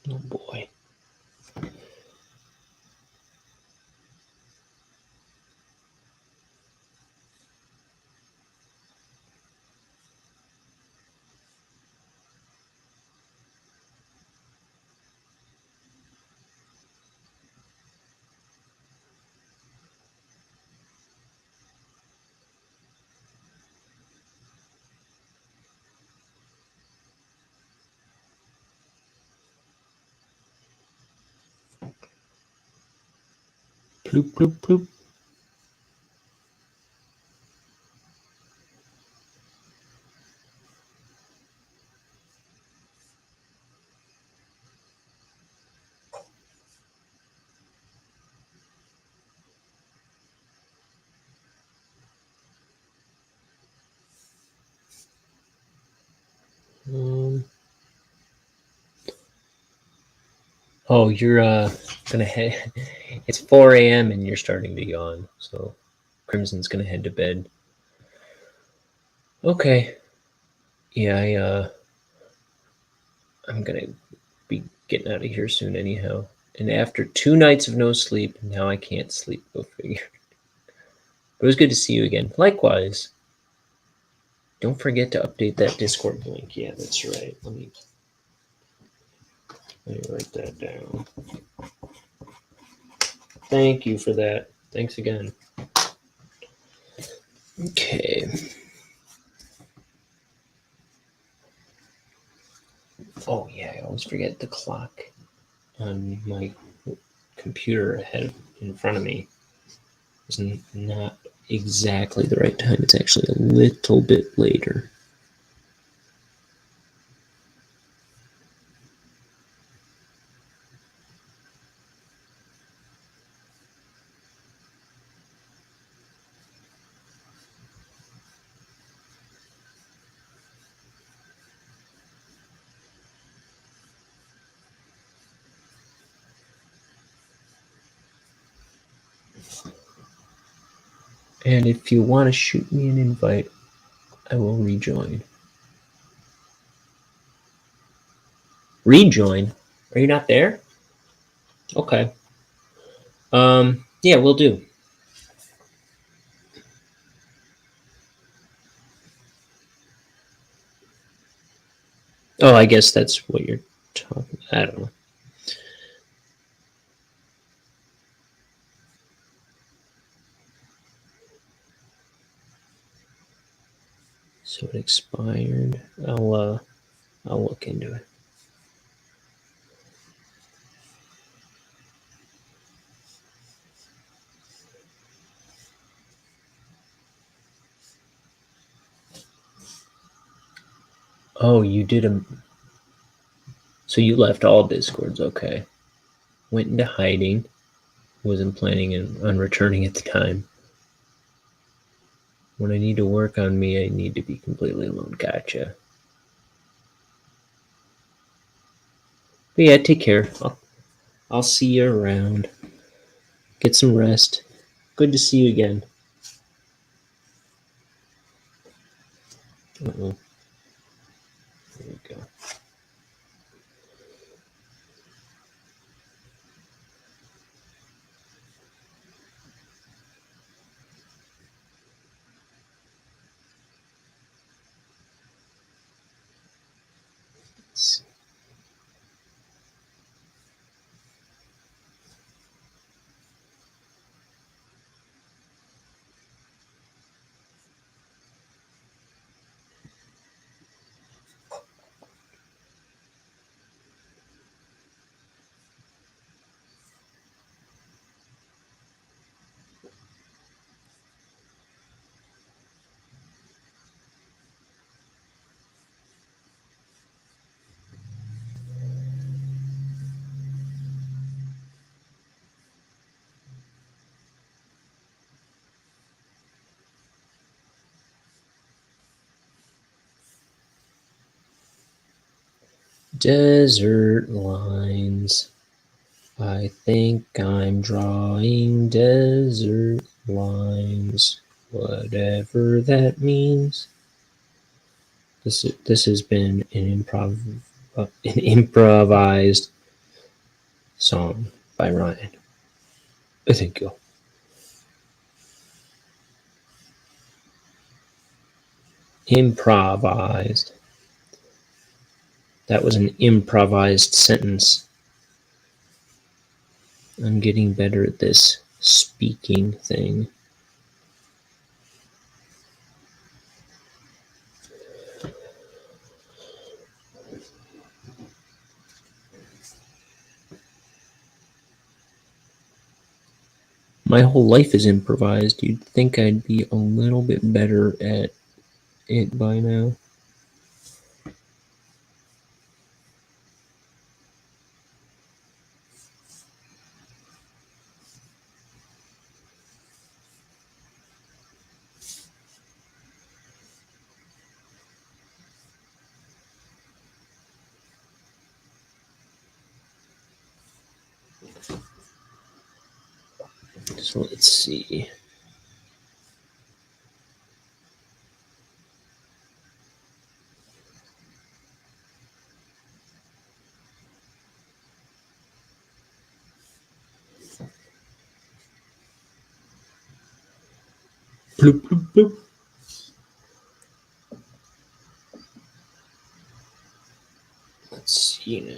Oh boy. Bloop, bloop, bloop. Oh, you're gonna head. It's 4 a.m. and you're starting to yawn, so Crimson's gonna head to bed. Okay. Yeah, I'm gonna be getting out of here soon anyhow. And after 2 nights of no sleep, now I can't sleep. Go figure. But it was good to see you again. Likewise. Don't forget to update that Discord link. Yeah, that's right. Let me write that down. Thank you for that. Thanks again. Okay. Oh yeah, I always forget the clock on my computer ahead in front of me. It's not exactly the right time. It's actually a little bit later. And if you want to shoot me an invite, I will rejoin. Rejoin? Are you not there? Okay. Yeah, we'll do. Oh, I guess that's what you're talking. I don't know. So it expired. I'll look into it. Oh, you did a. So you left all Discords, okay. Went into hiding. Wasn't planning on returning at the time. When I need to work on me, I need to be completely alone. Gotcha. But yeah, take care. I'll see you around. Get some rest. Good to see you again. Uh-oh. There we go. Desert lines. I think I'm drawing desert lines. Whatever that means. This has been an improvised song by Ryan. Thank you. Improvised. That was an improvised sentence. I'm getting better at this speaking thing. My whole life is improvised. You'd think I'd be a little bit better at it by now. So let's see. Bloop, bloop, bloop. Let's see now.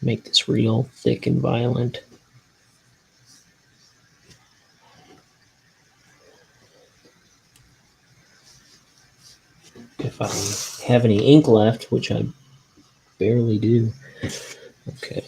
Make this real thick and violent. If I have any ink left, which I barely do. Okay.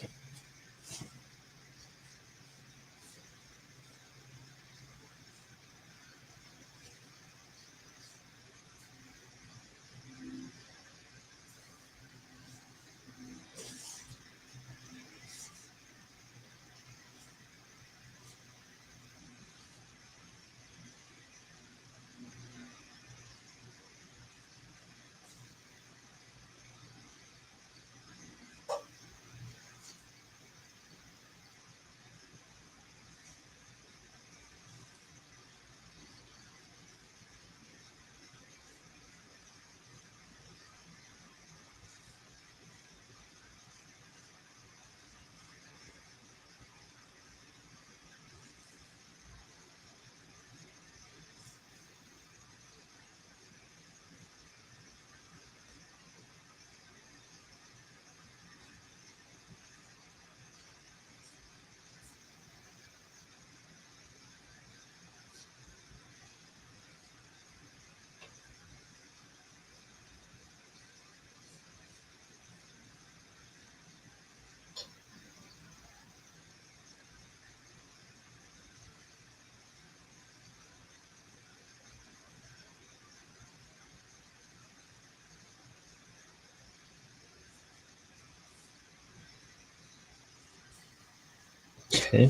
Okay.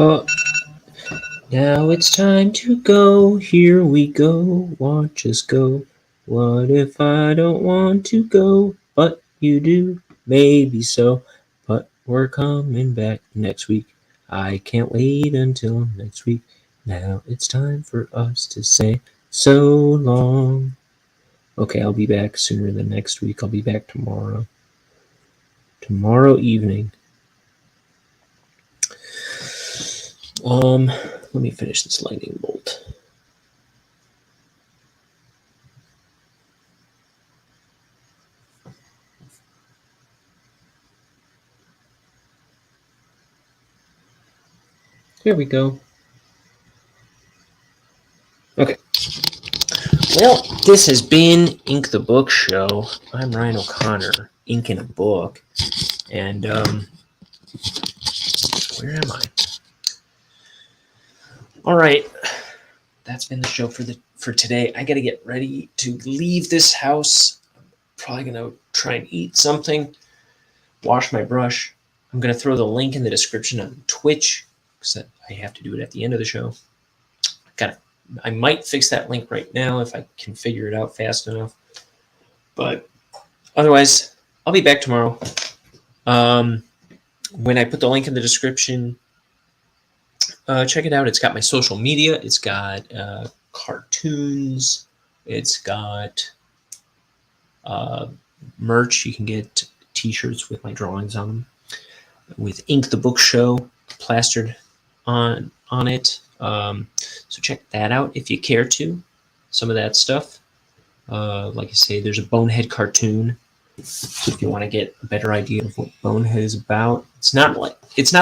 Oh, now it's time to go. Here we go. Watch us go. What if I don't want to go? But you do. Maybe so. But we're coming back next week. I can't wait until next week. Now it's time for us to say so long. Okay, I'll be back sooner than next week. I'll be back tomorrow. Tomorrow evening. Let me finish this lightning bolt. Here we go. Okay. Well, this has been Ink the Book Show. I'm Ryan O'Connor, inking a book. And, where am I? All right. That's been the show for today. I got to get ready to leave this house. Probably going to try and eat something, wash my brush. I'm going to throw the link in the description on Twitch because I have to do it at the end of the show. I might fix that link right now if I can figure it out fast enough. But otherwise, I'll be back tomorrow. When I put the link in the description, check it out. It's got my social media. It's got cartoons. It's got merch. You can get t-shirts with my drawings on them, with Ink the Book Show plastered on it. So check that out if you care to. Some of that stuff. Like I say, there's a Bonehead cartoon. So if you want to get a better idea of what Bonehead is about, it's not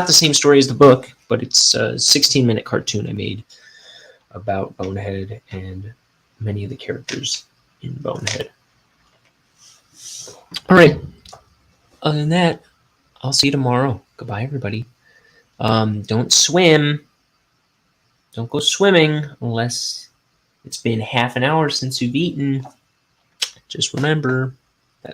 the same story as the book, but it's a 16-minute cartoon I made about Bonehead and many of the characters in Bonehead. All right. Other than that, I'll see you tomorrow. Goodbye, everybody. Don't swim. Don't go swimming unless it's been half an hour since you've eaten. Just remember,